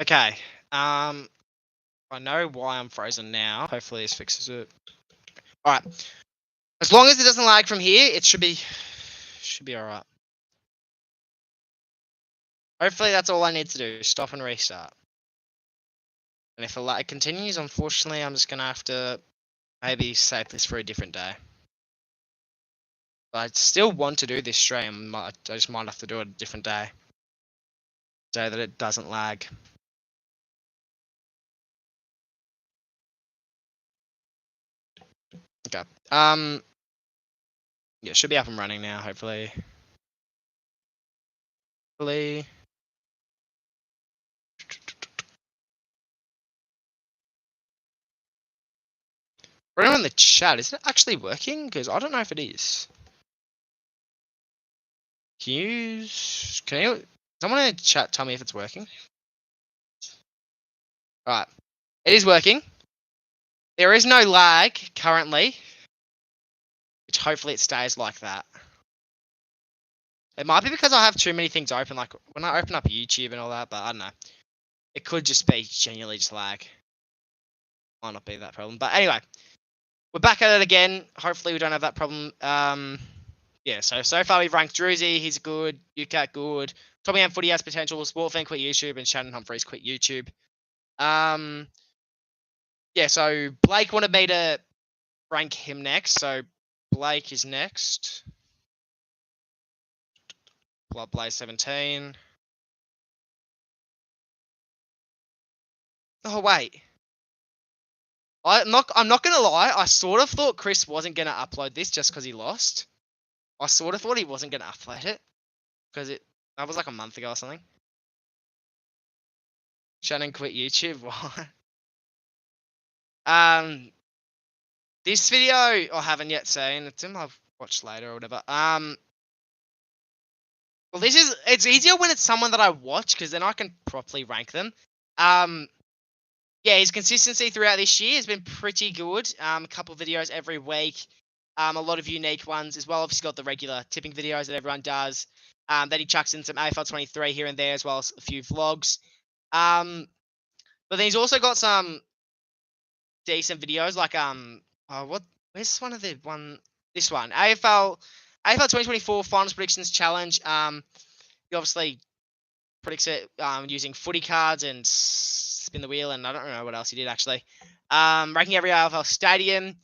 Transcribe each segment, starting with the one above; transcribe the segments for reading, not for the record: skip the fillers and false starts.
Okay. I know why I'm frozen now. Hopefully this fixes it. All right. As long as it doesn't lag from here, it should be all right. Hopefully that's all I need to do. Stop and restart. And if the lag continues, unfortunately, I'm just gonna have to maybe save this for a different day. But I still want to do this stream. I just might have to do it a different day, so that it doesn't lag. Okay. Yeah, should be up and running now. Hopefully. Hopefully. Everyone in the chat, is it actually working? Because I don't know if it is. Can someone in the chat tell me if it's working? Alright. It is working. There is no lag currently. Which hopefully it stays like that. It might be because I have too many things open, like when I open up YouTube and all that, but I don't know. It could just be genuinely just lag. Might not be that problem. But anyway. We're back at it again. Hopefully we don't have that problem. Yeah, so far we've ranked Druzy, he's good, UCAT good, Tommy M Footy has potential, Sportfan quit YouTube, and Shannon Humphreys quit YouTube. Yeah, so Blake wanted me to rank him next, so Blake is next. Blood Blaze 17. Oh wait. I'm not gonna lie, I sort of thought Chris wasn't gonna upload this just because he lost. I sort of thought he wasn't gonna upload it. Because that was like a month ago or something. Shannon quit YouTube. Why? This video I haven't yet seen. It's in my watch later or whatever. Well, it's easier when it's someone that I watch because then I can properly rank them. Yeah, his consistency throughout this year has been pretty good. A couple of videos every week. A lot of unique ones as well. Obviously got the regular tipping videos that everyone does. Then he chucks in some AFL 23 here and there as well as a few vlogs. But then he's also got some decent videos like where's one of the this one AFL 2024 finals predictions challenge. He obviously predicts it using footy cards and spin the wheel, and I don't know what else he did actually. Ranking every AFL stadium,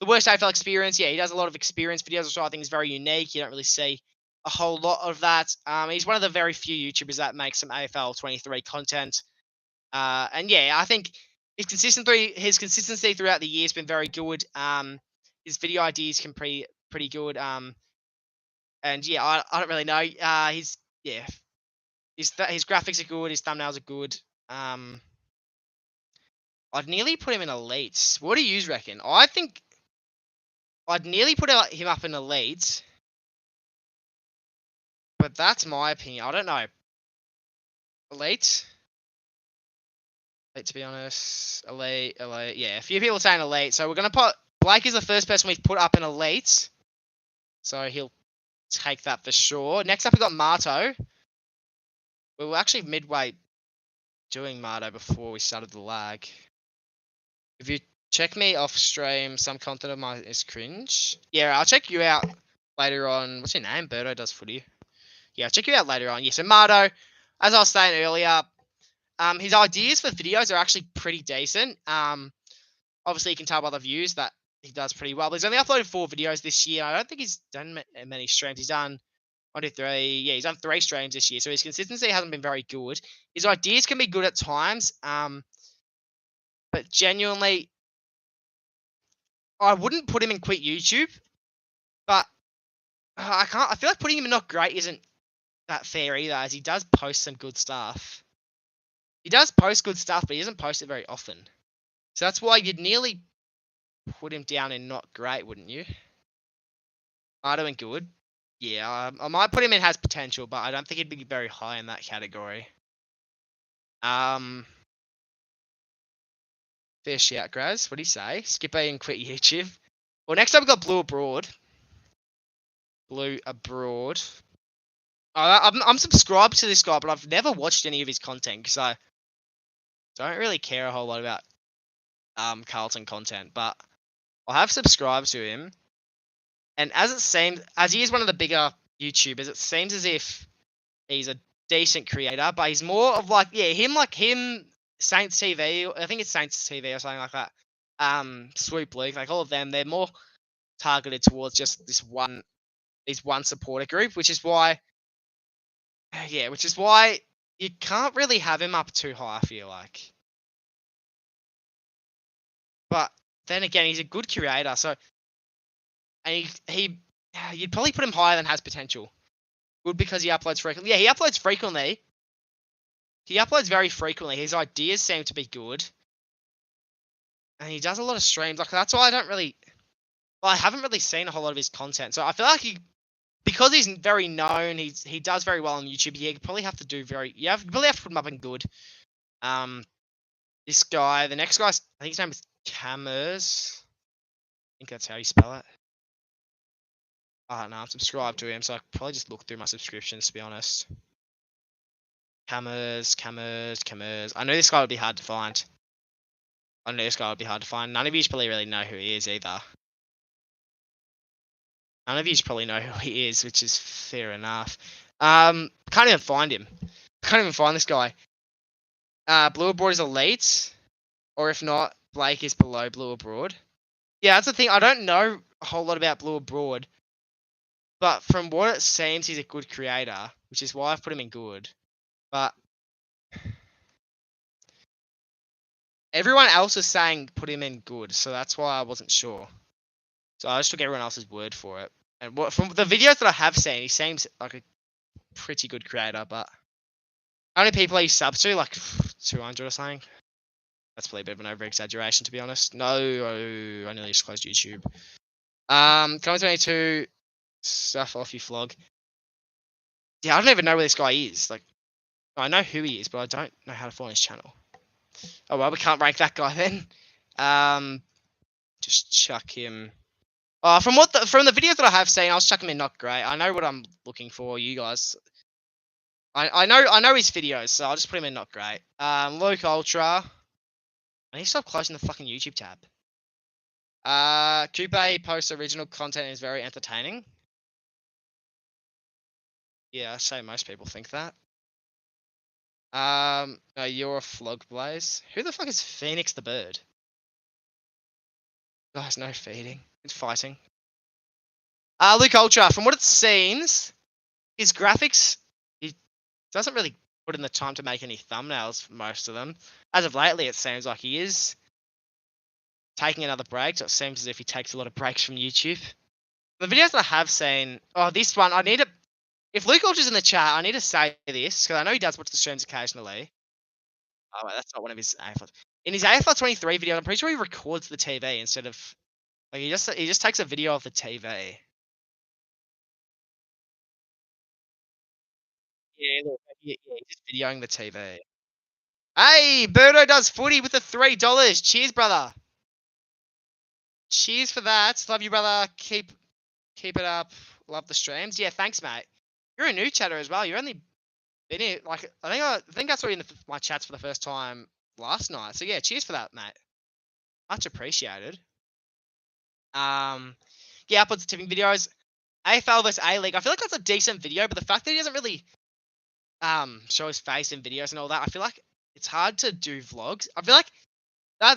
the worst AFL experience. Yeah, he does a lot of experience videos, which I think is very unique. You don't really see a whole lot of that. He's one of the very few YouTubers that makes some AFL 23 content. And yeah, I think his consistency throughout the year has been very good. His video ideas can pretty good. And yeah, I don't really know. His graphics are good. His thumbnails are good. I'd nearly put him in elites. What do you reckon? I think I'd nearly put him up in elites, but that's my opinion. I don't know. Elite, to be honest, elite. Yeah, a few people are saying elite, so we're gonna put Blake is the first person we've put up in elite, so he'll take that for sure. Next up, we got Marto. We were actually midway doing Marto before we started the lag. If you check me off stream, some content of mine is cringe. Yeah, I'll check you out later on. What's your name? Birdo does footy. Yeah, I'll check you out later on. Yeah, so Marto, as I was saying earlier, his ideas for videos are actually pretty decent. Obviously, you can tell by the views that he does pretty well. But he's only uploaded 4 videos this year. I don't think he's done many streams. He's done 1, 2, 3. Yeah, he's done 3 streams this year. So his consistency hasn't been very good. His ideas can be good at times. But genuinely, I wouldn't put him in quit YouTube. But I feel like putting him in not great isn't that fair either, as he does post some good stuff. He does post good stuff, but he doesn't post it very often. So that's why you'd nearly put him down in not great, wouldn't you? Marto in good. Yeah, I might put him in has potential, but I don't think he'd be very high in that category. Fair shout, Graz. What do you say? Skip A and quit YouTube. Well, next up we've got Blue Abroad. Blue Abroad. I'm subscribed to this guy, but I've never watched any of his content because don't really care a whole lot about Carlton content, but I have subscribed to him, and as it seems, as he is one of the bigger YouTubers, it seems as if he's a decent creator, but he's more of like him, Saints TV. I think it's Saints TV or something like that. Swoop League, like all of them, they're more targeted towards just this one supporter group, which is why you can't really have him up too high, I feel like. But then again, he's a good curator, so and you'd probably put him higher than has potential. Good because he uploads frequently. Yeah, he uploads frequently. He uploads very frequently. His ideas seem to be good. And he does a lot of streams. Like that's why I haven't really seen a whole lot of his content. So I feel like because he's very known, he does very well on YouTube. You probably have to do you probably have to put him up in good. This guy, the next guy, I think his name is Camers. I think that's how you spell it. I don't know. I'm subscribed to him, so I could probably just look through my subscriptions to be honest. Camers. I know this guy would be hard to find. None of you probably really know who he is either. None of you probably know who he is, which is fair enough. Can't even find him. Can't even find this guy. Blue Abroad is elite, or if not, Blake is below Blue Abroad. Yeah, that's the thing. I don't know a whole lot about Blue Abroad, but from what it seems, he's a good creator, which is why I've put him in good. But everyone else is saying put him in good, so that's why I wasn't sure. So I just took everyone else's word for it. And from the videos that I have seen, he seems like a pretty good creator, but how many people are you subs to? Like 200 or something? That's probably a bit of an over-exaggeration, to be honest. No, I nearly just closed YouTube. Coming 22, stuff off you flog. Yeah, I don't even know where this guy is. Like, I know who he is, but I don't know how to find his channel. Oh well, we can't rank that guy then. Just chuck him. From the videos that I have seen, I'll chuck him in not great. I know what I'm looking for, you guys. I know his videos, so I'll just put him in not great. Luke Ultra. I need to stop closing the fucking YouTube tab. Coupe posts original content and is very entertaining. Yeah, I say most people think that. No, you're a flog blaze. Who the fuck is Phoenix the Bird? Guys, no feeding. It's fighting. Luke Ultra, from what it seems, his graphics, he doesn't really put in the time to make any thumbnails for most of them. As of lately, it seems like he is taking another break, so it seems as if he takes a lot of breaks from YouTube. The videos that I have seen, this one, if Luke Ultra's in the chat, I need to say this, because I know he does watch the streams occasionally. Oh, wait, that's not one of his AFL. In his AFL 23 video, I'm pretty sure he records the TV instead of, like, he just takes a video of the TV. Yeah, look, he's just videoing the TV. Hey, Birdo does footy with the $3. Cheers, brother. Cheers for that. Love you, brother. Keep it up. Love the streams. Yeah, thanks, mate. You're a new chatter as well. You're only been here, like, I think I saw you in my chats for the first time last night. So yeah, cheers for that, mate. Much appreciated. Yeah, uploads tipping videos. AFL vs A League. I feel like that's a decent video, but the fact that he doesn't really show his face in videos and all that, I feel like it's hard to do vlogs. I feel like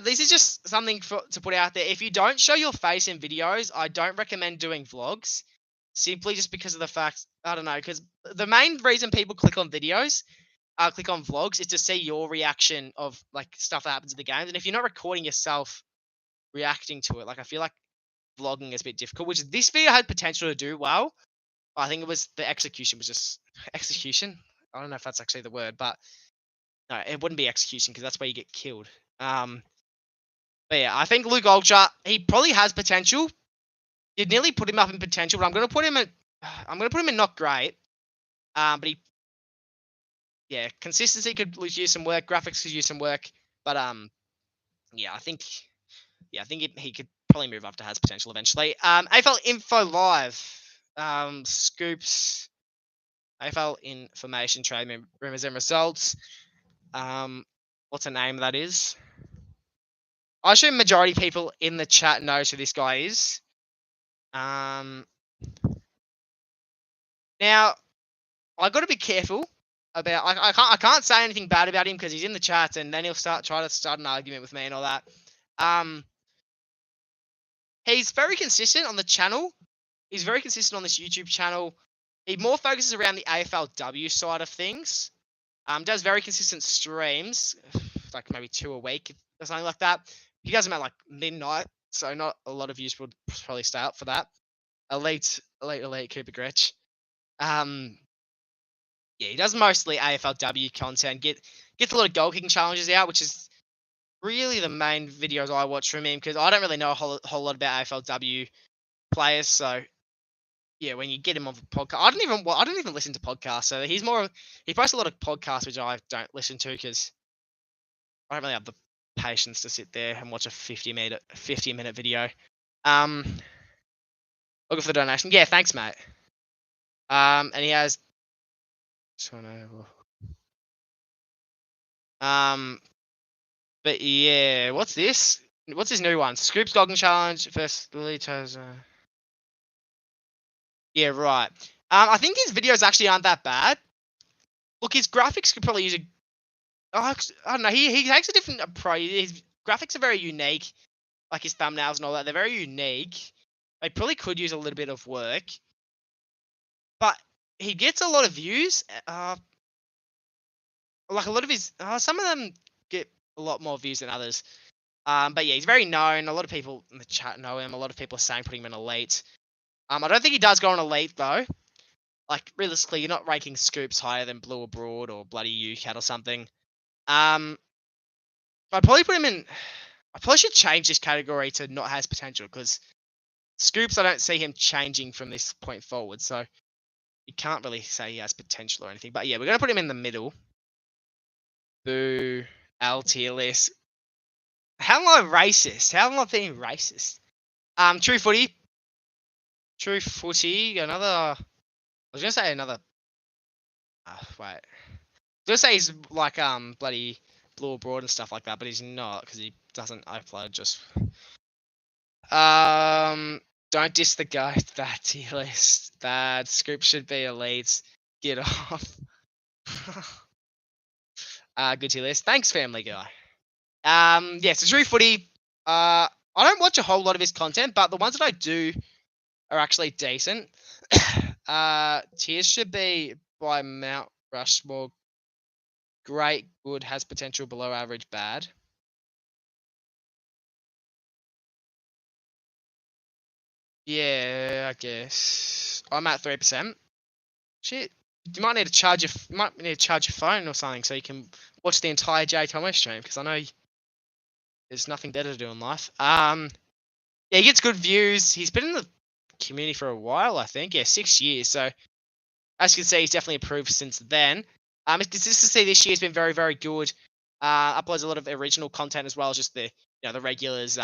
this is just something to put out there. If you don't show your face in videos, I don't recommend doing vlogs. Simply just because of the fact, I don't know, because the main reason people click on videos, click on vlogs, is to see your reaction of like stuff that happens in the games. And if you're not recording yourself reacting to it, like I feel like vlogging is a bit difficult, which this video had potential to do well. I think it was the execution was just execution. I don't know if that's actually the word, but no, it wouldn't be execution because that's where you get killed. But yeah, I think Luke Ultra, he probably has potential. You'd nearly put him up in potential, but I'm gonna put him in not great. But consistency could use some work. Graphics could use some work. But yeah, I think he could probably move up to has potential eventually. AFL Info Live, scoops, AFL information, trade rumors and results. what's a name that is. I assume majority of people in the chat knows who this guy is. Now I got to be careful about. I can't say anything bad about him because he's in the chat, and then he'll try to start an argument with me and all that. He's very consistent on the channel. He's very consistent on this YouTube channel. He more focuses around the AFLW side of things. Does very consistent streams, like maybe 2 a week or something like that. He does them at like midnight, so not a lot of you would probably stay up for that. Elite Cooper Gretsch. Yeah, he does mostly AFLW content. Gets a lot of goal kicking challenges out, which is really the main videos I watch from him because I don't really know a whole lot about AFLW players. So yeah, when you get him on the podcast, I don't even listen to podcasts. So he posts a lot of podcasts which I don't listen to because I don't really have the patience to sit there and watch a 50-minute video. Looking for the donation. Yeah, thanks, mate. And he has. But yeah, what's this? What's his new one? Scoops Goggin Challenge versus Lilitos. Yeah, right. I think his videos actually aren't that bad. Look, his graphics could probably use a. I don't know. He takes a different approach. His graphics are very unique, like his thumbnails and all that. They're very unique. They probably could use a little bit of work, but he gets a lot of views. Like a lot of his, some of them get a lot more views than others. But yeah, he's very known. A lot of people in the chat know him. A lot of people are saying putting him in elite. I don't think he does go on elite though. Like realistically, you're not ranking Scoops higher than Blue Abroad or bloody UCAT or something. I'd probably put him in. I probably should change this category to not has potential because Scoops, I don't see him changing from this point forward. So you can't really say he has potential or anything. But yeah, we're gonna put him in the middle. Boo, L tier list. How am I racist? How am I being racist? True Footy. True Footy. Another. I was gonna say another. Wait. I was gonna say he's like bloody Blue Abroad and stuff like that, but he's not because he doesn't upload. Just don't diss the guy with that tier list. That script should be elite. Get off. Good tier list. Thanks, Family Guy. Yeah, so True Footy. I don't watch a whole lot of his content, but the ones that I do are actually decent. Tiers should be by Mount Rushmore. Great, good, has potential, below average, bad. Yeah, I guess I'm at 3%. Shit, you might need to charge your phone or something so you can watch the entire J Thomas stream because I know there's nothing better to do in life. Yeah, he gets good views. He's been in the community for a while, I think. Yeah, 6 years. So as you can see, he's definitely improved since then. His consistency this year has been very, very good. Uploads a lot of original content as well as just the the regulars,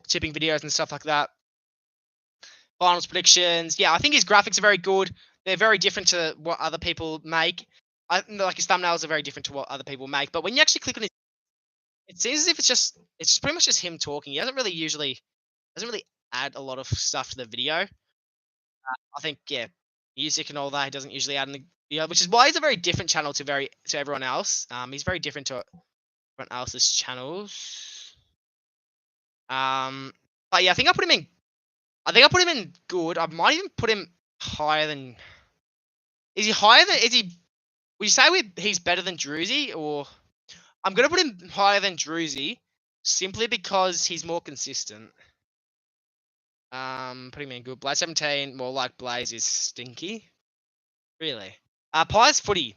tipping videos and stuff like that. Finals predictions. Yeah, I think his graphics are very good. They're very different to what other people make. Like his thumbnails are very different to what other people make. But when you actually click on it, it seems as if it's pretty much just him talking. He doesn't really add a lot of stuff to the video. I think music and all that he doesn't usually add in the video, which is why he's a very different channel to everyone else. He's very different to everyone else's channels. But yeah, I think I put him in good. I might even put him higher than. Is he higher than? Is he? Would you say he's better than Druzy, or I'm gonna put him higher than Druzy simply because he's more consistent. Putting me in good. Blaze 17, more like Blaze is stinky. Really. Pies Footy.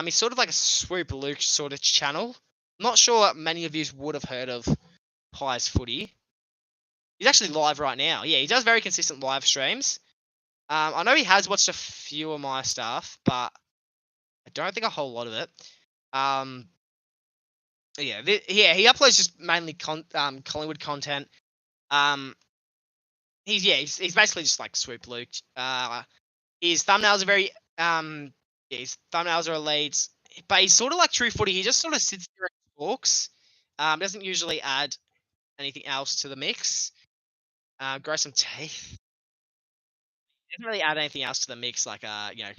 He's sort of like a Swoop Luke sort of channel. Not sure many of you would have heard of Pies Footy. He's actually live right now. Yeah, he does very consistent live streams. I know he has watched a few of my stuff, but I don't think a whole lot of it. Yeah, he uploads just mainly Collingwood content. He's basically just like Swoop Luke. His thumbnails are very his thumbnails are elite, but he's sort of like True Footy. He just sort of sits there and talks. Doesn't usually add anything else to the mix. Grow some teeth. Doesn't really add anything else to the mix, like like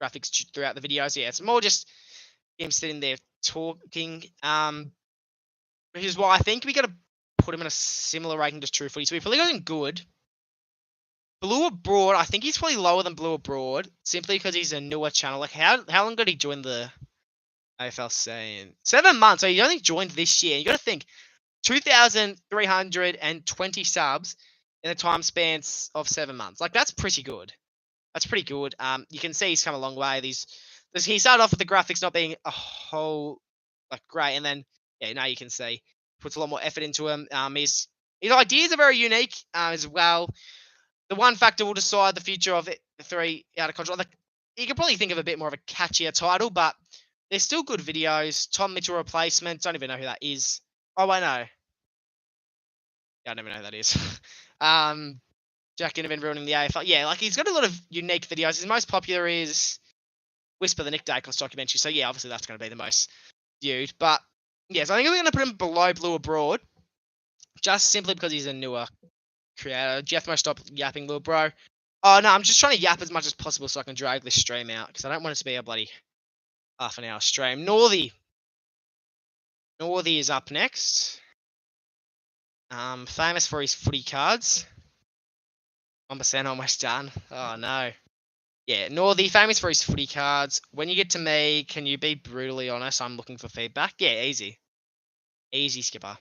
graphics throughout the videos. Yeah, it's more just him sitting there talking. Which is why I think we got to put him in a similar ranking to True Footy. So we probably got him good. Blue Abroad, I think he's probably lower than Blue Abroad simply because he's a newer channel. Like how long did he join the AFL saying 7 months? So he only joined this year. You got to think 2,320 subs in a time span of 7 months. Like that's pretty good. That's pretty good. You can see he's come a long way. He started off with the graphics not being a whole like great, and then now you can see puts a lot more effort into him. His ideas are very unique as well. The one factor will decide the future of it. The 3 out of control. Like, you could probably think of a bit more of a catchier title, but they're still good videos. Tom Mitchell replacement. Don't even know who that is. Oh, I know. Yeah, I don't even know who that is. Jack Ginnivan ruining the AFL. Yeah, like he's got a lot of unique videos. His most popular is Whisper the Nick Dacos documentary. So yeah, obviously that's going to be the most viewed. But yeah, so I think we're going to put him below Blue Abroad, just simply because he's a newer creator. Jeff must stop yapping, little bro. Oh no, I'm just trying to yap as much as possible so I can drag this stream out because I don't want it to be a bloody half an hour stream. Northy is up next. Famous for his footy cards. 1% almost done. Oh no. Yeah, Northy, famous for his footy cards. When you get to me, can you be brutally honest? I'm looking for feedback. Yeah, easy. Easy, Skipper.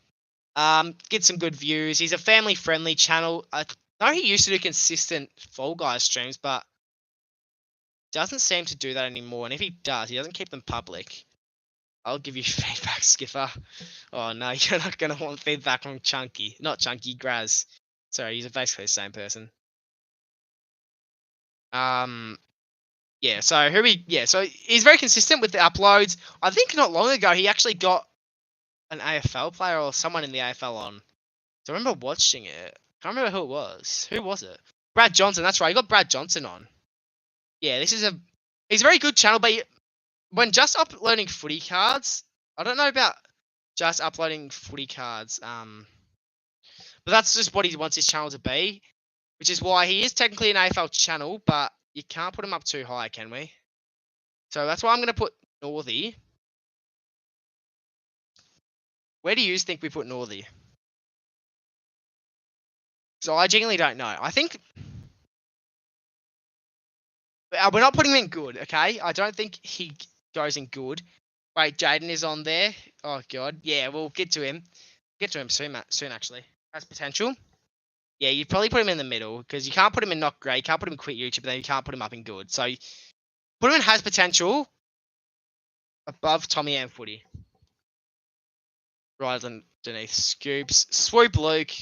Get some good views. He's a family-friendly channel. I know he used to do consistent Fall Guys streams, but doesn't seem to do that anymore. And if he does, he doesn't keep them public. I'll give you feedback, Skipper. Oh no, you're not gonna want feedback from Chunky. Not Chunky, Graz. Sorry, he's basically the same person. Yeah, so so he's very consistent with the uploads. I think not long ago he actually got an AFL player or someone in the AFL on. So I remember watching it. Can't remember who it was. Who was it? Brad Johnson, that's right. He got Brad Johnson on. Yeah, he's a very good channel, but when just uploading footy cards, I don't know about just uploading footy cards. But that's just what he wants his channel to be, which is why he is technically an AFL channel, but you can't put him up too high, can we? So that's why I'm going to put Northy. Where do you think we put Northy? So I genuinely don't know. I think we're not putting him in good, okay? I don't think he goes in good. Wait, Jaden is on there. Oh god, yeah, we'll get to him. Get to him soon, actually. Has potential. Yeah, you probably put him in the middle because you can't put him in not great. You can't put him in quit YouTube, but then you can't put him up in good. So put him in has potential above Tommy and Footy. Right underneath Scoops. Swoop Luke.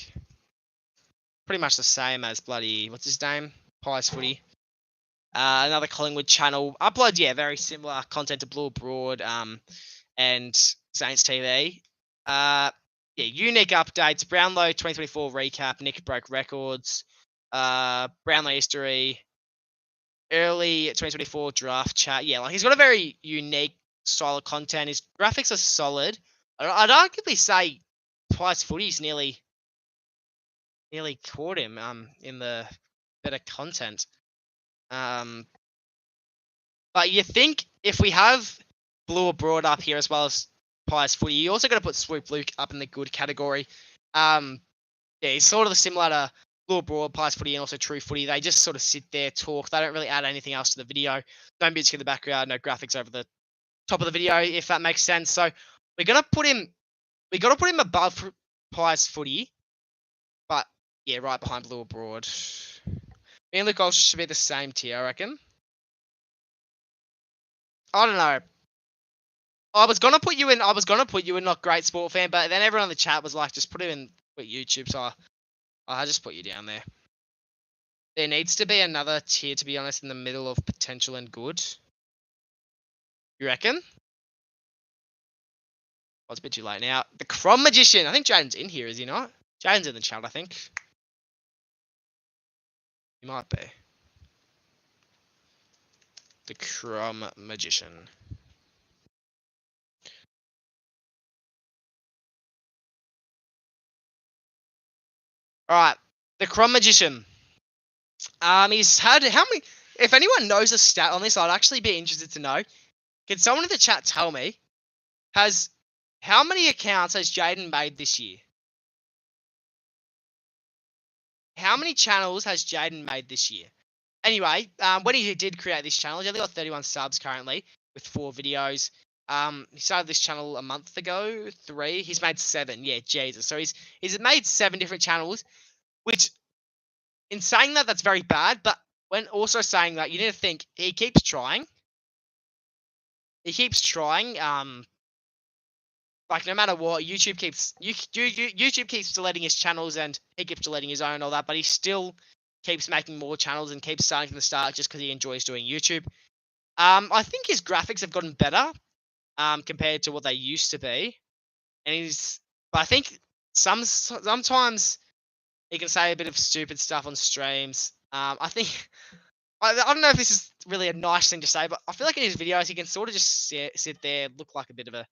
Pretty much the same as bloody, what's his name? Pies Footy. Another Collingwood channel. Upload, yeah, very similar content to Blue Abroad and Saints TV. Yeah, unique updates. Brownlow 2024 recap. Nick broke records. Brownlow history. Early 2024 draft chat. Yeah, like he's got a very unique style of content. His graphics are solid. I'd arguably say Twice Footy's nearly caught him in the better content. But you think if we have Blue Abroad up here as well as Pies Footy, you also got to put Swoop Luke up in the good category. Yeah, he's sort of similar to Blue Abroad, Pies Footy, and also True Footy. They just sort of sit there, talk. They don't really add anything else to the video. No music in the background, no graphics over the top of the video, if that makes sense. So we're gonna put him. We got to put him above Pies Footy, but yeah, right behind Blue Abroad. Me and Luke Olsen should be the same tier, I reckon. I don't know. I was gonna put you in not great sport fan, but then everyone in the chat was like, just put him in with YouTube, so I just put you down there. There needs to be another tier, to be honest, in the middle of potential and good. You reckon? Well, it's a bit too late now. The Crom Magician. I think Jaden's in here, is he not? Jaden's in the chat, I think. He might be. The Crom Magician. All right, the Crom Magician. He's had how many? If anyone knows a stat on this, I'd actually be interested to know. Can someone in the chat tell me? How many accounts has Jaden made this year? How many channels has Jaden made this year? Anyway, when he did create this channel, he's only got 31 subs currently with 4 videos. He started this channel a month ago, 3. He's made 7. Yeah, Jesus. So he's made 7 different channels, which in saying that, that's very bad. But when also saying that, you need to think he keeps trying. He keeps trying. Like no matter what, YouTube keeps deleting his channels and he keeps deleting his own and all that, but he still keeps making more channels and keeps starting from the start just because he enjoys doing YouTube. I think his graphics have gotten better compared to what they used to be, but I think sometimes he can say a bit of stupid stuff on streams. I think I don't know if this is really a nice thing to say, but I feel like in his videos he can sort of just sit there, look like a bit of a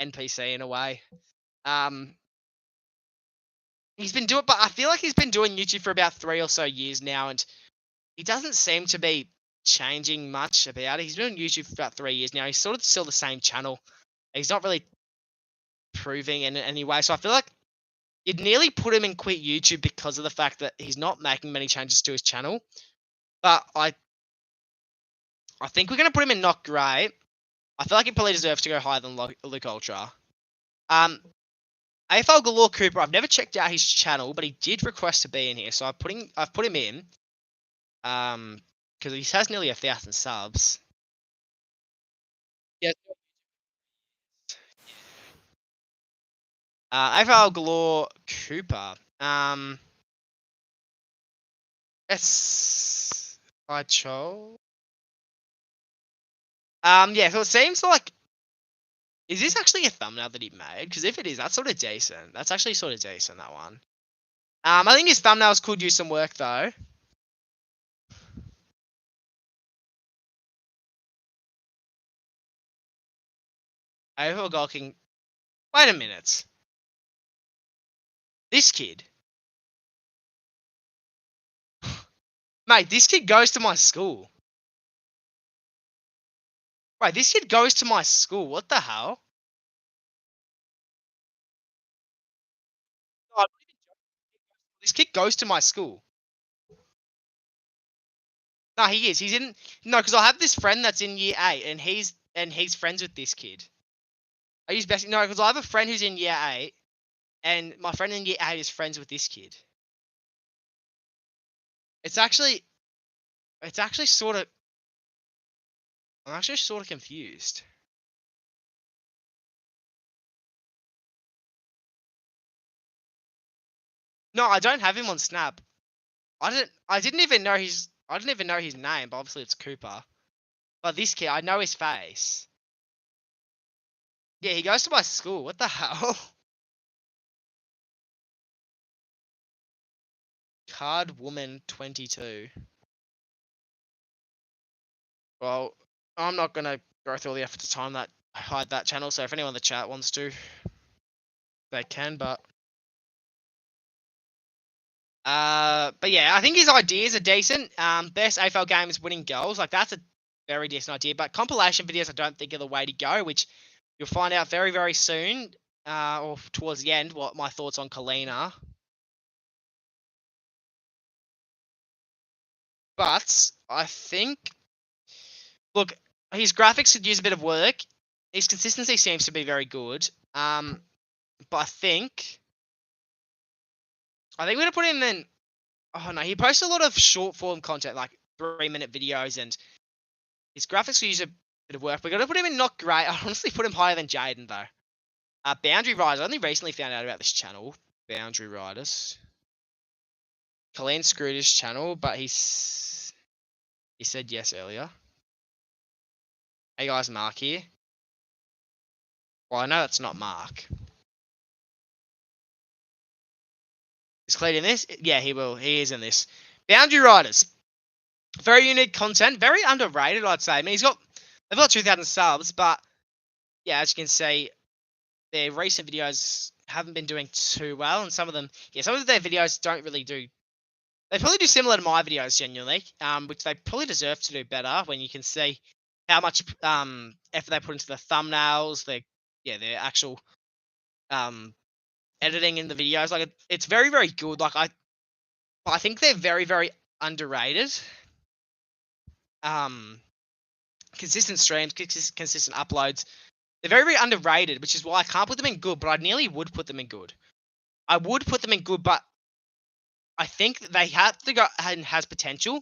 NPC in a way. He's been doing, but I feel like he's been doing YouTube for about 3 or so years now, and he doesn't seem to be changing much about it. He's been on YouTube for about 3 years now. He's sort of still the same channel. He's not really proving in any way. So I feel like you'd nearly put him in quit YouTube because of the fact that he's not making many changes to his channel. But I think we're going to put him in not great. I feel like he probably deserves to go higher than Luke Ultra. AFL Galore Cooper, I've never checked out his channel, but he did request to be in here, so I've put him in. Because he has nearly 1,000 subs. Yeah. AFL Galore Cooper. It's Cho. Yeah, so it seems like, is this actually a thumbnail that he made? Because if it is, that's sort of decent. That's actually sort of decent, that one. I think his thumbnails could use some work, though. AFL Gold King. Wait a minute. This kid. Mate, this kid goes to my school. Wait, this kid goes to my school. What the hell? Oh, this kid goes to my school. No, he is. He's in. No, because I have this friend that's in year 8, and he's friends with this kid. I use best. No, because I have a friend who's in year 8, and my friend in year 8 is friends with this kid. It's actually sort of. I'm actually sort of confused. No, I don't have him on Snap. I didn't even know his name, but obviously it's Cooper. But this kid, I know his face. Yeah, he goes to my school. What the hell? Card Woman 22. Well, I'm not gonna go through all the effort to hide that channel. So if anyone in the chat wants to, they can. But yeah, I think his ideas are decent. Best AFL game is winning goals. Like that's a very decent idea. But compilation videos, I don't think are the way to go. Which you'll find out very, very soon, or towards the end, what my thoughts on Colleen are. But I think, look, his graphics could use a bit of work. His consistency seems to be very good. But I think we're gonna put him in. Oh no, he posts a lot of short form content, like 3-minute videos, and his graphics will use a bit of work. We're gonna put him in not great. I honestly put him higher than Jaden though. Boundary Riders. I only recently found out about this channel. Boundary Riders. Colleen screwed his channel, but he said yes earlier. Hey guys, Mark here. Well, I know that's not Mark. Is Cleed in this? Yeah, he will. He is in this. Boundary Riders. Very unique content. Very underrated, I'd say. I mean, they've got 2,000 subs, but yeah, as you can see, their recent videos haven't been doing too well, and some of their videos don't really do. They probably do similar to my videos, genuinely, which they probably deserve to do better when you can see how much effort they put into the thumbnails, their actual editing in the videos. Like it's very, very good. Like I think they're very, very underrated. Consistent streams, consistent uploads. They're very, very underrated, which is why I can't put them in good, but I nearly would put them in good. I would put them in good, but I think they have to go and has potential.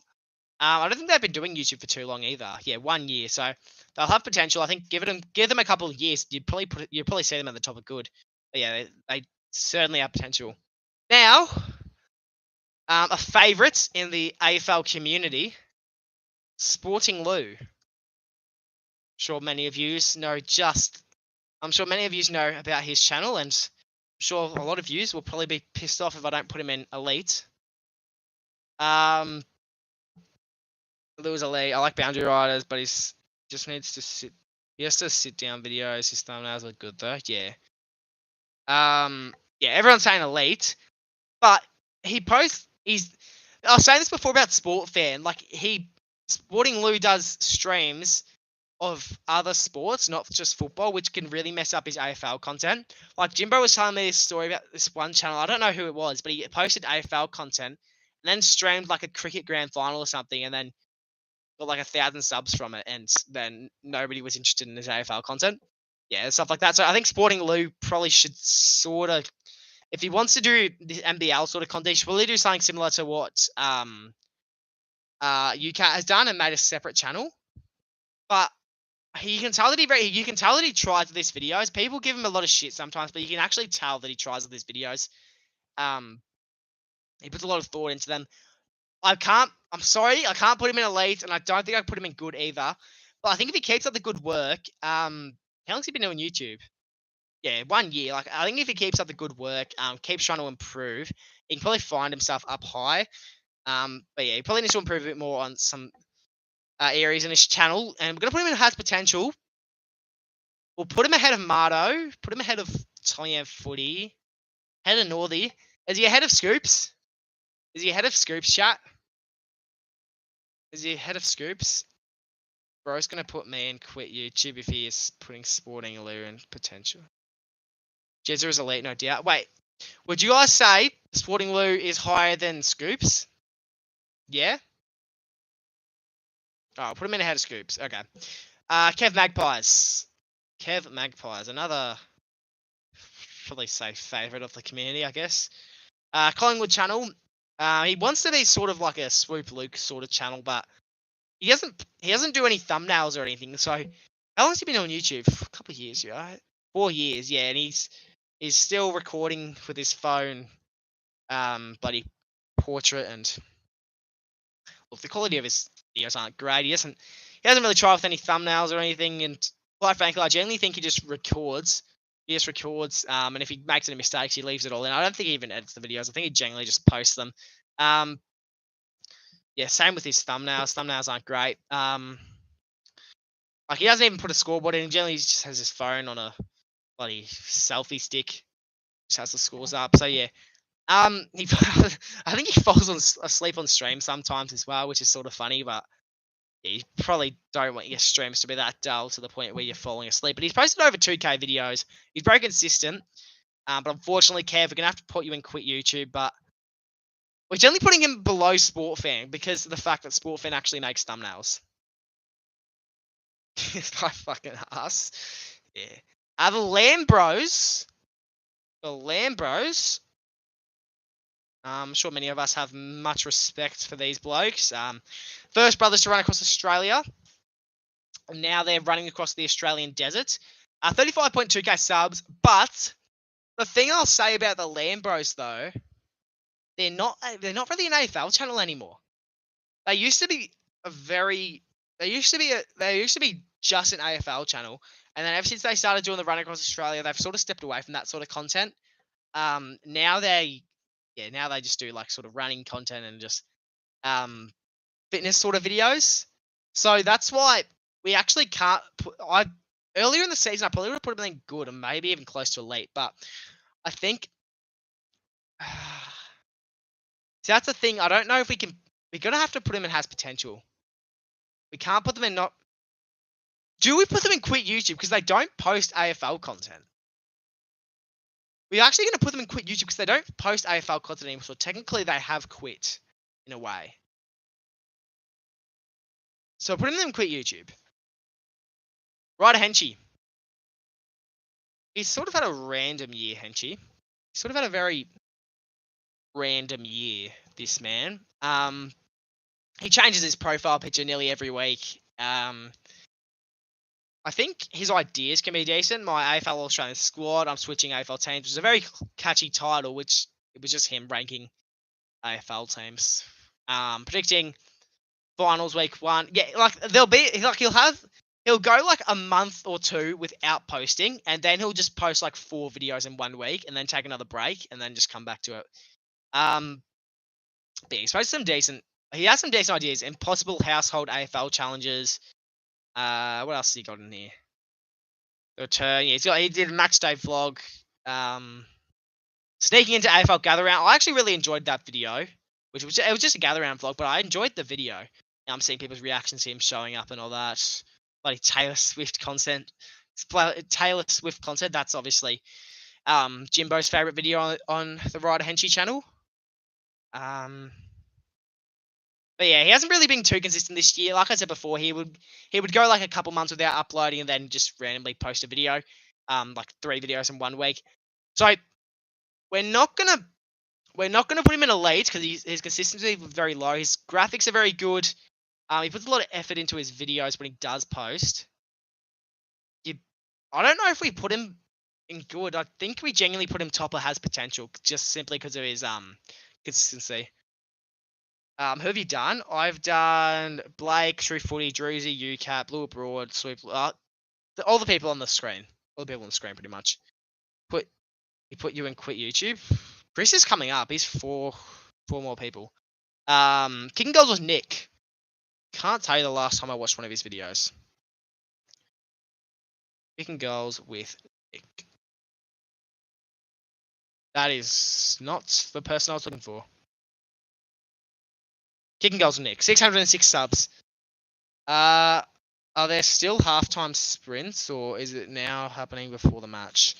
I don't think they've been doing YouTube for too long either. Yeah, 1 year, so they'll have potential. I think give them a couple of years, you'd probably see them at the top of good. But yeah, they certainly have potential. Now, a favourite in the AFL community, Sporting Lou. I'm sure many of you know about his channel, and I'm sure a lot of you will probably be pissed off if I don't put him in elite. Lou's elite. I like Boundary Riders, but just needs to sit. He has to sit down videos. His thumbnails look good though. Yeah. Yeah. Everyone's saying elite, but he posts. I was saying this before about Sport Fan. Like Sporting Lou does streams of other sports, not just football, which can really mess up his AFL content. Like Jimbo was telling me this story about this one channel. I don't know who it was, but he posted AFL content and then streamed like a cricket grand final or something, and then got like 1,000 subs from it, and then nobody was interested in his AFL content. Yeah, stuff like that. So I think Sporting Lou probably should sort of, if he wants to do the NBL sort of content, he should probably do something similar to what UK has done and made a separate channel. But you can tell that he tries with his videos. People give him a lot of shit sometimes, but you can actually tell that he tries with his videos. He puts a lot of thought into them. I'm sorry, I can't put him in elite, and I don't think I can put him in good either. But I think if he keeps up the good work, how long's he been doing YouTube? Yeah, 1 year. Like I think if he keeps up the good work, keeps trying to improve, he can probably find himself up high. But yeah, he probably needs to improve a bit more on some areas in his channel, and we're gonna put him in has potential. We'll put him ahead of Marto, put him ahead of Tony Footy, ahead of Northy. Is he ahead of Scoops? Is he ahead of Scoops, chat? Is he ahead of Scoops? Bro's going to put me in quit YouTube if he is putting Sporting Lou in potential. Jezza is elite, no doubt. Wait, would you guys say Sporting Lou is higher than Scoops? Yeah? Oh, I'll put him in ahead of Scoops. Okay. Kev Magpies. Another, probably say favourite of the community, I guess. Collingwood channel. He wants to be sort of like a Swoop Luke sort of channel, but he doesn't do any thumbnails or anything. So how long has he been on YouTube? A couple of years, right? 4 years, yeah, and he's still recording with his phone, bloody portrait, and look, the quality of his videos aren't great. He hasn't really tried with any thumbnails or anything, and quite frankly, I generally think he just records. And if he makes any mistakes, he leaves it all in. I don't think he even edits the videos. I think he generally just posts them. Yeah, same with his thumbnails. Thumbnails aren't great. Like he doesn't even put a scoreboard in. Generally, he just has his phone on a bloody selfie stick. Just has the scores up. So yeah, I think he falls asleep on stream sometimes as well, which is sort of funny. But yeah, you probably don't want your streams to be that dull to the point where you're falling asleep. But he's posted over 2K videos. He's very consistent. But unfortunately, Kev, we're gonna have to put you in quit YouTube. But we're generally putting him below Sport Fan because of the fact that Sport Fan actually makes thumbnails. It's my fucking ass. Yeah. The Lambros. I'm sure many of us have much respect for these blokes. First brothers to run across Australia. And now they're running across the Australian desert. 35.2k subs. But the thing I'll say about the Lambros, though, they're not really an AFL channel anymore. They used to be just an AFL channel, and then ever since they started doing the run across Australia, they've sort of stepped away from that sort of content. Now they just do like sort of running content and just fitness sort of videos. So that's why we actually can't earlier in the season I probably would have put them in good and maybe even close to elite, but I think. See, that's the thing. I don't know if we can. We're gonna have to put him in has potential. We can't put them in not. Do we put them in quit YouTube because they don't post AFL content? We're actually gonna put them in quit YouTube because they don't post AFL content anymore. So technically, they have quit in a way. So putting them in quit YouTube. Ryder Henchy. He's sort of had a random year, Henchy. He's sort of had a very random year, this man. He changes his profile picture nearly every week. I think his ideas can be decent. My AFL Australian squad, I'm switching AFL teams, which is a very catchy title, which it was just him ranking AFL teams. Predicting finals week 1. Yeah, like there'll be like he'll go like a month or 2 without posting, and then he'll just post like 4 videos in 1 week, and then take another break, and then just come back to it. But he's posted some decent. He has some decent ideas. Impossible household AFL challenges. What else has he got in here? The return. Yeah, he did a match day vlog. Sneaking into AFL gather round. I actually really enjoyed that video, it was just a gather round vlog, but I enjoyed the video. Now I'm seeing people's reactions to him showing up and all that. Bloody Taylor Swift content. Taylor Swift content. That's obviously Jimbo's favorite video on the Ryder Henchy channel. But yeah, he hasn't really been too consistent this year. Like I said before, he would go like a couple months without uploading and then just randomly post a video, like 3 videos in 1 week. So we're not gonna put him in elite because his consistency is very low. His graphics are very good. He puts a lot of effort into his videos when he does post. I don't know if we put him in good. I think we genuinely put him top or has potential just simply because of his consistency. Who have you done? I've done Blake, True Footy, Druzy, UCAT, Blue Abroad, Sweep. All the people on the screen. All the people on the screen, pretty much. He put you in quit YouTube. Chris is coming up. He's 4 more people. Kicking Goals was Nick. Can't tell you the last time I watched one of his videos. Kicking Goals with Nick. That is not the person I was looking for. Kicking Goals with Nick. 606 subs. Are there still halftime sprints, or is it now happening before the match?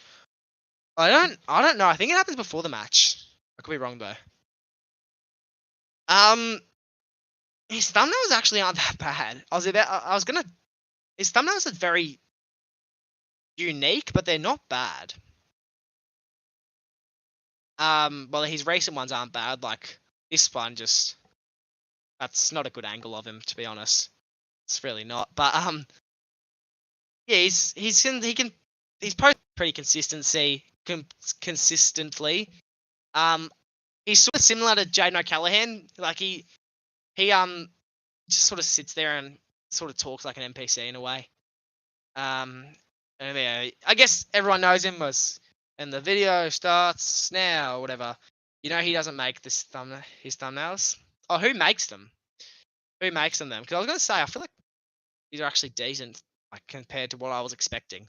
I don't know. I think it happens before the match. I could be wrong though. His thumbnails actually aren't that bad. His thumbnails are very unique, but they're not bad. Well, his recent ones aren't bad. Like this one, that's not a good angle of him, to be honest. It's really not. But yeah, he's posted pretty consistently. He's sort of similar to Jaden O'Callaghan. Like he just sort of sits there and sort of talks like an NPC in a way. And yeah, I guess everyone knows him and the video starts now or whatever. You know he doesn't make his thumbnails. Oh, who makes them? Who makes them then? Because I was gonna say I feel like these are actually decent, like compared to what I was expecting.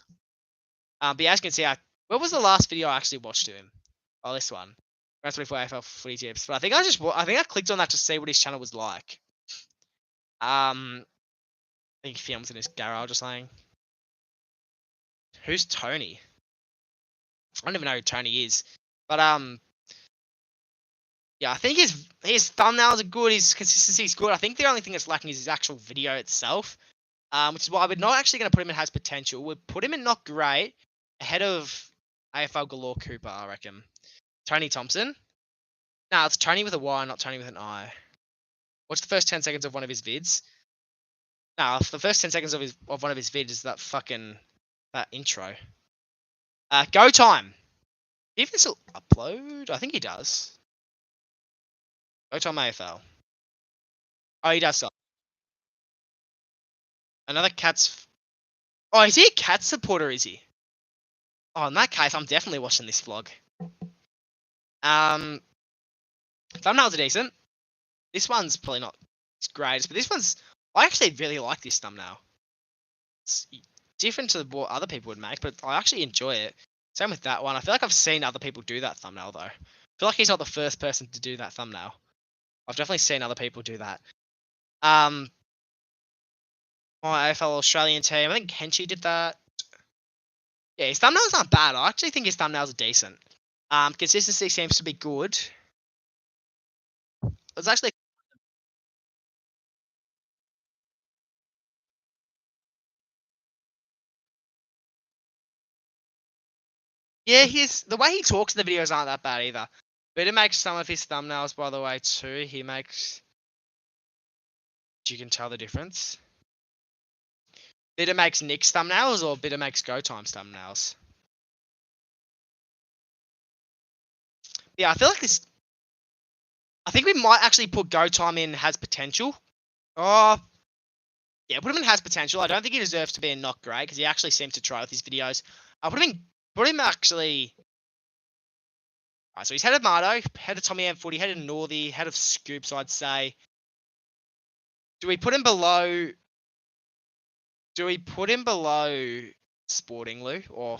But yeah, as you can see, what was the last video I actually watched to him? Oh, this one. Round 24 AFL footy tips. But I think I clicked on that to see what his channel was like. I think he films in his garage or something. Who's Tony? I don't even know who Tony is. But yeah, I think his thumbnails are good. His consistency is good. I think the only thing that's lacking is his actual video itself. Which is why we're not actually going to put him in has potential. We'll put him in not great, ahead of AFL Galore Cooper, I reckon. Tony Thompson. No, it's Tony with a Y, not Tony with an I. What's the first 10 seconds of one of his vids? No, the first 10 seconds of one of his vids is that intro. Go time. If this will upload, I think he does. Go time AFL. Oh, he does. Another Cats. Oh, is he a Cats supporter? Is he? Oh, in that case, I'm definitely watching this vlog. Thumbnails are decent. This one's probably not as great, but I actually really like this thumbnail. It's different to what other people would make, but I actually enjoy it. Same with that one. I feel like I've seen other people do that thumbnail though. I feel like he's not the first person to do that thumbnail. I've definitely seen other people do that. My AFL Australian team. I think Henshi did that. Yeah, his thumbnails aren't bad. I actually think his thumbnails are decent. Consistency seems to be good. It's actually yeah. The way he talks in the videos aren't that bad either. Bitter makes some of his thumbnails, by the way, too. He makes. You can tell the difference. Bitter makes Nick's thumbnails or Bitter makes Go Time's thumbnails. Yeah, I feel like this. I think we might actually put Go Time in has potential. Oh, yeah, put him in has potential. I don't think he deserves to be in not great because he actually seems to try with his videos. I'll put him actually. Alright, so he's head of Mardo, head of Tommy M Footy, head of Northy, head of Scoops, I'd say. Do we put him below? Do we put him below Sporting Lou or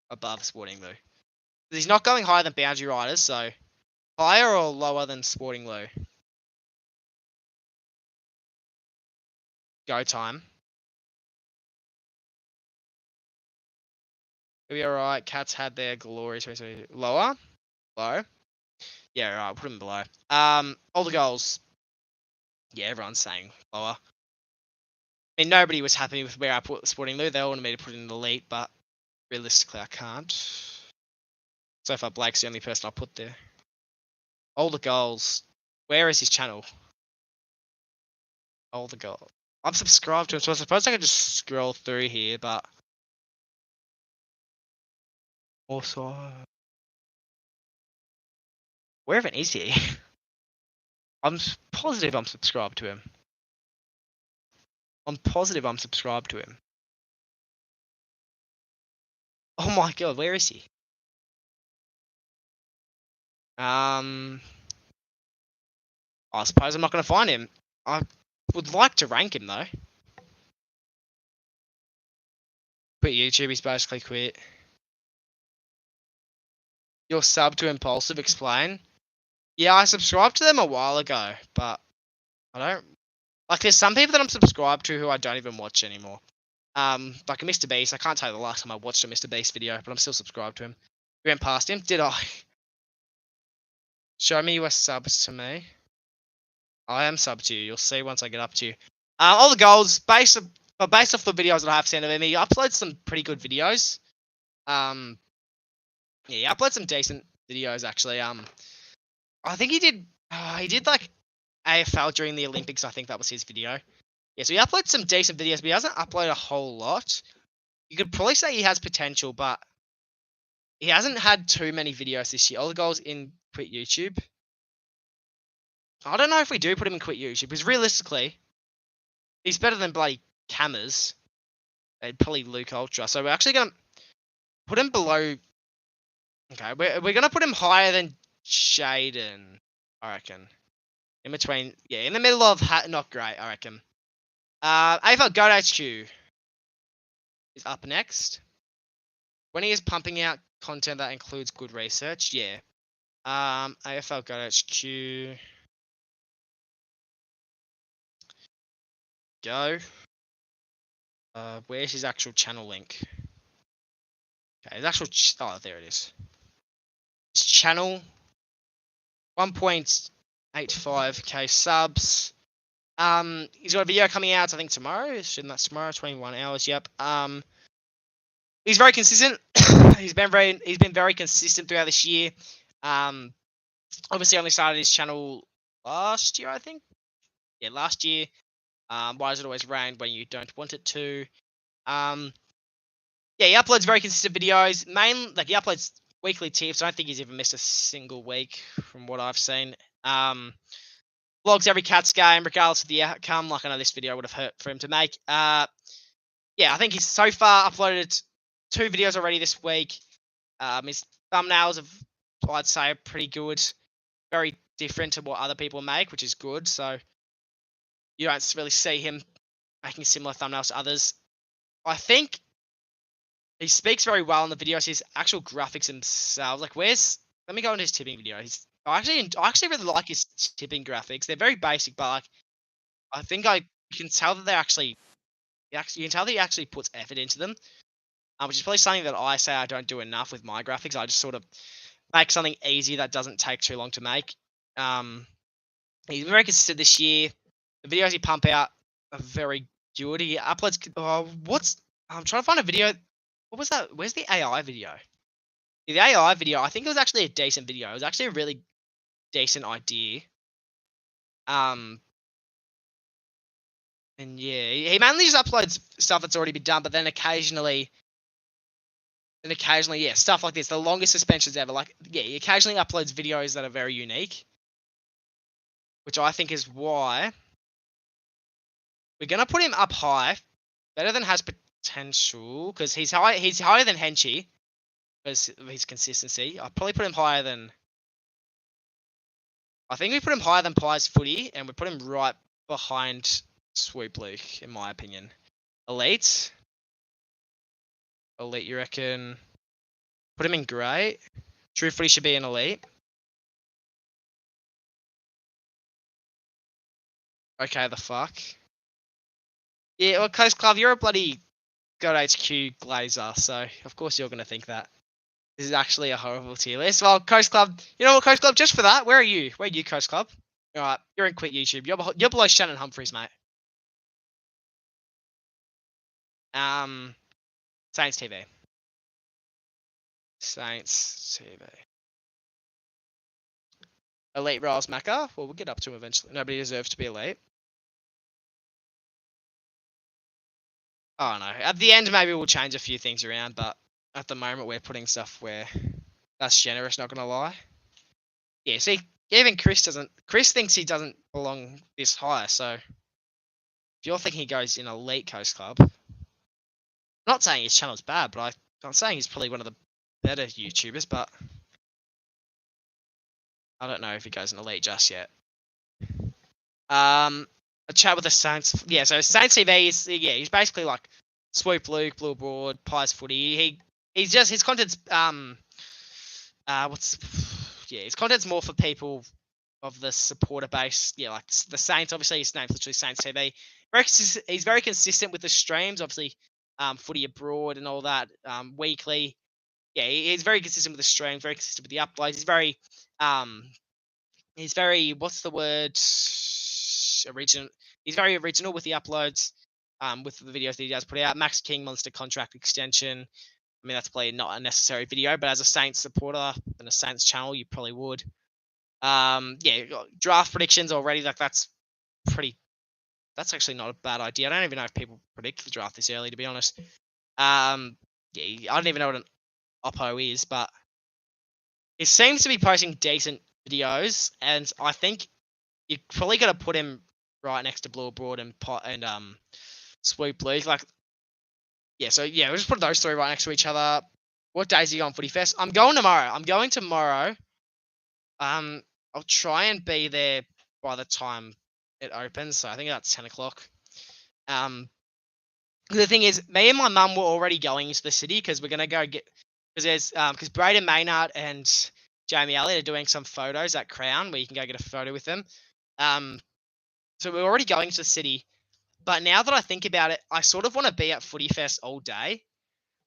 above Sporting Lou? He's not going higher than Boundary Riders, so higher or lower than Sporting Lou? Go Time. Are we alright? Cats had their glory. Lower? Low? Yeah, right. Put him below. All the goals. Yeah, everyone's saying lower. I mean, nobody was happy with where I put Sporting Lou. They all wanted me to put in the elite, but realistically, I can't. So far, Blake's the only person I'll put there. All the goals. Where is his channel? All the goals. I'm subscribed to him, so I suppose I could just scroll through here, but also, where even is he? I'm positive I'm subscribed to him. I'm positive I'm subscribed to him. Oh my god, where is he? I suppose I'm not going to find him. I would like to rank him though. Quit YouTube, he's basically quit. Your sub to Impulsive, explain. Yeah, I subscribed to them a while ago, but I don't like. There's some people that I'm subscribed to who I don't even watch anymore. Like Mr. Beast. I can't tell you the last time I watched a Mr. Beast video, but I'm still subscribed to him. We went past him, did I? Show me your subs to me. I am sub to you. You'll see once I get up to you. All the goals based off the videos that I have seen of him. He uploads some pretty good videos. Yeah, he uploads some decent videos actually. I think he did like AFL during the Olympics. I think that was his video. Yeah, so he uploads some decent videos, but he doesn't upload a whole lot. You could probably say he has potential, but he hasn't had too many videos this year. All the goals in Quit YouTube. I don't know if we do put him in Quit YouTube, because realistically, he's better than bloody Cammers and probably Luke Ultra. So we're actually going to put him below. Okay, we're going to put him higher than Shaden, I reckon. In between, yeah, in the middle of not great, I reckon. AFL Goat HQ is up next. When he is pumping out content that includes good research, yeah. AFL Goat HQ. Go. Where's his actual channel link? Okay, his actual. Oh, there it is. His channel. 1.85k subs. He's got a video coming out, I think tomorrow. Assume that's tomorrow, 21 hours. Yep. He's very consistent. he's been very consistent throughout this year. Obviously only started his channel last year, I think. Yeah, last year. Why does it always rain when you don't want it to? Yeah, he uploads very consistent videos. He uploads weekly tips. I don't think he's ever missed a single week from what I've seen. Vlogs every Cats game, regardless of the outcome. Like I know this video would have hurt for him to make. Yeah, I think he's so far uploaded 2 videos already this week. His thumbnails have, I'd say, are pretty good. Very different to what other people make, which is good. So you don't really see him making similar thumbnails to others. I think he speaks very well in the videos. His actual graphics themselves, like let me go into his tipping video. I actually really like his tipping graphics. They're very basic, but like I think you can tell that you can tell that he actually puts effort into them. Which is probably something that I say I don't do enough with my graphics. I just sort of make something easy that doesn't take too long to make. He's been very consistent this year. The videos he pump out are very good. He uploads. I'm trying to find a video. What was that? Where's the AI video? The AI video. I think it was actually a decent video. It was actually a really decent idea. And yeah, he mainly just uploads stuff that's already been done, but then occasionally, yeah, stuff like this. The longest suspensions ever. Like, yeah, he occasionally uploads videos that are very unique, which I think is why we're gonna put him up high, better than has potential, because he's higher than Henchy because of his consistency. I'll probably put him higher than. I think we put him higher than Pies Footy, and we put him right behind Swoop Luke, in my opinion. Elite, you reckon? Put him in great. True Footy should be an elite. Okay, the fuck. Yeah, well, Coast Club, you're a bloody God HQ glazer, so of course you're gonna think that. This is actually a horrible tier list. Well, Coast Club, you know what, Coast Club, just for that, where are you? Where are you, Coast Club? Alright, you're in quit YouTube. You're below Shannon Humphries, mate. Saints TV. Saints TV. Elite Riles Macca. Well, we'll get up to him eventually. Nobody deserves to be elite. Oh no. At the end, maybe we'll change a few things around, but at the moment, we're putting stuff where that's generous, not gonna lie. Yeah, see, even Chris thinks he doesn't belong this high, so if you're thinking he goes in elite Coast Club, I'm not saying his channel's bad, but I'm saying he's probably one of the better YouTubers, but I don't know if he goes in elite just yet. A chat with the Saints. Yeah, so Saints TV is he's basically like Swoop Luke, Blue Board, Pies Footy. He's just his content's his content's more for people of the supporter base. Yeah, like the Saints. Obviously, his name's literally Saints TV. He's very consistent with the streams. Obviously, Footy Abroad and all that. Weekly. Yeah, he's very consistent with the streams. Very consistent with the uploads. He's very what's the word? Original. He's very original with the uploads. With the videos that he does put out. Max King Monster contract extension. I mean, that's probably not a necessary video, but as a Saints supporter and a Saints channel, you probably would. Draft predictions already. Like that's actually not a bad idea. I don't even know if people predict the draft this early, to be honest. I don't even know what an oppo is, but he seems to be posting decent videos, and I think you probably got to put him right next to Blue Broad and Swoop Luke. Like, yeah, so yeah, we'll just put those three right next to each other. What days are you going Footy Fest? I'm going tomorrow. I'll try and be there by the time it opens. So I think that's 10 o'clock. The thing is, me and my mum were already going into the city because we're gonna go because Braden Maynard and Jamie Elliott are doing some photos at Crown where you can go get a photo with them. So we're already going to the city. But now that I think about it, I sort of want to be at Footy Fest all day.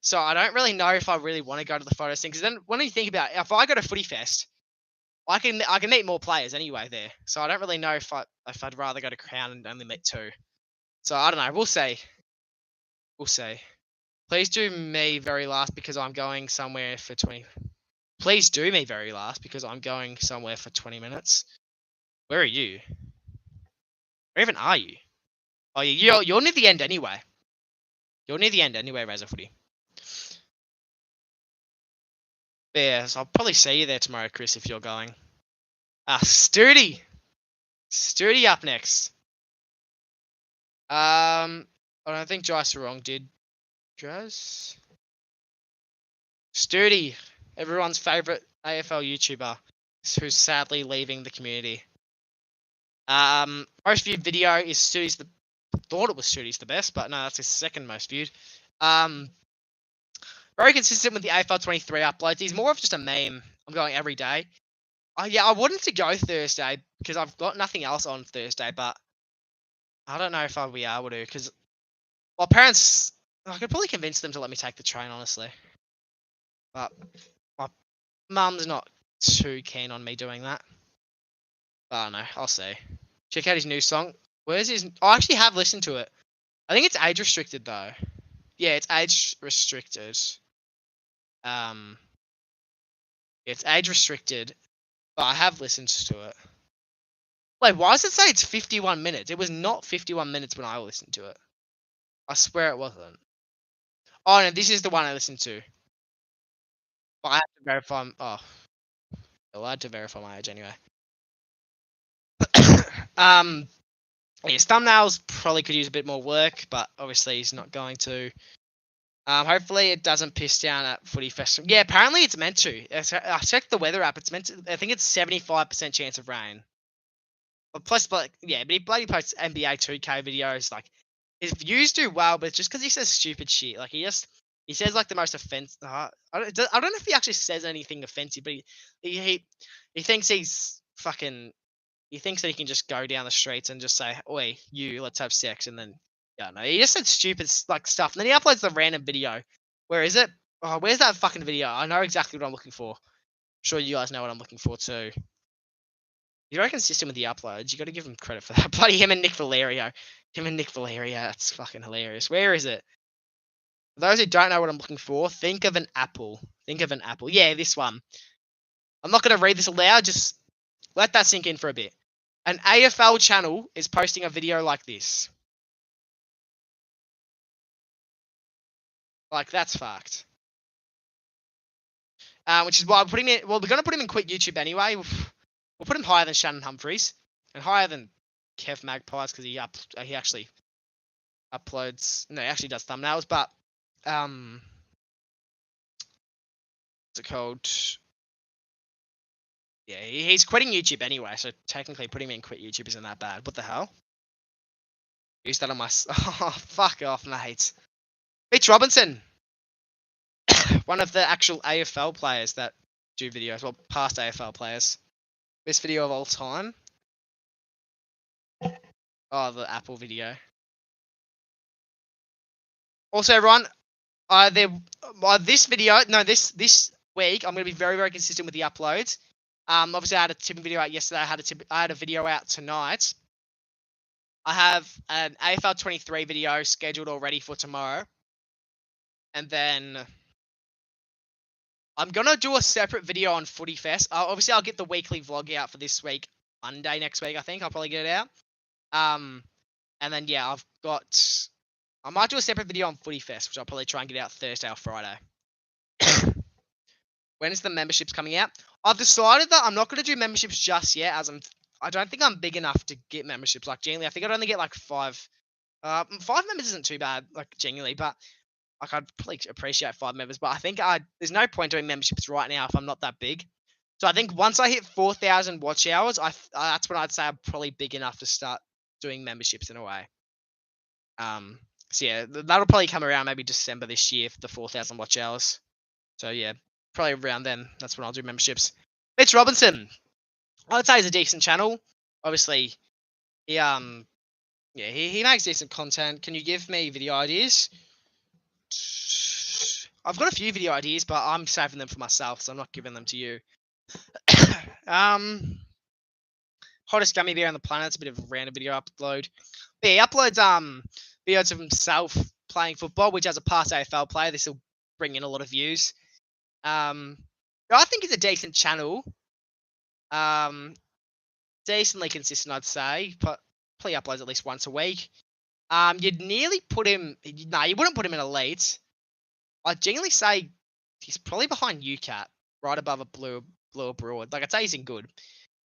So I don't really know if I really want to go to the photos thing. Because then when you think about it, if I go to Footy Fest, I can meet more players anyway there. So I don't really know if I'd rather go to Crown and only meet two. So I don't know. We'll see. Please do me very last because I'm going somewhere for 20. Please do me very last because I'm going somewhere for 20 minutes. Where are you? Where even are you? Oh, you're near the end anyway. Razor Footy. Yeah, so I'll probably see you there tomorrow, Chris, if you're going. Studi up next. I don't think Jai Sarong did. Jazz? Studi, everyone's favourite AFL YouTuber, who's sadly leaving the community. Most viewed video is Studi's thought it was Studi's the best, but no, that's his second most viewed. Very consistent with the AFL 23 uploads. He's more of just a meme. I'm going every day. Yeah, I wanted to go Thursday because I've got nothing else on Thursday, but I don't know if I'll be able to because, well, parents, I could probably convince them to let me take the train, honestly. But my mum's not too keen on me doing that. I don't know. I'll see. Check out his new song. Where's his? I actually have listened to it. I think it's age restricted though. Yeah, it's age restricted. It's age restricted, but I have listened to it. Wait, why does it say it's 51 minutes? It was not 51 minutes when I listened to it. I swear it wasn't. Oh no, this is the one I listened to. But I have to verify. Oh, allowed to verify my age anyway. His thumbnails probably could use a bit more work, but obviously he's not going to. Hopefully it doesn't piss down at Footy Festival. Yeah, apparently it's meant to. I checked the weather app. It's meant to. I think it's 75% chance of rain. But plus, yeah, but he bloody posts NBA 2K videos. Like his views do well, but just because he says stupid shit, like he says like the most offensive. I don't know if he actually says anything offensive, but he thinks he's fucking. He thinks that he can just go down the streets and just say, "Oi, you, let's have sex," and then yeah, no, he just said stupid like stuff, and then he uploads the random video. Where is it? Oh, where's that fucking video? I know exactly what I'm looking for. I'm sure you guys know what I'm looking for too. He's very consistent with the uploads. You got to give him credit for that. Bloody him and Nick Valerio. That's fucking hilarious. Where is it? For those who don't know what I'm looking for, think of an apple. Think of an apple. Yeah, this one. I'm not going to read this aloud. Just let that sink in for a bit. An AFL channel is posting a video like this. Like, that's fucked. Which is why I'm putting it. Well, we're going to put him in quit YouTube anyway. We'll put him higher than Shannon Humphries and higher than Kev Magpies because he actually uploads. No, he actually does thumbnails. But what's it called? Yeah, he's quitting YouTube anyway. So technically, putting him in quit YouTube isn't that bad. What the hell? Use that on my. Oh, fuck off, mate. Mitch Robinson, one of the actual AFL players that do videos. Well, past AFL players. Best video of all time. Oh, the Apple video. Also, everyone, this week I'm going to be very, very consistent with the uploads. Obviously I had a tipping video out yesterday. I had a video out tonight. I have an AFL 23 video scheduled already for tomorrow, and then I'm gonna do a separate video on Footy Fest. Obviously I'll get the weekly vlog out for this week, Monday next week. I think I'll probably get it out. And then yeah, I might do a separate video on Footy Fest, which I'll probably try and get out Thursday or Friday. When is the memberships coming out? I've decided that I'm not going to do memberships just yet, as I don't think I'm big enough to get memberships. Like, genuinely, I think I'd only get like 5. 5 members isn't too bad, like, genuinely, but like, I'd probably appreciate 5 members. But I think there's no point doing memberships right now if I'm not that big. So I think once I hit 4,000 watch hours, that's when I'd say I'm probably big enough to start doing memberships in a way. So yeah, that'll probably come around maybe December this year for the 4,000 watch hours. So yeah, probably around then. That's when I'll do memberships. Mitch Robinson, I'd say he's a decent channel. Obviously, he makes decent content. Can you give me video ideas? I've got a few video ideas, but I'm saving them for myself, so I'm not giving them to you. Hottest gummy bear on the planet. It's a bit of a random video upload. But yeah, he uploads videos of himself playing football, which as a past AFL player, this will bring in a lot of views. I think it's a decent channel. Decently consistent, I'd say. But probably uploads at least once a week. You'd nearly put him. No, you wouldn't put him in elite. I'd genuinely say he's probably behind UCAT, right above a blue abroad. Like, I'd say he's in good.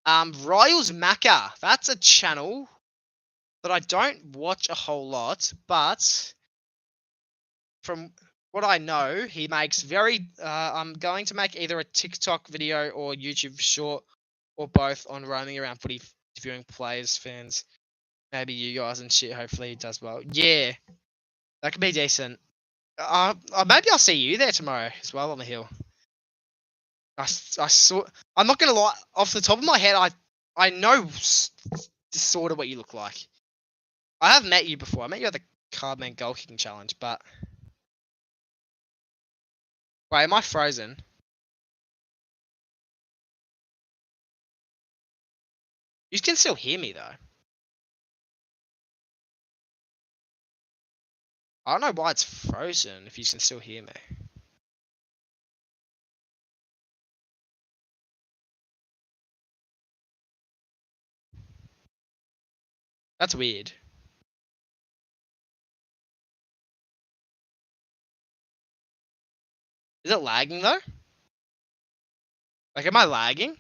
Royals Macca. That's a channel that I don't watch a whole lot, but from what I know, he makes very. I'm going to make either a TikTok video or YouTube short, or both, on roaming around footy, viewing players, fans, maybe you guys and shit. Hopefully he does well. Yeah, that could be decent. Maybe I'll see you there tomorrow as well on the hill. I saw. I'm not gonna lie. Off the top of my head, I know sort of what you look like. I have met you before. I met you at the Cardman goal kicking challenge, but wait, am I frozen? You can still hear me though. I don't know why it's frozen if you can still hear me. That's weird. Is it lagging though? Like, am I lagging?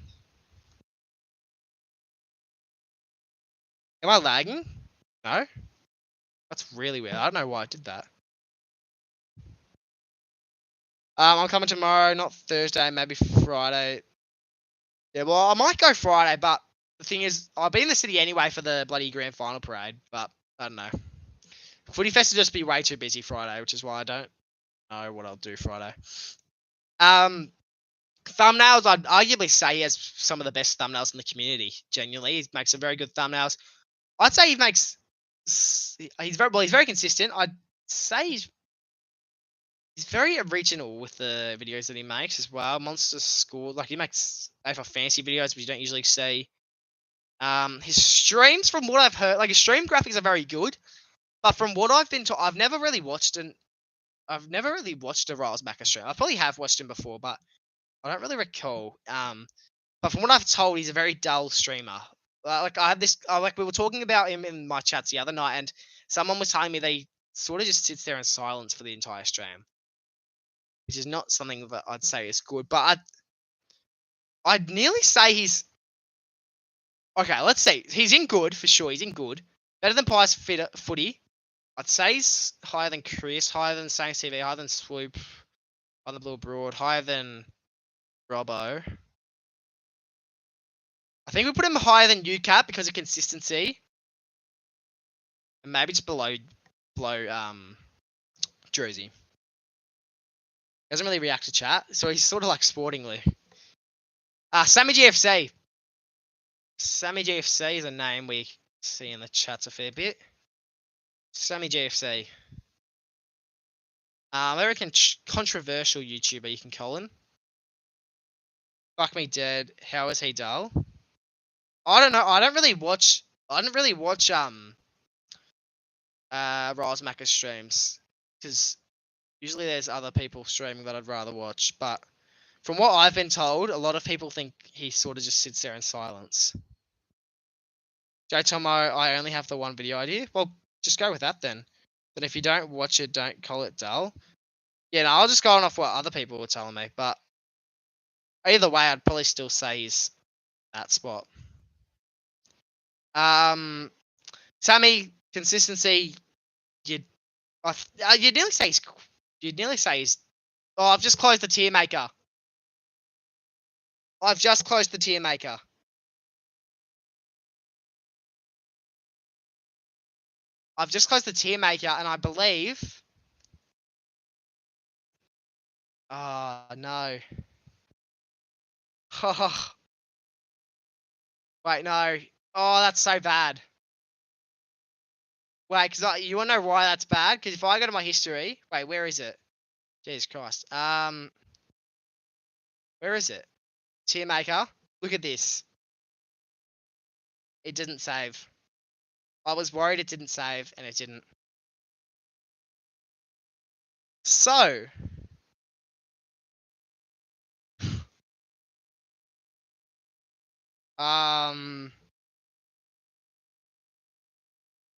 Am I lagging? No? That's really weird. I don't know why I did that. I'm coming tomorrow, not Thursday, maybe Friday. Yeah, well, I might go Friday, but the thing is, I'll be in the city anyway for the bloody grand final parade, but I don't know. Footy Fest will just be way too busy Friday, which is why I don't know what I'll do Friday. Thumbnails, I'd arguably say he has some of the best thumbnails in the community. Genuinely, he makes some very good thumbnails. I'd say he makes. He's very consistent. I'd say he's very original with the videos that he makes as well. Monster Score, like he makes AFL fantasy videos, which you don't usually see. His streams, from what I've heard, like his stream graphics are very good, but from what I've been told, I've never really watched a Riles Macca stream. I probably have watched him before, but I don't really recall. But from what I've told, he's a very dull streamer. Like I had this, like we were talking about him in my chats the other night, and someone was telling me they sort of just sits there in silence for the entire stream, which is not something that I'd say is good. But I'd nearly say he's okay. Let's see, he's in good for sure. He's in good, better than Pies Footy. I'd say he's higher than Chris, higher than Saints TV, higher than Swoop, higher than Blue Broad, higher than Robbo. I think we put him higher than UCAT because of consistency, and maybe just below Jersey. Doesn't really react to chat, so he's sort of like Sportingly. Sammy GFC. Sammy GFC is a name we see in the chats a fair bit. Sammy GFC. I reckon controversial YouTuber you can call him. Fuck me dead. How is he dull? I don't know. I don't really watch Rise Macca's streams because usually there's other people streaming that I'd rather watch. But from what I've been told, a lot of people think he sort of just sits there in silence. Joe Tomo, I only have the one video idea. Well, just go with that then. But if you don't watch it, don't call it dull. Yeah, no, I'll just go on off what other people were telling me. But either way, I'd probably still say he's that spot. Sammy, consistency. You'd nearly say he's. Oh, I've just closed the tier maker. I've just closed the tier maker. I've just closed the tier maker, and I believe. Oh no. Oh. Wait, no. Oh, that's so bad. Wait, because you want to know why that's bad? Because if I go to my history, wait, where is it? Jesus Christ. Where is it? Tier maker. Look at this. It didn't save. I was worried it didn't save, and it didn't. So.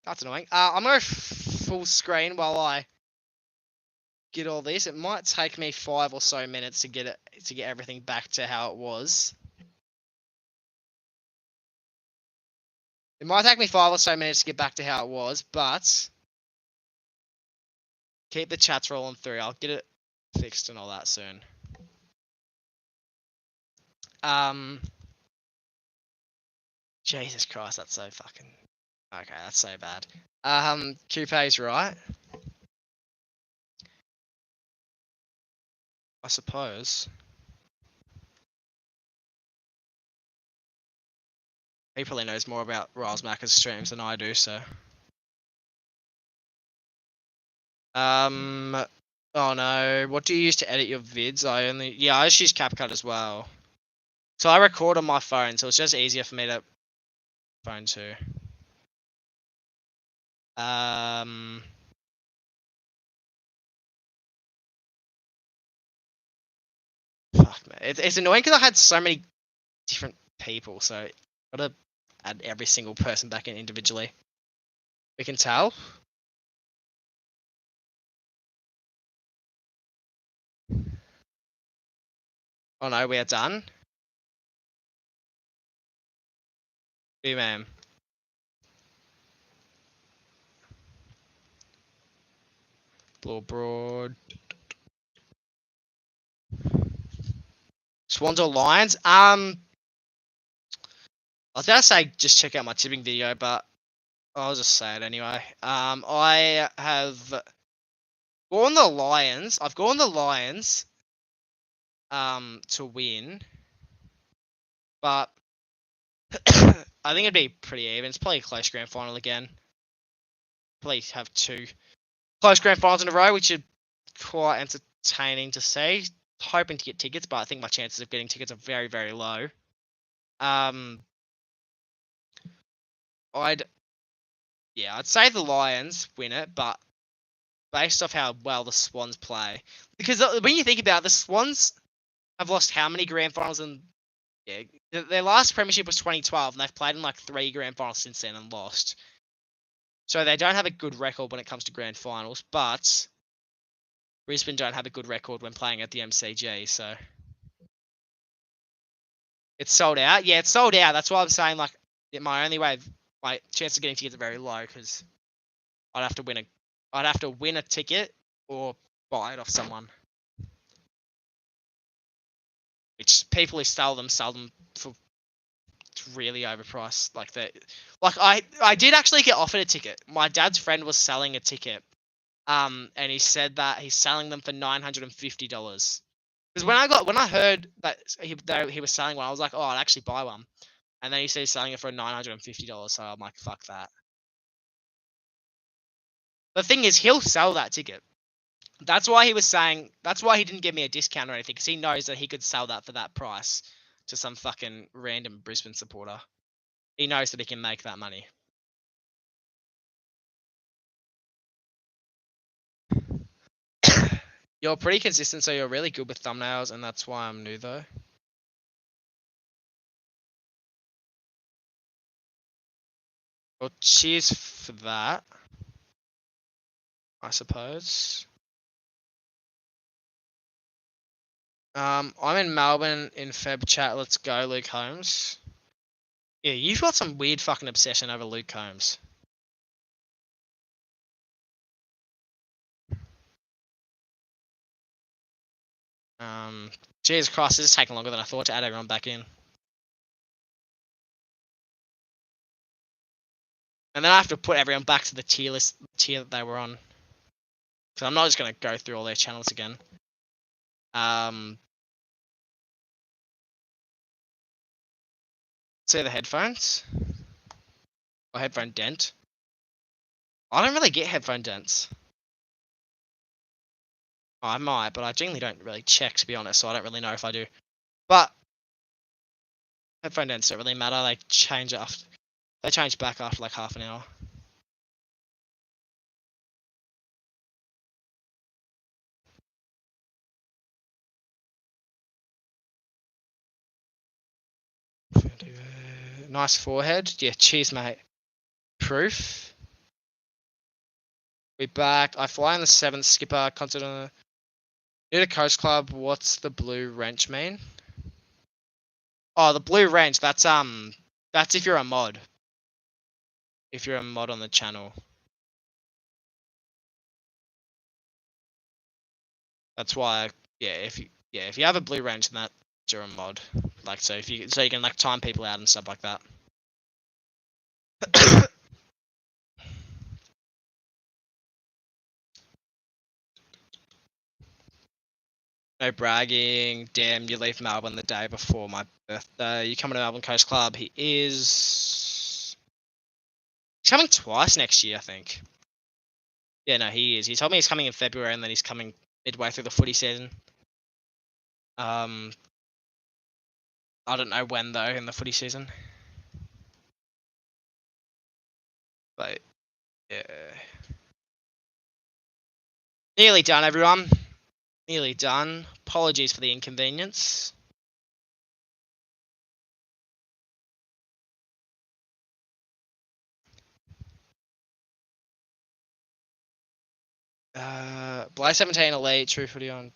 That's annoying. I'm gonna full screen while I get all this. It might take me 5 or so minutes to get everything back to how it was. It might take me 5 or so minutes to get back to how it was, but keep the chats rolling through. I'll get it fixed and all that soon. Jesus Christ, that's so fucking. Okay, that's so bad. Coupe's right. I suppose. He probably knows more about Riles Macca's streams than I do, so. Oh no, what do you use to edit your vids? I just use CapCut as well. So I record on my phone, so it's just easier for me to phone too. Fuck man, it's annoying because I had so many different people, so I gotta add every single person back in individually. We can tell. Oh no, we are done. Hey man. Blue Broad. Swans or Lions? I was about to say just check out my tipping video, but I'll just say it anyway. I have gone the Lions. I've gone the Lions to win, but I think it'd be pretty even. It's probably a close grand final again. Probably have 2 close grand finals in a row, which are quite entertaining to see. Hoping to get tickets, but I think my chances of getting tickets are very, very low. I'd say the Lions win it, but based off how well the Swans play, because when you think about it, the Swans have lost how many grand finals and their last premiership was 2012, and they've played in like 3 grand finals since then and lost. So they don't have a good record when it comes to grand finals, but Brisbane don't have a good record when playing at the MCG, so it's sold out. Yeah, it's sold out. That's why I'm saying like my chance of getting tickets are very low because I'd have to win a ticket or buy it off someone. Which people who sell them for really overpriced. I did actually get offered a ticket. My dad's friend was selling a ticket. And he said that he's selling them for $950. Because when I heard that he was selling one, I was like, oh, I'd actually buy one. And then he said he's selling it for $950, so I'm like, fuck that. The thing is, he'll sell that ticket. That's why he didn't give me a discount or anything, because he knows that he could sell that for that price to some fucking random Brisbane supporter. He knows that he can make that money. You're pretty consistent, so you're really good with thumbnails, and that's why I'm new though. Well, cheers for that, I suppose. I'm in Melbourne in Feb chat. Let's go, Luke Holmes. Yeah, you've got some weird fucking obsession over Luke Holmes. Jesus Christ, this is taking longer than I thought to add everyone back in. And then I have to put everyone back to the tier that they were on. So I'm not just going to go through all their channels again. See the headphones? Or headphone dent? I don't really get headphone dents. Oh, I might, but I generally don't really check, to be honest, so I don't really know if I do. But headphone dents don't really matter. They change back after like half an hour. Nice forehead. Yeah, cheers, mate. Proof. We back. I fly in the 7th skipper. Consider need a coast club. What's the blue wrench mean? Oh, the blue wrench. That's if you're a mod. If you're a mod on the channel. That's why. If you have a blue wrench, then you're a mod. Like so you can like time people out and stuff like that. No bragging. Damn, you leave Melbourne the day before my birthday. You coming to Melbourne Coast Club? He's coming twice next year, I think. Yeah, no, he is. He told me he's coming in February, and then he's coming midway through the footy season. I don't know when though in the footy season. But yeah. Nearly done, everyone. Nearly done. Apologies for the inconvenience. Bly 17 Elite, True Footy on.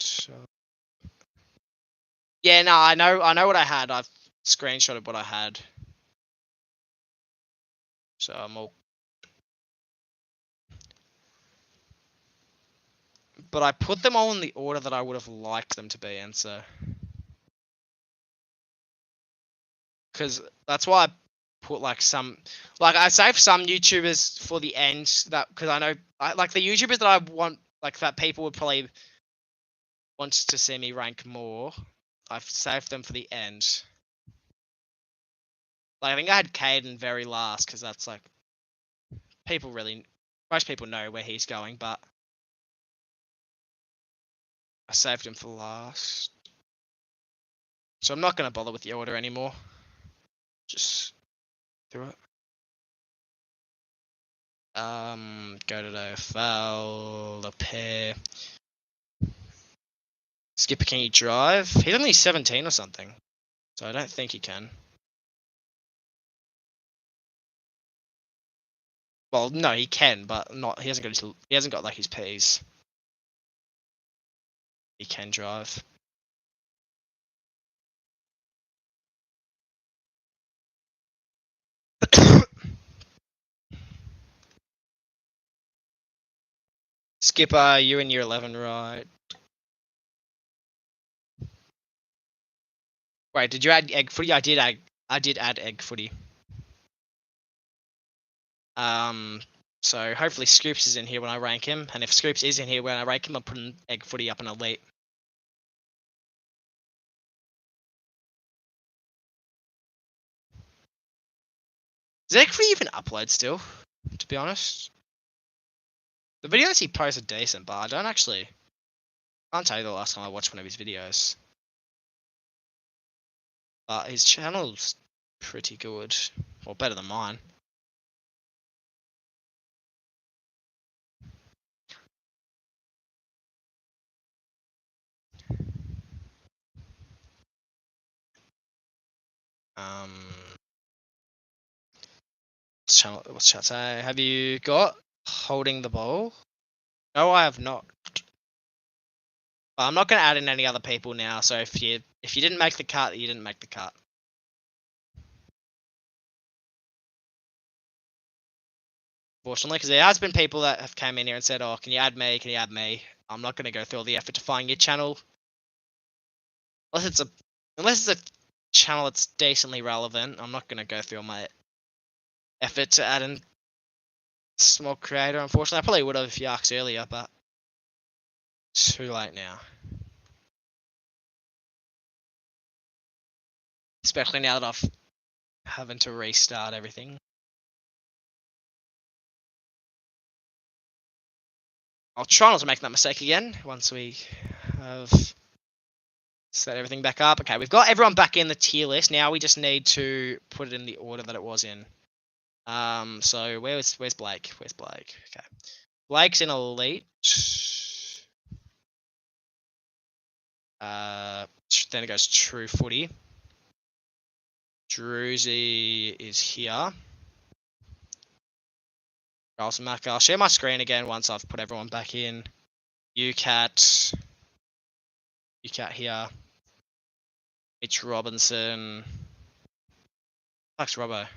Yeah, no, I know what I had. I've screenshotted what I had. So I'm all. But I put them all in the order that I would have liked them to be in, so. Because that's why I put like some. Like, I saved some YouTubers for the end, that because I know. Like, the YouTubers that I want, like, that people would probably want to see me rank more, I've saved them for the end. Like, I think I had Caden very last, because that's like. Most people know where he's going, but. I saved him for last. So I'm not going to bother with the order anymore. Just do it. Go to the AFL, the pair. Skipper, can you drive? He's only 17 or something, so I don't think he can. Well, no, he can, but not. He hasn't got like his P's. He can drive. Skipper, you're in year 11, right? Wait, did you add egg footy? I did add egg footy. So hopefully Scoops is in here when I rank him, and if Scoops is in here when I rank him, I'm putting egg footy up in elite. Does egg footy even upload still? To be honest, the videos he posts are decent, but I can't tell you the last time I watched one of his videos. But his channel's pretty good, or better than mine. What's chat say? Have you got holding the ball? No, I have not. But I'm not going to add in any other people now. So if you didn't make the cut, you didn't make the cut. Fortunately, because there has been people that have come in here and said, "Oh, can you add me? Can you add me?" I'm not going to go through all the effort to find your channel, unless it's a channel that's decently relevant. I'm not going to go through all my effort to add in small creator. Unfortunately, I probably would have if you asked earlier, but too late now. Especially now that I've having to restart everything. I'll try not to make that mistake again once we have set everything back up. Okay, we've got everyone back in the tier list. Now we just need to put it in the order that it was in. So where's Blake? Where's Blake? Okay. Blake's in elite. Then it goes true footy. Druzy is here. I'll share my screen again once I've put everyone back in. UCAT here. Mitch Robinson. Max Robbo.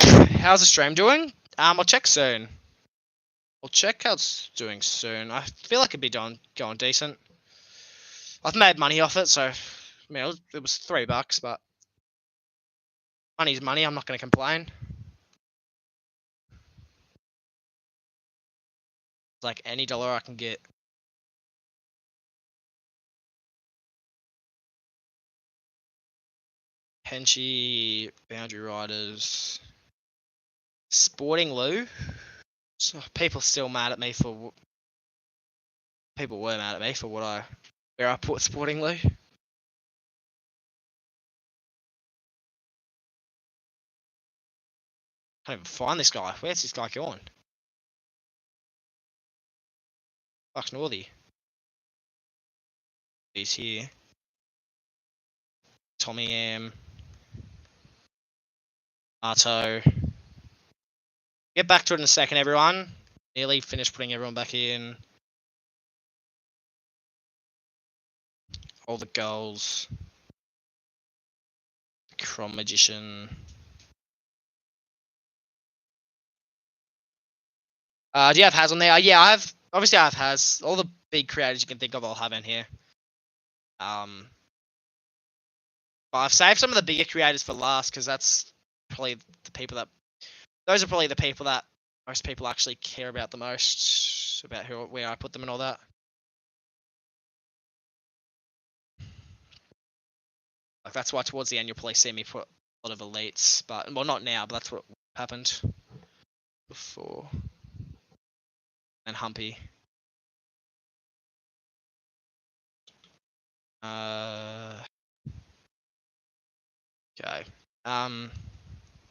How's the stream doing? I'll check soon. I'll check how it's doing soon. I feel like it'd be going decent. I've made money off it, so I mean, it was $3, but money's money. I'm not going to complain. It's like any dollar I can get. Henchy, Boundary Riders, Sporting Lou. So people still mad at me for. People were mad at me for where I put Sporting Lou. Can't even find this guy. Where's this guy going? Fuck's Northy. He's here. Tommy M. Arto. Get back to it in a second, everyone. Nearly finished putting everyone back in. All the goals. Crom Magician. Do you have Haz on there? Yeah, I have. Obviously, I have Haz. All the big creators you can think of, I'll have in here. But I've saved some of the bigger creators for last because that's probably the people that. Those are probably the people that most people actually care about the most, about where I put them and all that. Like that's why towards the end you'll probably see me put a lot of elites, but well, not now, but that's what happened before. And Humpy. Okay.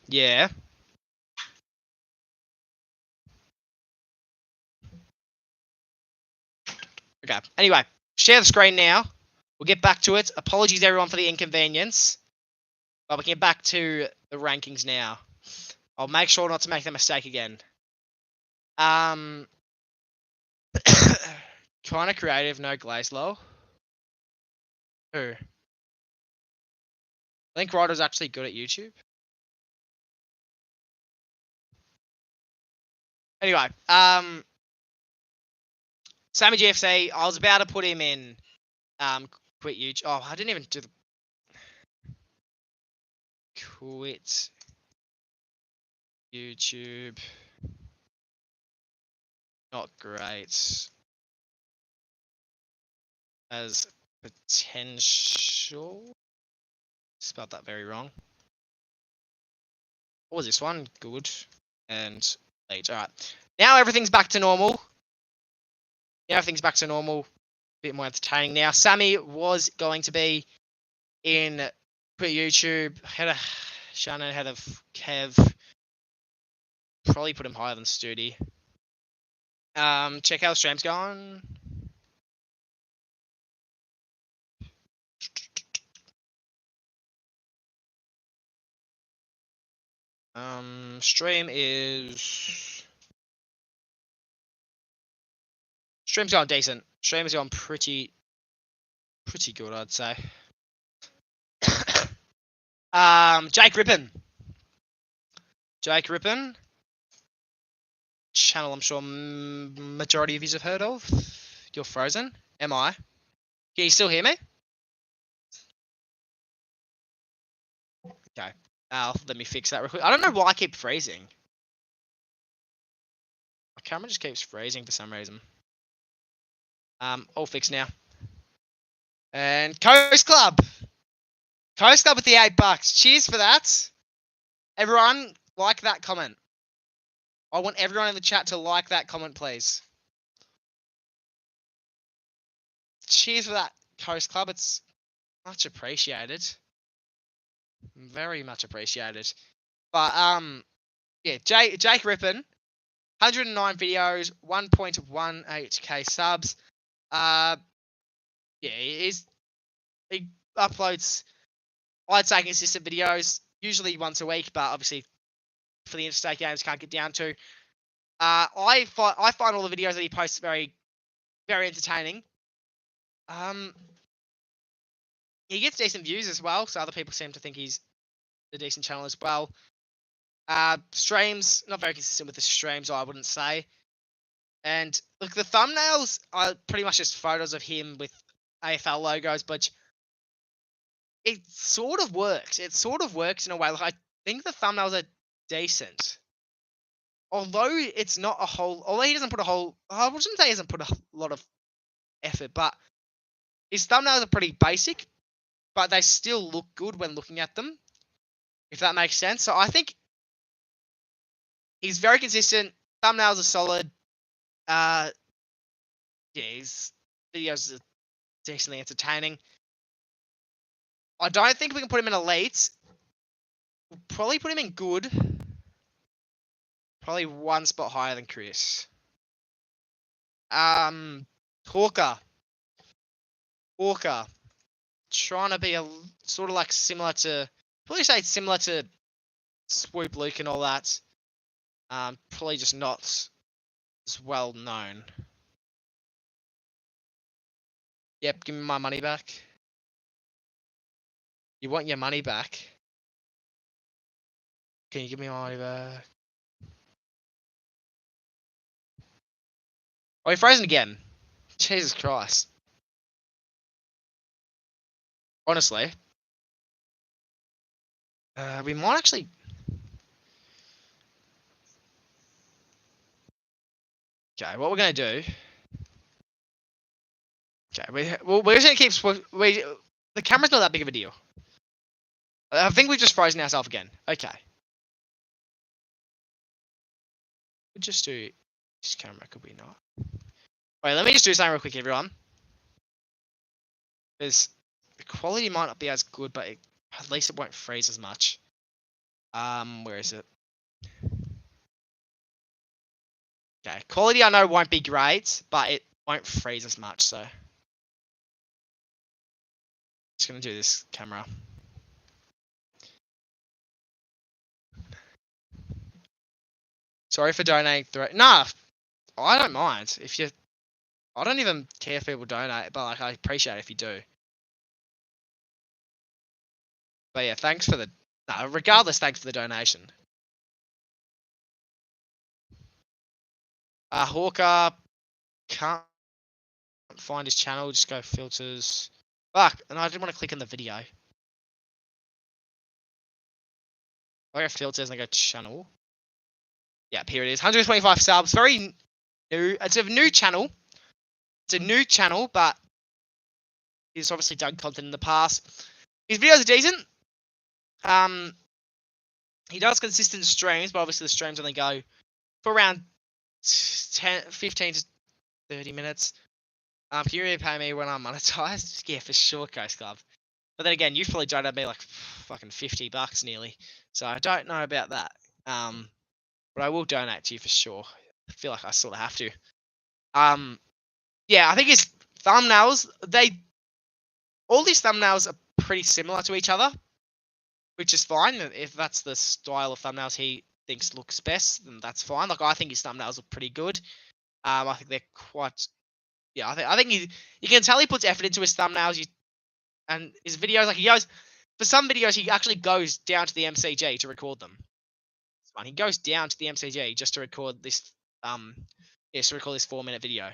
Yeah. Okay. Anyway, share the screen now. We'll get back to it. Apologies everyone for the inconvenience. But we can get back to the rankings now. I'll make sure not to make that mistake again. Kind of creative, no Glazlow. Who? I think Ryder's actually good at YouTube. Anyway, Sammy GFC, I was about to put him in quit YouTube. Oh, I didn't even do the quit YouTube. Not great. As potential. Spelled that very wrong. What was this one? Good. And late. Alright. Now everything's back to normal. Now everything's back to normal. A bit more entertaining now. Sammy was going to be in quit YouTube. Head of Shannon, head of Kev. Probably put him higher than Studi. Check how the stream's going. Stream's going decent. Stream's going pretty good, I'd say. Jake Rippon. Channel I'm sure majority of you have heard of. You're frozen. Am I? Can you still hear me? Okay. Let me fix that real quick. I don't know why I keep freezing. My camera just keeps freezing for some reason. All fixed now. And Coast Club with the $8. Cheers for that. Everyone, like that comment. I want everyone in the chat to like that comment, please. Cheers for that, Coast Club. It's much appreciated. Very much appreciated. But yeah, Jake Rippon, 109 videos, 1.18k subs. Yeah, he uploads, I'd say, consistent videos, usually once a week, but obviously for the interstate games can't get down to. I find all the videos that he posts very, very entertaining. He gets decent views as well, so other people seem to think he's a decent channel as well. Streams, not very consistent with the streams, I wouldn't say. And look, the thumbnails are pretty much just photos of him with AFL logos, but it sort of works. It sort of works in a way. Like, I think the thumbnails are decent. Although it's not a whole, although he doesn't put a whole, I wouldn't say he doesn't put a lot of effort, but his thumbnails are pretty basic, but they still look good when looking at them. if that makes sense. So I think he's very consistent. Thumbnails are solid. Yeah, his videos are decently entertaining. I don't think we can put him in elite. We'll probably put him in good. Probably one spot higher than Chris. Hawker. Trying to be a sort of like similar to, probably say similar to Swoop Luke and all that. Probably just not as well known. Yep, give me my money back. You want your money back? Can you give me my money back? Oh, he frozen again. Jesus Christ. Honestly. We might actually... Okay, what we're going to do... Okay, we're just going to keep... The camera's not that big of a deal. I think we've just frozen ourselves again. Okay. We'll just do... This camera could be not. Wait, let me just do something real quick, everyone. Because the quality might not be as good, but at least it won't freeze as much. Where is it? Okay, quality I know won't be great, but it won't freeze as much, so. Just gonna do this camera. Sorry for donating. Nah, I don't mind if you. I don't even care if people donate, but like I appreciate it if you do. But yeah, thanks for the. No, regardless, thanks for the donation. Hawker can't find his channel. Just go filters. Fuck, and I didn't want to click on the video. I go filters and I go channel. Yeah, here it is. 125 subs. Very new. It's a new channel. It's a new channel, but he's obviously done content in the past. His videos are decent. He does consistent streams, but obviously the streams only go for around 15 to 30 minutes. Can you really pay me when I'm monetized? Yeah, for sure, Coast Club. But then again, you've probably donated me like fucking $50 nearly. So I don't know about that. But I will donate to you for sure. I feel like I sort of have to. Yeah, I think his thumbnails, all these thumbnails are pretty similar to each other, which is fine. If that's the style of thumbnails he thinks looks best, then that's fine. Like I think his thumbnails are pretty good. I think they're quite. Yeah, I think you can tell he puts effort into his thumbnails. And his videos, like he goes for some videos, he actually goes down to the MCG to record them. It's fine. He goes down to the MCG just to record this. Yes, to record this 4-minute video.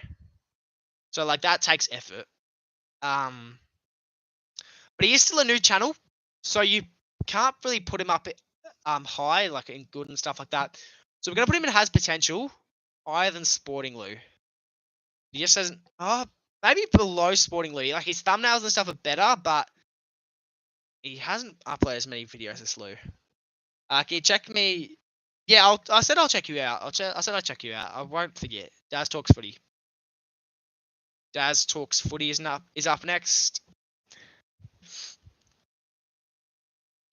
So like that takes effort. But he is still a new channel, so you can't really put him up high, like in good and stuff like that. So we're gonna put him in has potential, higher than Sporting Lou. He just doesn't. Maybe below Sporting Lou. Like his thumbnails and stuff are better, but he hasn't uploaded as many videos as Lou. Can you check me? Yeah, I said I'll check you out. I said I'll check you out. I won't forget. Daz Talks Footy. Daz Talks Footy is up next.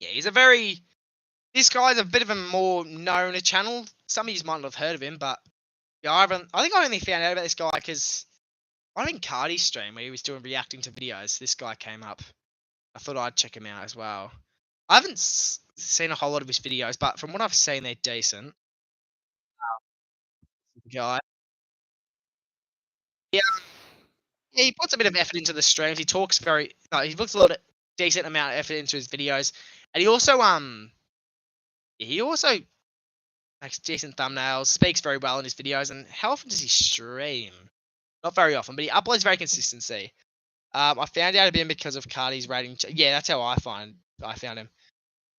Yeah, this guy's a bit of a more known channel. Some of you might not have heard of him, but yeah, I think I only found out about this guy because I think Cardi's stream where he was doing reacting to videos. This guy came up. I thought I'd check him out as well. I haven't seen a whole lot of his videos, but from what I've seen, they're decent. Guy. Yeah, he puts a bit of effort into the streams. He talks he puts a lot of decent amount of effort into his videos, and he also makes decent thumbnails, speaks very well in his videos. And how often does he stream? Not very often, but he uploads very consistency. I found out about him because of Cardi's rating. Yeah, that's how I found him.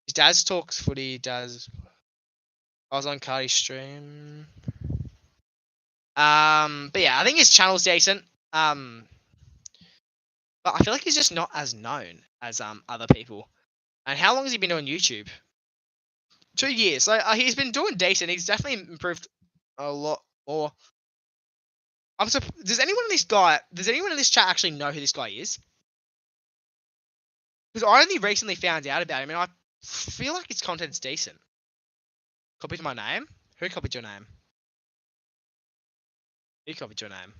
His Daz Talks Footy. I was on Cardi's stream. But yeah, I think his channel's decent. But I feel like he's just not as known as other people. And how long has he been on YouTube? 2 years. So he's been doing decent. He's definitely improved a lot more. Does anyone in this chat actually know who this guy is? Because I only recently found out about him, and I feel like his content's decent. Copied my name? Who copied your name? Who copied your name?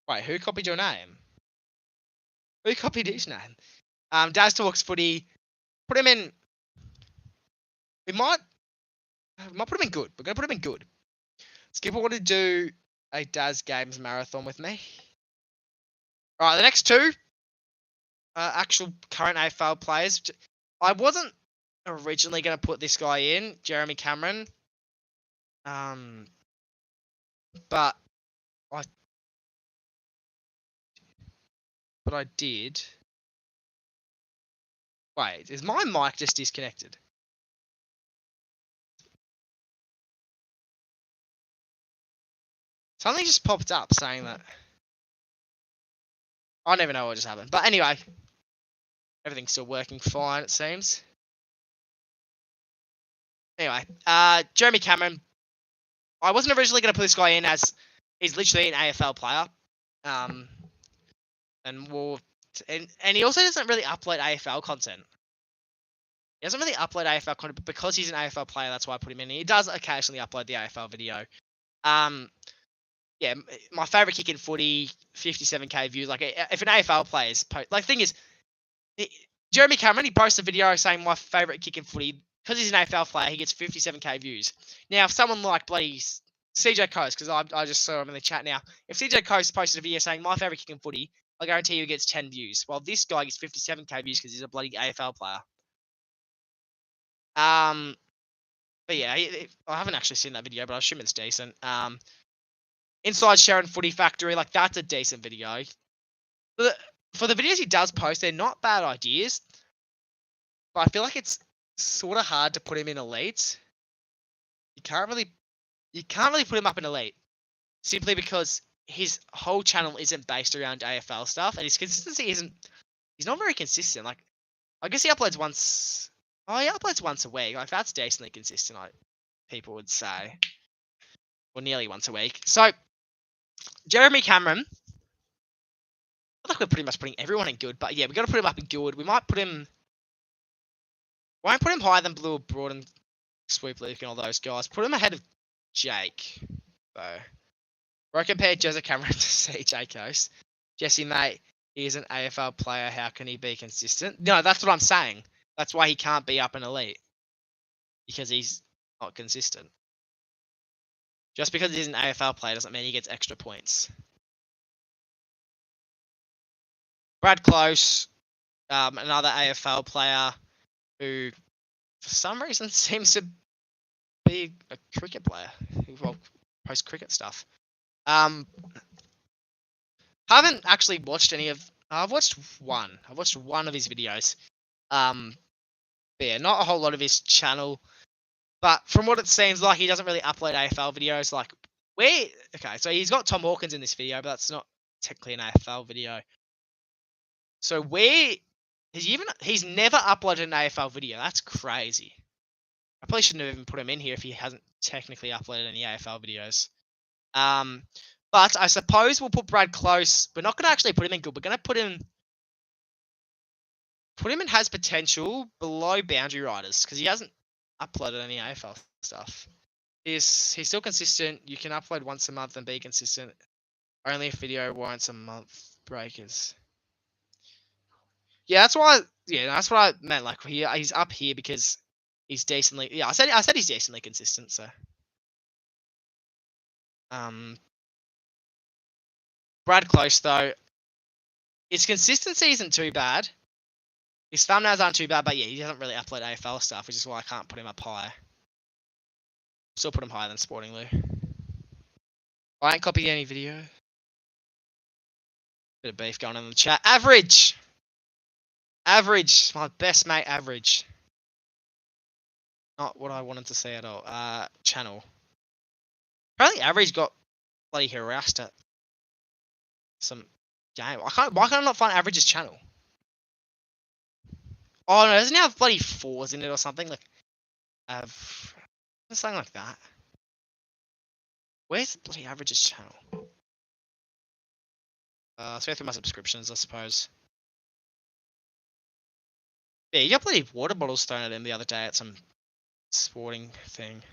Wait, who copied your name? Who copied his name? Daz Talks Footy. Put him in. We might put him in good. We're gonna put him in good. Skipper want to do a Daz Games marathon with me. Alright, the next two actual current AFL players. I wasn't originally going to put this guy in, Jeremy Cameron. But I did. Wait, is my mic just disconnected? Something just popped up saying that. I don't even know what just happened. But anyway, everything's still working fine, it seems. Anyway, Jeremy Cameron. I wasn't originally going to put this guy in as he's literally an AFL player. And he also doesn't really upload AFL content. He doesn't really upload AFL content, but because he's an AFL player, that's why I put him in. He does occasionally upload the AFL video. Yeah, my favorite kick in footy, 57k views. Like, if an AFL player's like, thing is, Jeremy Cameron, he posts a video saying my favorite kick in footy because he's an AFL player. He gets 57k views. Now, if someone like bloody CJ Coast, because I just saw him in the chat now, if CJ Coast posted a video saying my favorite kick in footy, I guarantee you he gets 10 views. Well, this guy gets 57k views because he's a bloody AFL player. But yeah, I haven't actually seen that video, but I assume it's decent. Inside Sharon Footy Factory, like, that's a decent video. For the videos he does post, they're not bad ideas, but I feel like it's sort of hard to put him in elite. You can't really put him up in elite simply because his whole channel isn't based around AFL stuff, and his consistency he's not very consistent. Like, I guess he uploads once. Oh, he uploads once a week. Like, that's decently consistent, people would say. Or nearly once a week. So, Jeremy Cameron. I feel like we're pretty much putting everyone in good, but yeah, we got to put him up in good. We might put him. Won't put him higher than Blue Broad and Swoop Luke and all those guys. Put him ahead of Jake, though. Where I compare Jesse Cameron to CJ Coast. Jesse, mate, he is an AFL player. How can he be consistent? No, that's what I'm saying. That's why he can't be up in elite. Because he's not consistent. Just because he's an AFL player doesn't mean he gets extra points. Brad Close, another AFL player who, for some reason, seems to be a cricket player who posts cricket stuff. Haven't actually watched any of. I've watched one. I've watched one of his videos. But yeah, not a whole lot of his channel. But from what it seems like, he doesn't really upload AFL videos. Like, okay, so he's got Tom Hawkins in this video, but that's not technically an AFL video. So he's never uploaded an AFL video. That's crazy. I probably shouldn't have even put him in here if he hasn't technically uploaded any AFL videos. But I suppose we'll put Brad Close. We're not going to actually put him in good. We're going to put him in has potential below Boundary Riders because he hasn't uploaded any AFL stuff. He's still consistent. You can upload once a month and be consistent. Only a video once a month. Breakers. Yeah, that's why. Yeah, that's what I meant. Like, he's up here because he's decently. Yeah, I said he's decently consistent. So, Brad Close though, his consistency isn't too bad. His thumbnails aren't too bad, but yeah, he doesn't really upload AFL stuff, which is why I can't put him up high. Still put him higher than Sporting Lou. I ain't copied any video. Bit of beef going on in the chat. Average! Average! My best mate, Average. Not what I wanted to say at all. Channel. Apparently Average got bloody harassed at some game. Why can't I not find Average's channel? Oh no, doesn't it have bloody 4s in it or something? Like, something like that. Where's the bloody averages channel? Let's go through my subscriptions, I suppose. Yeah, you got bloody water bottles thrown at him the other day at some sporting thing.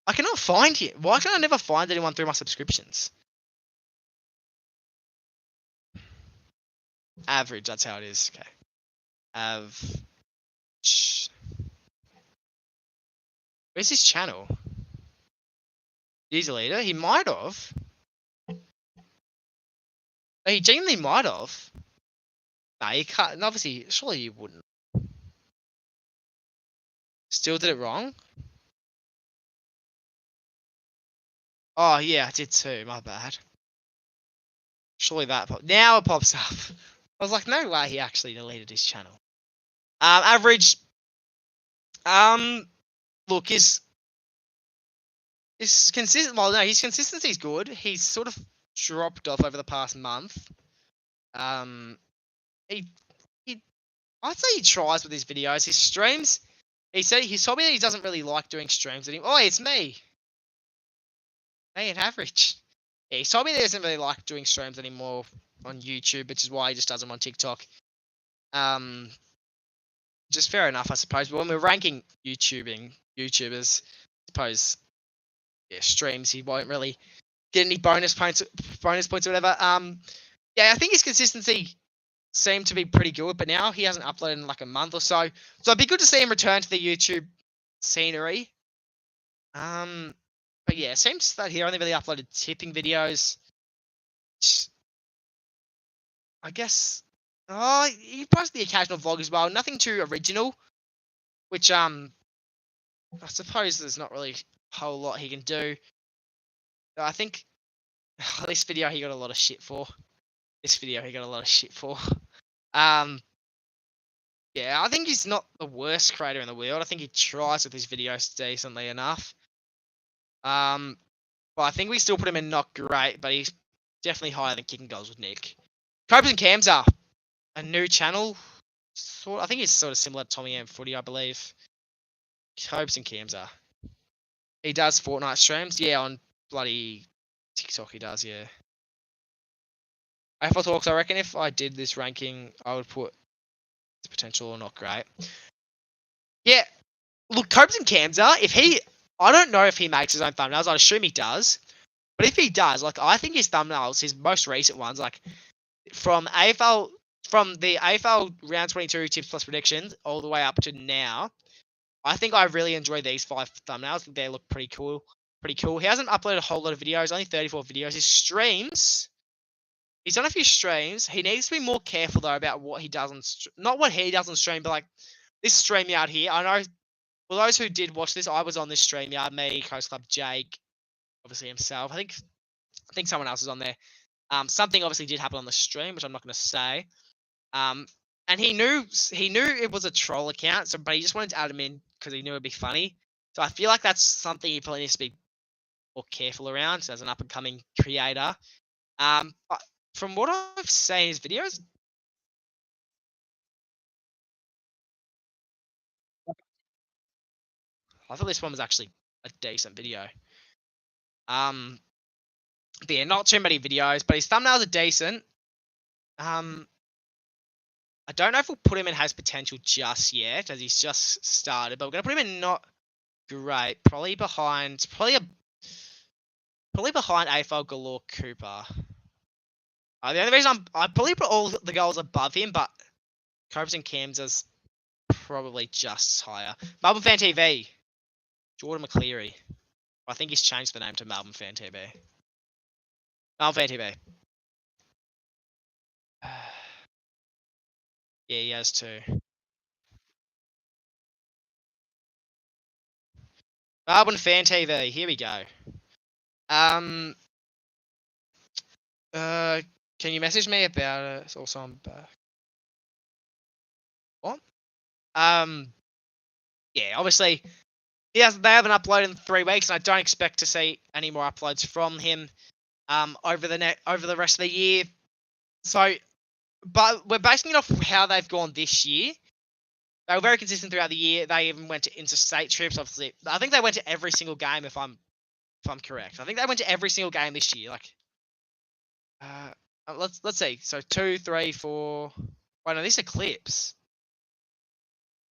I cannot find it. Why can I never find anyone through my subscriptions? Average, that's how it is. Okay. Where's his channel? He's a leader. He might have. He genuinely might have. Nah, he can't. And obviously, surely you wouldn't. Still did it wrong? Oh, yeah, I did too. My bad. Surely that now it pops up. I was like, no way he actually deleted his channel. Average. Look, his consistent. Well, no, his consistency's good. He's sort of dropped off over the past month. He I'd say he tries with his videos. His streams. He told me that he doesn't really like doing streams anymore. Oh, it's me. Hey, an average. Yeah, he's told me that he doesn't really like doing streams anymore on YouTube, which is why he just does them on TikTok. Just fair enough, I suppose. But when we're ranking YouTubers, I suppose, yeah, streams, he won't really get any bonus points or whatever. Yeah, I think his consistency seemed to be pretty good, but now he hasn't uploaded in like a month or so. So it'd be good to see him return to the YouTube scenery. But yeah, it seems that he only really uploaded tipping videos. I guess. Oh, he posted the occasional vlog as well. Nothing too original, which I suppose there's not really a whole lot he can do. I think this video he got a lot of shit for. Yeah, I think he's not the worst creator in the world. I think he tries with his videos decently enough. But I think we still put him in not great, but he's definitely higher than Kicking Goals with Nick. Cobras and Cams are a new channel. I think it's sort of similar to Tommy M Footy, I believe. Cobras and Cams are. He does Fortnite streams. Yeah, on bloody TikTok he does, yeah. AFL Talks, I reckon if I did this ranking, I would put potential or not great. Yeah, look, Cobras and Camza, I don't know if he makes his own thumbnails. I assume he does. But if he does, like, I think his thumbnails, his most recent ones, like, from the AFL round 22 tips plus predictions all the way up to now, I think I really enjoy these 5 thumbnails. They look pretty cool. He hasn't uploaded a whole lot of videos, only 34 videos. His streams, he's done a few streams. He needs to be more careful, though, about what he does on not what he does on stream, but, like, this stream out here. I know, for those who did watch this, I was on this stream yard. Me, Coast Club, Jake, obviously himself. I think someone else is on there. Something obviously did happen on the stream, which I'm not going to say. And he knew it was a troll account, but he just wanted to add him in because he knew it'd be funny. So I feel like that's something he probably needs to be more careful around as an up and coming creator. But from what I've seen in his videos, I thought this one was actually a decent video. But yeah, not too many videos, but his thumbnails are decent. I don't know if we'll put him in has potential just yet, as he's just started, but we're gonna put him in not great, probably behind AFL Galore Cooper. The only reason I probably put all the goals above him, but Cobras and Cams is probably just higher. Melbourne Fan TV, Jordan McCleary. I think he's changed the name to Melbourne Fan TV. Melbourne Fan TV. Yeah, he has too. Melbourne Fan TV. Here we go. Can you message me about it? It's also on back. What? Yeah, obviously, they haven't uploaded in 3 weeks, and I don't expect to see any more uploads from him over the rest of the year. So, but we're basing it off how they've gone this year. They were very consistent throughout the year. They even went to interstate trips. Obviously, I think they went to every single game. If I'm correct, I think they went to every single game this year. Like, let's see. So 2, 3, 4. Wait, no, these are clips.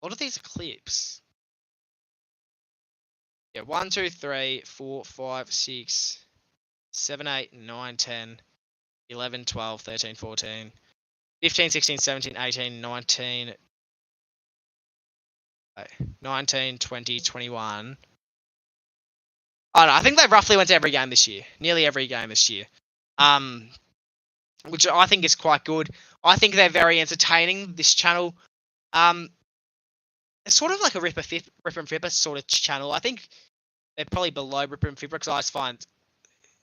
A lot of these are clips. Yeah, 1, 2, 3, 4, 5, 6, 7, 8, 9, 10, 11, 12, 13, 14, 15, 16, 17, 18, 19, 19, 20, 21. Oh, no, I think they roughly went to every game this year. Nearly every game this year. Which I think is quite good. I think they're very entertaining, this channel. It's sort of like a Ripper and Fipper sort of channel. I think they're probably below Ripper and Fipper because I just find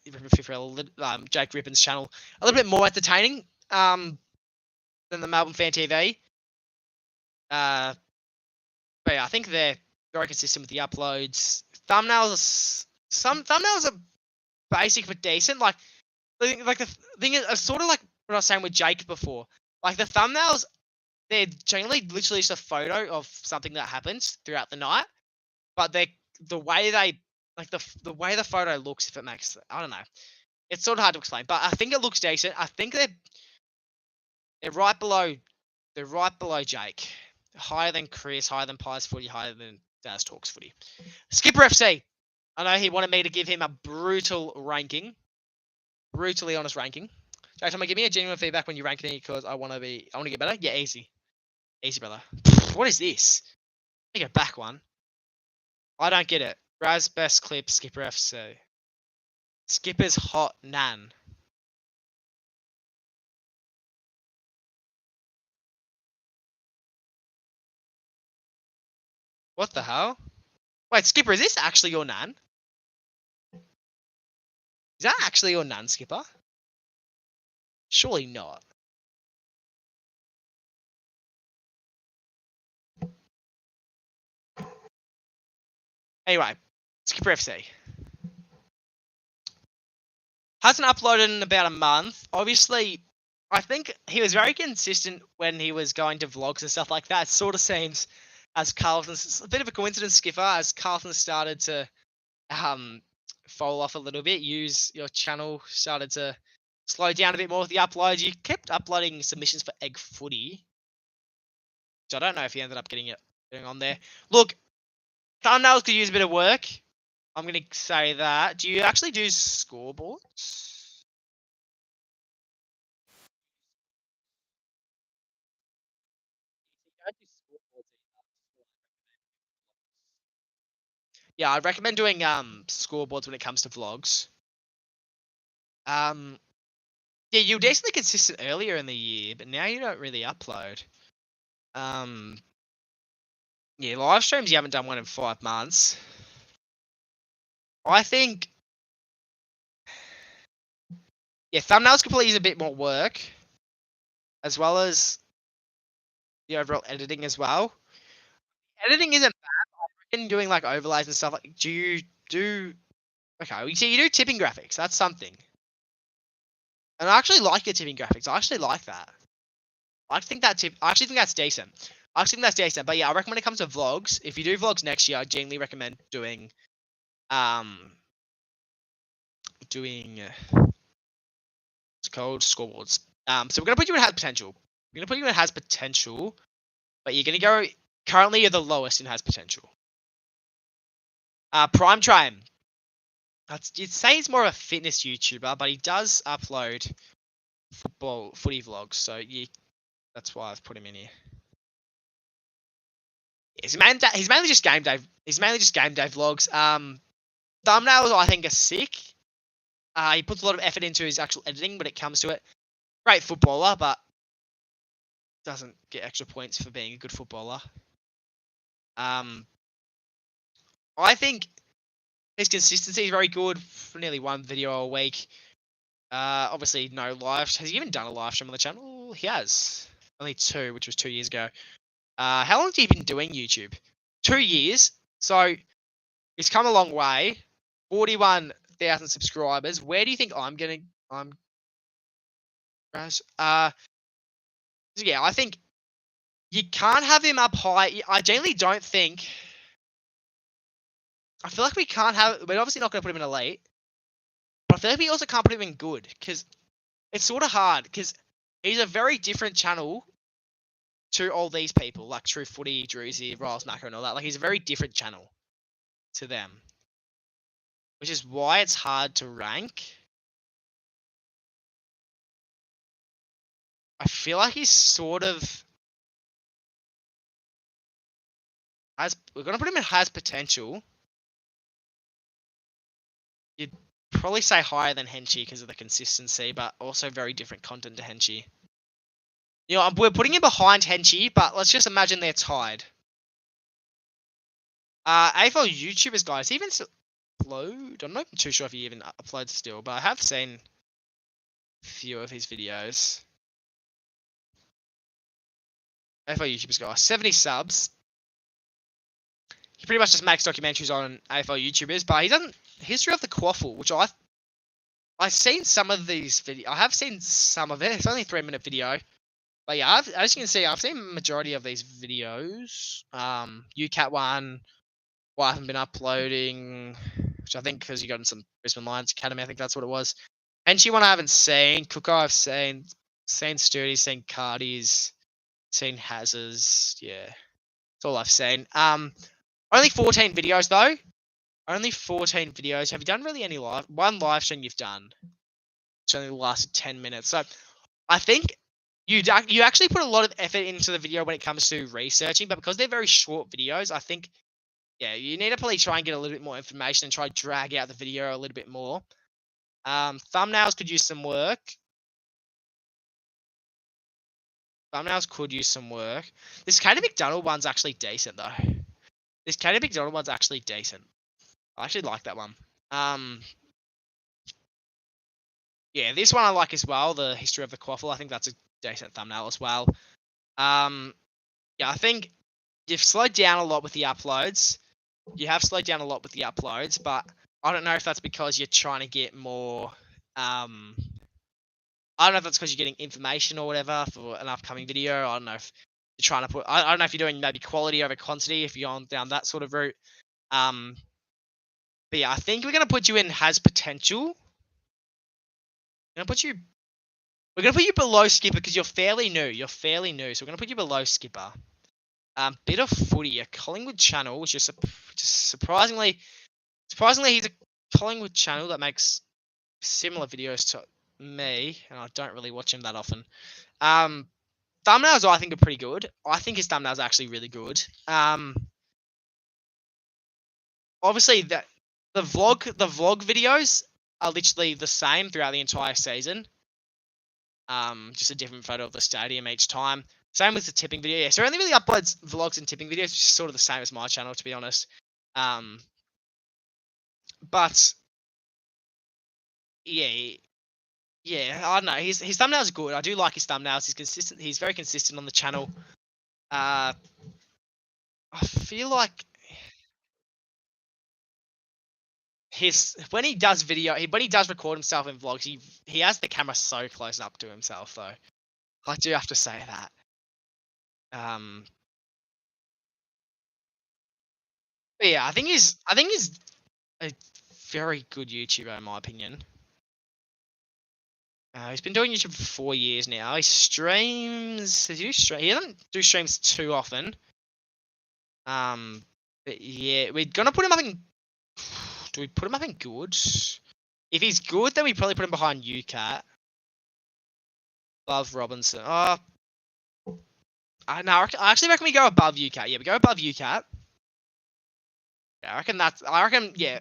Ripper and Fipper, Jake Rippen's channel, a little bit more entertaining than the Melbourne Fan TV. But yeah, I think they're very consistent with the uploads. Some thumbnails are basic but decent. Like the thing is, sort of like what I was saying with Jake before. Like the thumbnails, they're generally literally just a photo of something that happens throughout the night, but the way the way the photo looks, if it makes, I don't know, it's sort of hard to explain. But I think it looks decent. I think they're right below Jake, higher than Chris, higher than Pies Footy, higher than Daz Talks Footy. Skipper FC. I know he wanted me to give him a brutal ranking. Brutally honest ranking. Jack, give me a genuine feedback when you rank me because I want to get better. Yeah, easy, brother. What is this? I go back one. I don't get it. Raz best clip, Skipper FC. Skipper's hot nan. What the hell? Wait, Skipper, is this actually your nan? Is that actually your nan, Skipper? Surely not. Anyway, Skipper FC. Hasn't uploaded in about a month. Obviously, I think he was very consistent when he was going to vlogs and stuff like that. It sort of seems as Carlton's a bit of a coincidence, Skipper, as Carlton started to fall off a little bit. Your channel started to slow down a bit more with the uploads. You kept uploading submissions for Egg Footy, so I don't know if you ended up getting on there. Look, thumbnails could use a bit of work. I'm going to say that. Do you actually do scoreboards? Yeah, I'd recommend doing scoreboards when it comes to vlogs. Yeah, you were decently consistent earlier in the year, but now you don't really upload. Yeah, live streams you haven't done one in 5 months. I think, yeah, thumbnails could probably use a bit more work, as well as the overall editing as well. Editing isn't bad. I reckon doing like overlays and stuff. Like, do you do? Okay, you see, you do tipping graphics. That's something. And I actually like your tipping graphics. I actually like that. I actually think that's decent. But yeah, I reckon when it comes to vlogs, if you do vlogs next year, I genuinely recommend doing it's called scoreboards. So we're gonna put you in has potential. But you're gonna go. Currently, you're the lowest in has potential. Prime Time. You'd say he's more of a fitness YouTuber, but he does upload footy vlogs. So that's why I've put him in here. He's mainly just game day. Vlogs. Thumbnails I think are sick. He puts a lot of effort into his actual editing when it comes to it. Great footballer, but doesn't get extra points for being a good footballer. I think his consistency is very good for nearly one video a week. Obviously no live. Has he even done a live stream on the channel? He has. Only 2, which was 2 years ago. How long have you been doing YouTube? 2 years. So he's come a long way. 41,000 subscribers. Where do you think I'm yeah, I think You can't have him up high. I genuinely don't think. I feel like we can't have. We're obviously not going to put him in elite, but I feel like we also can't put him in good because it's sort of hard because he's a very different channel to all these people, like True Footy, Druzy, Riles Macro, and all that. Like he's a very different channel to them, which is why it's hard to rank. I feel like he's sort of has. We're gonna put him in has potential. You'd probably say higher than Henchy because of the consistency, but also very different content to Henchy. You know, we're putting him behind Henchy, but let's just imagine they're tied. AFL YouTubers, guys, he even upload. I'm not too sure if he even uploads still, but I have seen a few of his videos. AFL YouTubers, guys, 70 subs. He pretty much just makes documentaries on AFL YouTubers, but he doesn't. History of the Quaffle, which I've seen some of these videos. I have seen some of it. It's only a 3-minute video. But yeah, as you can see, I've seen majority of these videos. UCAT one, I haven't been uploading, which I think because you got in some Brisbane Lions Academy, I think that's what it was. And she one I haven't seen. Cooker I've seen Sturdy, seen Cardi's, seen Hazers. Yeah, that's all I've seen. Only 14 videos though. Only 14 videos. Have you done really any live? One live stream you've done. It's only lasted 10 minutes. So I think you actually put a lot of effort into the video when it comes to researching, but because they're very short videos, I think, yeah, you need to probably try and get a little bit more information and try to drag out the video a little bit more. Thumbnails could use some work. This Katie McDonald one's actually decent, though. This Katie McDonald one's actually decent. I actually like that one. Yeah, this one I like as well. The History of the Quaffle. I think that's a decent thumbnail as well. Yeah, I think you've slowed down a lot with the uploads. You have slowed down a lot with the uploads, but I don't know if that's because you're trying to get more. I don't know if that's because you're getting information or whatever for an upcoming video. I don't know if you're trying to put. I don't know if you're doing maybe quality over quantity. If you're going down that sort of route. But yeah, I think we're gonna put you in has potential. We're gonna put you below Skipper because you're fairly new. So we're gonna put you below Skipper. Bit of Footy, a Collingwood channel, which is just surprisingly, he's a Collingwood channel that makes similar videos to me, and I don't really watch him that often. Thumbnails I think are pretty good. I think his thumbnails are actually really good. Obviously the vlog videos are literally the same throughout the entire season. Just a different photo of the stadium each time. Same with the tipping video. Yeah, so he only really uploads vlogs and tipping videos, which is sort of the same as my channel, to be honest. But yeah, I don't know. His thumbnails are good. I do like his thumbnails. He's consistent. He's very consistent on the channel. I feel like when he does record himself in vlogs, he has the camera so close up to himself though. I do have to say that. But yeah, I think he's a very good YouTuber in my opinion. He's been doing YouTube for 4 years now. He streams. He doesn't do streams too often. But yeah, we're gonna put him up in. Do we put him up in good? If he's good, then we probably put him behind UCAT. Above Robinson. No, I actually reckon we go above UCAT. Yeah, we go above UCAT. Yeah, I reckon. Yeah,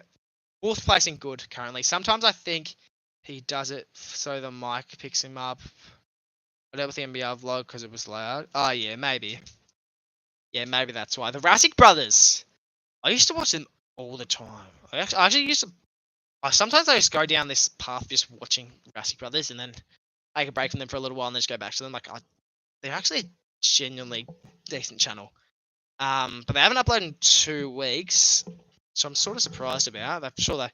fourth place in good currently. Sometimes I think he does it so the mic picks him up. I did with the NBR vlog because it was loud. Oh yeah, maybe. Yeah, maybe that's why. The Rassic Brothers. I used to watch them all the time. I actually used to. Sometimes I just go down this path just watching Rassic Brothers and then take a break from them for a little while and then just go back to them. Like they're actually a genuinely decent channel. But they haven't uploaded in 2 weeks, so I'm sort of surprised about. I'm sure they.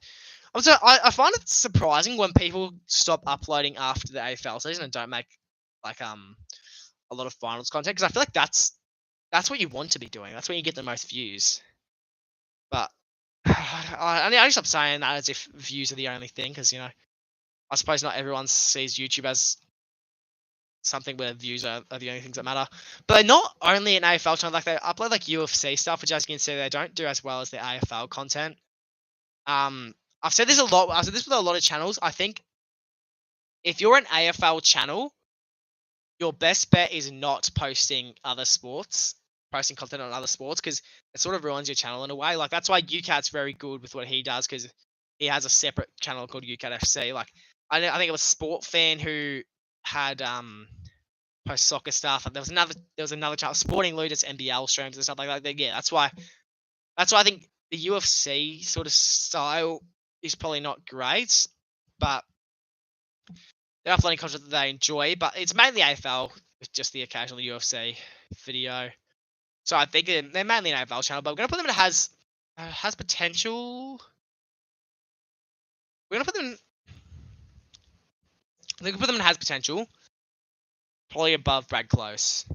I find it surprising when people stop uploading after the AFL season and don't make like a lot of finals content because I feel like that's That's what you want to be doing. That's when you get the most views. But I need to stop saying that as if views are the only thing, because I suppose not everyone sees YouTube as something where views are the only things that matter. But they're not only an AFL channel, like they upload like UFC stuff, which as you can see, they don't do as well as the AFL content. I've said this a lot. I've said this with a lot of channels. I think if you're an AFL channel, your best bet is not posting content on other sports, because it sort of ruins your channel in a way. Like that's why UCAT's very good with what he does, because he has a separate channel called UCAT FC. Like I think it was Sport Fan who had post soccer stuff, and there was another channel, Sporting Ludus NBL streams and stuff like that. Yeah, that's why I think the UFC sort of style is probably not great, but they're uploading content that they enjoy. But it's mainly AFL with just the occasional UFC video. So I think they're mainly an AFL channel, but we're gonna put them in has potential. We're gonna put them. We can put them in has potential. Probably above Brad Close.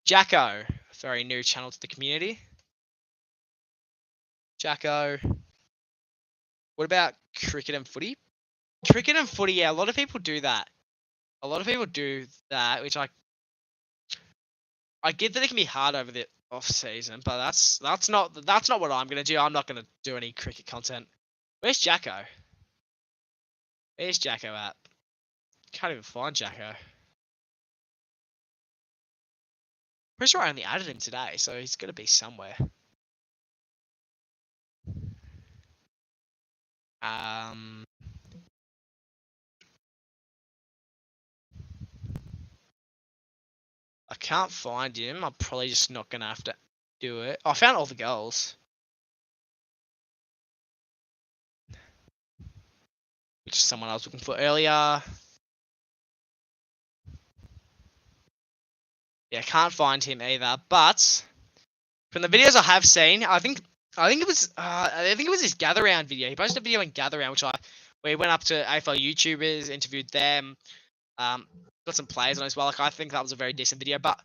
Jacko, very new channel to the community. Jacko. What about cricket and footy? Cricket and footy, yeah, a lot of people do that. Which I get that it can be hard over the off season, but that's not what I'm gonna do. I'm not gonna do any cricket content. Where's Jacko? Where's Jacko at? Can't even find Jacko. Pretty sure I only added him today, so he's gonna be somewhere. I can't find him. I'm probably just not gonna have to do it. I found all the goals, which is someone I was looking for earlier. Yeah, can't find him either. But from the videos I have seen, I think it was his gather round video. He posted a video in gather round, where he went up to AFL YouTubers, interviewed them, got some players on as well. Like I think that was a very decent video, but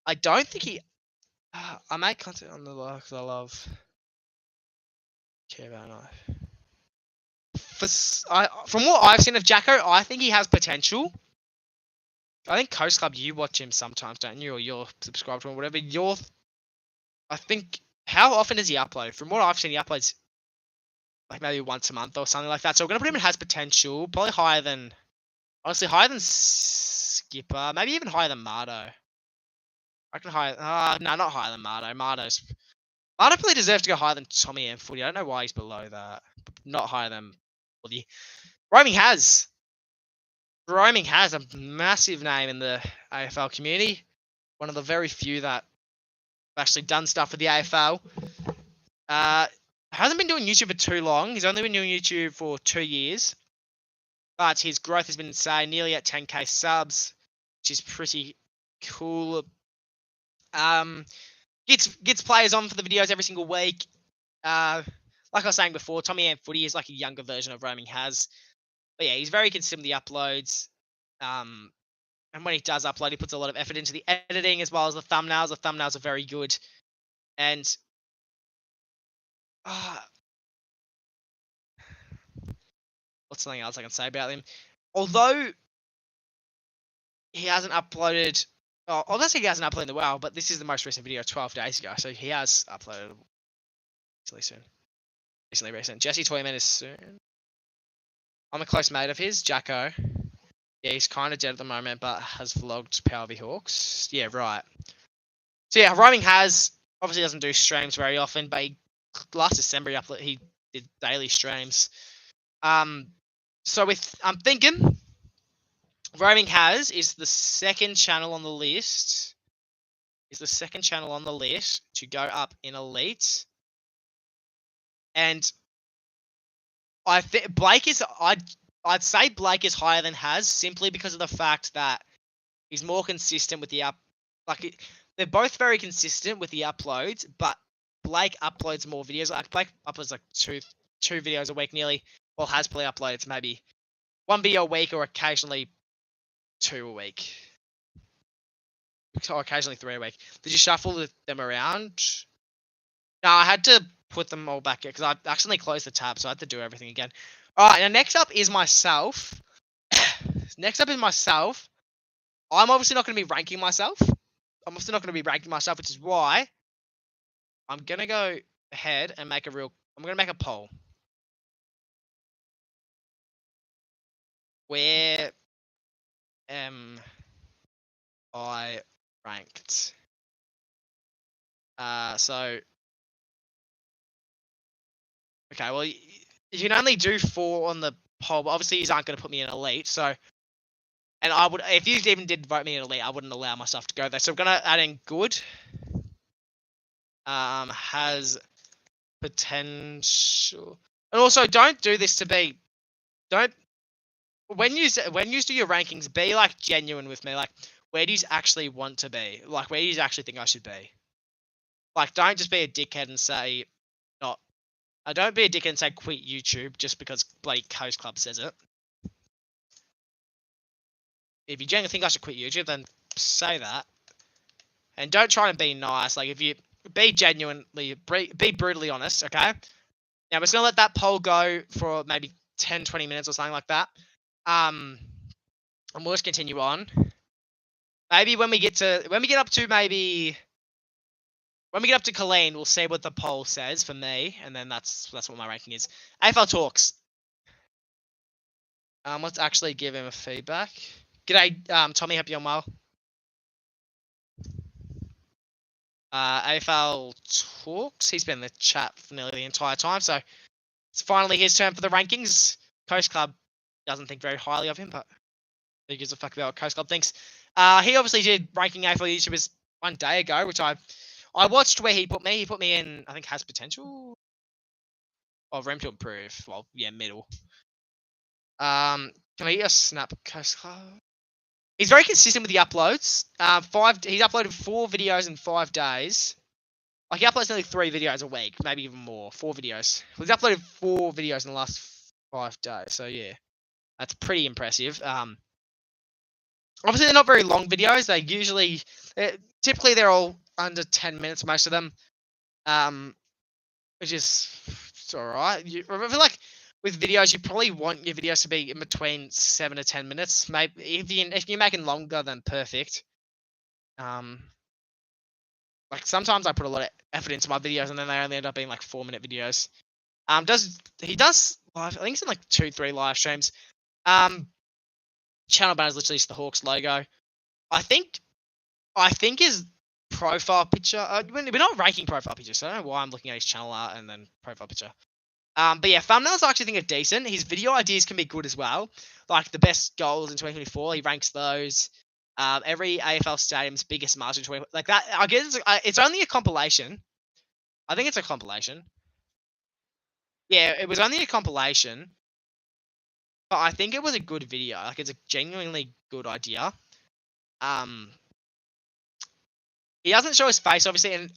I don't think he. I make content on the because I love care about life. From what I've seen of Jacko, I think he has potential. I think Coast Club, you watch him sometimes, don't you? Or you're subscribed to him, whatever. I think, how often does he upload? From what I've seen, he uploads like maybe once a month or something like that. So we're gonna put him in has potential, probably higher than Skipper, maybe even higher than Mardo. I can no, not higher than Mardo. Mardo probably deserves to go higher than Tommy and Footy. I don't know why he's below that. But not higher than Footy. Roaming has a massive name in the AFL community. One of the very few that have actually done stuff for the AFL. Hasn't been doing YouTube for too long. He's only been doing YouTube for 2 years. But his growth has been insane, nearly at 10k subs, which is pretty cool. Gets players on for the videos every single week. Like I was saying before, Tommy and Footy is like a younger version of Roaming has. But yeah, he's very consistent with the uploads. And when he does upload, he puts a lot of effort into the editing as well as the thumbnails. The thumbnails are very good. And what's something else I can say about him? Although he hasn't uploaded, let's say he hasn't uploaded in a while, but this is the most recent video 12 days ago, so he has uploaded recently recent. Jesse Toyman is soon. I'm a close mate of his, Jacko. Yeah, he's kind of dead at the moment, but has vlogged Power V Hawks. Yeah, right. So yeah, Roaming has obviously doesn't do streams very often, but last December he did daily streams. So I'm thinking Roaming has is the second channel on the list. To go up in Elite. And I think I'd say Blake is higher than Has, simply because of the fact that he's more consistent with the they're both very consistent with the uploads, but Blake uploads more videos. Like Blake uploads like two videos a week nearly, while Has probably uploaded maybe one video a week or occasionally 2 a week. occasionally 3 a week. Did you shuffle them around? No, I had to put them all back because I accidentally closed the tab, so I had to do everything again. All right, now next up is myself. Next up is myself. I'm obviously not going to be ranking myself. I'm obviously not going to be ranking myself, which is why I'm going to go ahead and make I'm going to make a poll. Where am I ranked? So, okay, well, you can only do 4 on the poll, but obviously you aren't going to put me in elite, so, and I would, if you even did vote me in elite, I wouldn't allow myself to go there, so I'm going to add in good, has potential, and also don't do this to be, don't, when you do your rankings, be like genuine with me, like, where do you actually want to be? Like, where do you actually think I should be? Like, don't just be a dickhead and say, not, don't be a dickhead and say quit YouTube just because bloody Coast Club says it. If you genuinely think I should quit YouTube, then say that. And don't try and be nice. Like, if you be genuinely, be brutally honest, okay? Now, we're just going to let that poll go for maybe 10, 20 minutes or something like that. And we'll just continue on. Maybe when we get up to Colleen, we'll see what the poll says for me, and then that's what my ranking is. AFL Talks. Let's actually give him a feedback. G'day, Tommy, hope you're well. AFL Talks. He's been in the chat for nearly the entire time, so it's finally his turn for the rankings. Coast Club doesn't think very highly of him, but he gives a fuck about what Coast Club thinks. He obviously did ranking AFL YouTubers 1 day ago, which I watched where he put me. He put me in, I think, has potential. Or room to improve. Well, yeah, middle. Can I get a snap, Coast Club? He's very consistent with the uploads. He's uploaded 4 videos in 5 days. Like, he uploads nearly 3 videos a week, maybe even more. 4 videos. Well, he's uploaded 4 videos in the last 5 days, so yeah. That's pretty impressive. Obviously, they're not very long videos. They usually, typically, they're all under 10 minutes, most of them. Which is, it's alright. I feel like with videos, you probably want your videos to be in between 7 to 10 minutes. Maybe if you're making longer, then perfect. Like, sometimes I put a lot of effort into my videos, and then they only end up being like 4-minute videos. He does live? I think it's in like 2, 3 live streams. Channel banner is literally just the Hawks logo. I think his profile picture. We're not ranking profile pictures, so I don't know why I'm looking at his channel art and then profile picture. But yeah, thumbnails I actually think are decent. His video ideas can be good as well. Like the best goals in 2024, he ranks those. Every AFL stadium's biggest margin, like that. I guess it's only a compilation. I think it's a compilation. Yeah, it was only a compilation. But I think it was a good video. Like, it's a genuinely good idea. He doesn't show his face, obviously, and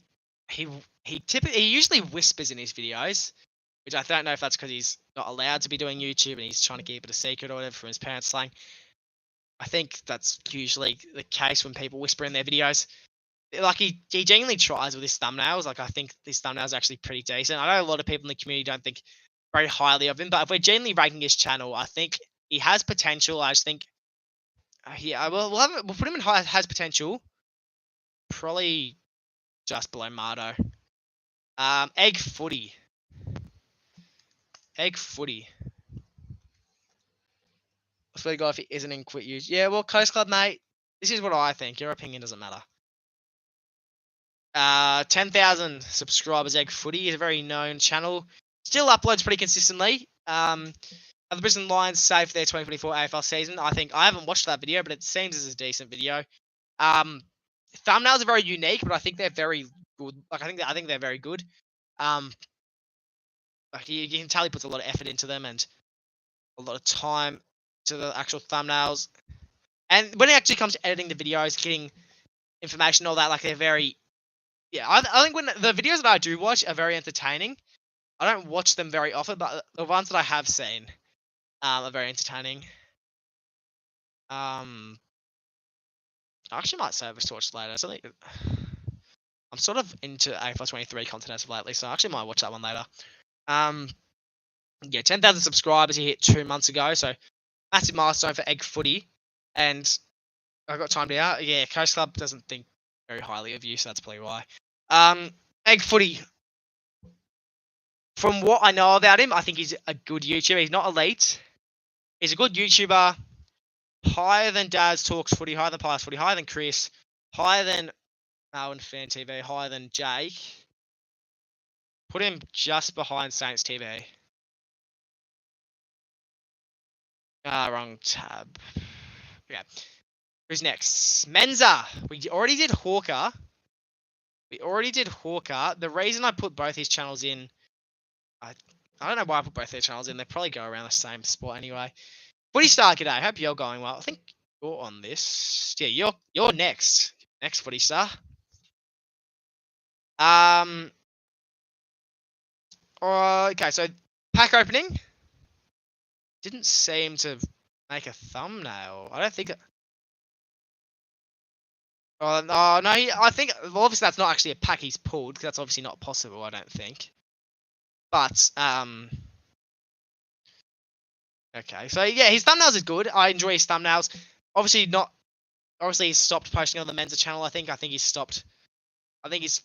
he usually whispers in his videos, which I don't know if that's because he's not allowed to be doing YouTube and he's trying to keep it a secret or whatever from his parents saying. I think that's usually the case when people whisper in their videos. Like, he genuinely tries with his thumbnails. Like, I think his thumbnails are actually pretty decent. I know a lot of people in the community don't think very highly of him, but if we're genuinely ranking his channel, I think he has potential. I just think, yeah, we'll put him in high, has potential. Probably just below Mardo. Egg footy. Egg footy. I swear to God, if he isn't in quit use. Yeah, well, Coast Club, mate, this is what I think. Your opinion doesn't matter. 10,000 subscribers, Egg Footy is a very known channel. Still uploads pretty consistently. The Brisbane Lions saved their 2024 AFL season. I think I haven't watched that video, but it seems as a decent video. Thumbnails are very unique, but I think they're very good. Like, I think they're very good. Like, you can tell he puts a lot of effort into them and a lot of time to the actual thumbnails. And when it actually comes to editing the videos, getting information, all that, like, they're very, yeah. I think when the videos that I do watch are very entertaining. I don't watch them very often, but the ones that I have seen are very entertaining. I actually might service torch later. I'm sort of into AFL 23 content as of lately, so I actually might watch that one later. Yeah, 10,000 subscribers he hit 2 months ago, so massive milestone for Egg Footy. And I got timed out. Yeah, Coast Club doesn't think very highly of you, so that's probably why. Egg Footy. From what I know about him, I think he's a good YouTuber. He's not elite. He's a good YouTuber. Higher than Dad's Talks Footy, higher than Pies Footy, higher than Chris, higher than Melbourne Fan TV, higher than Jake. Put him just behind Saints TV. Wrong tab. Yeah. Who's next? Menza. We already did Hawker. The reason I put both his channels in, I don't know why I put both their channels in. They probably go around the same spot anyway. Footy Star, g'day. Hope you're going well. I think you're on this. Yeah, you're next. Next Footy Star. Okay, so pack opening. Didn't seem to make a thumbnail. I don't think. Oh no, I think obviously that's not actually a pack he's pulled, because that's obviously not possible. I don't think. But okay, so yeah, his thumbnails are good. I enjoy his thumbnails. Obviously he's stopped posting on the Menza channel. I think he's stopped. I think he's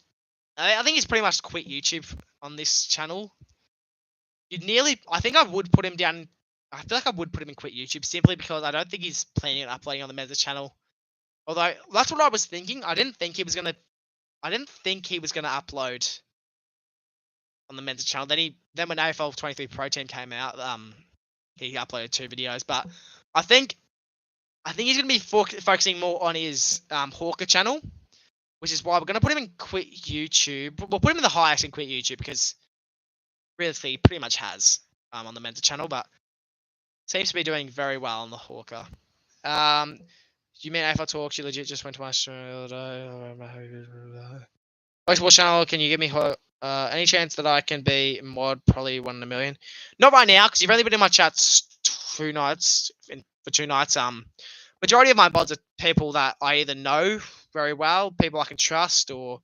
pretty much quit YouTube on this channel. I think I would put him down. I feel like I would put him in quit YouTube simply because I don't think he's planning on uploading on the Menza channel. Although that's what I was thinking. I didn't think he was gonna upload on the Menza channel. Then when AFL 23 Pro Team came out, he uploaded 2 videos. But I think he's gonna be focusing more on his Hawker channel, which is why we're gonna put him in quit YouTube. We'll put him in the highest in quit YouTube because realistically he pretty much has on the Menza channel, but seems to be doing very well on the Hawker. You mean AFL Talks? You legit just went to my channel. Baseball channel. Can you give me any chance that I can be mod? Probably 1 in a million. Not right now, because you've only been in my chats 2 nights. For 2 nights. Majority of my mods are people that I either know very well, people I can trust, or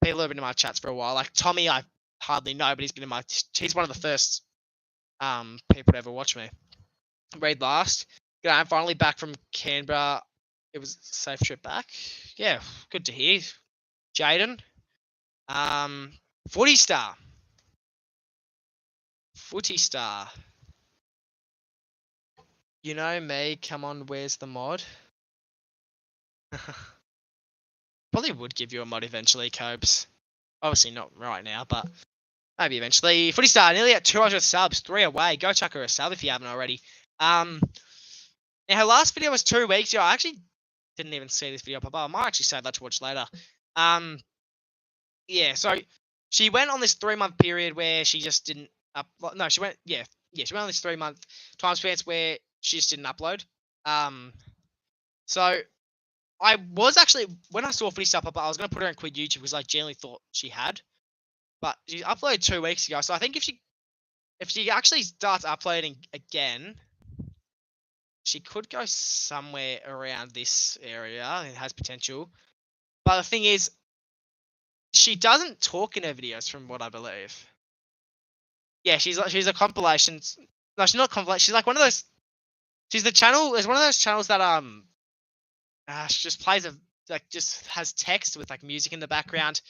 people who've been in my chats for a while. Like Tommy, I hardly know, but he's one of the first people to ever watch me. Read last. Yeah, I'm finally back from Canberra. It was a safe trip back. Yeah, good to hear. Jaden. Footy Star. You know me. Come on, where's the mod? Probably would give you a mod eventually, Cobes. Obviously not right now, but maybe eventually. Footy Star, nearly at 200 subs. 3 away. Go chuck her a sub if you haven't already. Now, her last video was 2 weeks ago. I actually didn't even see this video pop up. I might actually save that to watch later. Yeah, so she went on this 3-month period where she just didn't she went on this 3-month time span where she just didn't upload. So I was actually, when I saw Footy Star pop up, I was gonna put her in quit YouTube because I genuinely thought she had. But she uploaded 2 weeks ago. So I think if she actually starts uploading again, she could go somewhere around this area. It has potential. But the thing is, she doesn't talk in her videos, from what I believe. Yeah, she's a compilation. No, she's not compilation. She's like one of those. She's the channel. There's one of those channels that she just plays just has text with like music in the background.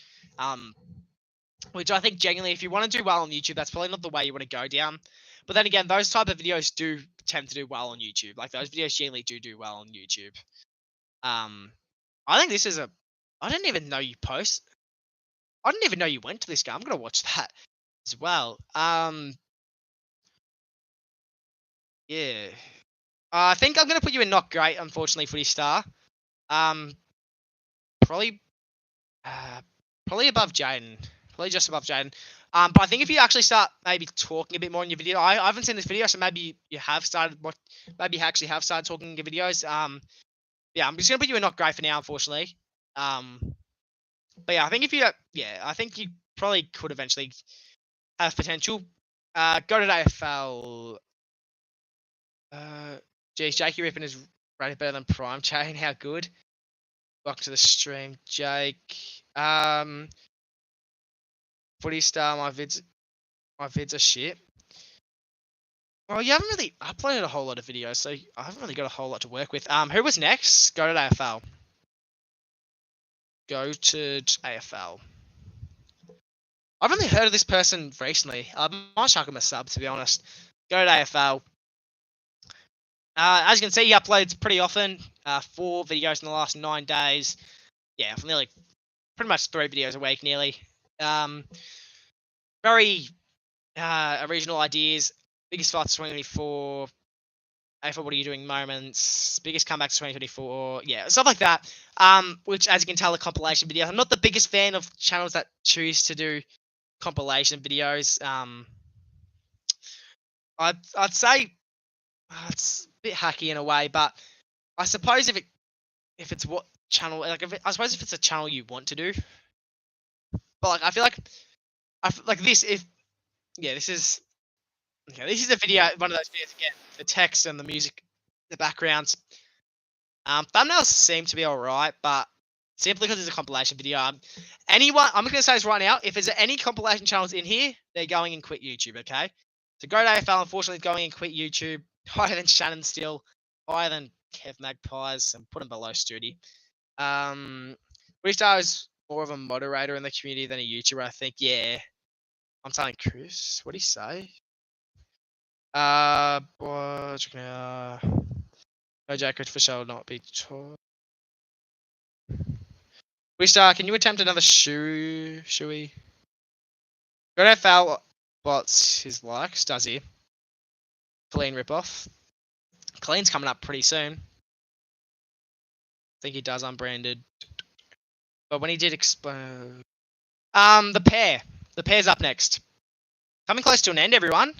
Which I think genuinely, if you want to do well on YouTube, that's probably not the way you want to go down. But then again, those type of videos do tend to do well on YouTube. Like those videos generally do well on YouTube. I think this is I didn't even know you post. I didn't even know you went to this game. I'm gonna watch that as well. Yeah. I think I'm gonna put you in not great, unfortunately, Footy Star. Probably above Jaden. Probably just above Jaden. But I think if you actually start maybe talking a bit more in your video, I haven't seen this video, so maybe you have started. Maybe you actually have started talking in your videos. Yeah, I'm just gonna put you in not great for now, unfortunately. But yeah, I think I think you probably could eventually have potential. Go to AFL. Geez, Jakey Rippin is rated better than Prime Chain. How good? Welcome to the stream, Jake. Footy Star, my vids are shit. Well, you haven't really uploaded a whole lot of videos, so I haven't really got a whole lot to work with. Who was next? Go to AFL. Go to AFL. I've only heard of this person recently. I might chuck him a sub, to be honest. Go to AFL. As you can see, he uploads pretty often. 4 videos in the last 9 days. Yeah, nearly, pretty much 3 videos a week, nearly. Very original ideas. Biggest fights 2024. AFL, what are you doing moments? Biggest comebacks 2024. Yeah, stuff like that. Which, as you can tell, are compilation videos. I'm not the biggest fan of channels that choose to do compilation videos. I'd say it's a bit hacky in a way, but I suppose if it's what channel, like I suppose if it's a channel you want to do, but like I feel like this this is a video, one of those videos again, the text and the music, the backgrounds. Thumbnails seem to be alright, but simply because it's a compilation video, I'm just gonna say this right now, if there's any compilation channels in here, they're going and quit YouTube, okay? So Go to AFL, unfortunately, is going and quit YouTube. Higher than Shannon still, higher than Kev Magpies, and put him below Studi. Freestyle is more of a moderator in the community than a YouTuber, I think. Yeah. I'm telling Chris. What did he say? No, Jack for sure will not be taught. Freestyle, can you attempt another shoey? Go to AFL. What's his likes? Does he? Clean ripoff. Clean's coming up pretty soon. I think he does unbranded. But when he did explode. The pair. The pair's up next. Coming close to an end, everyone.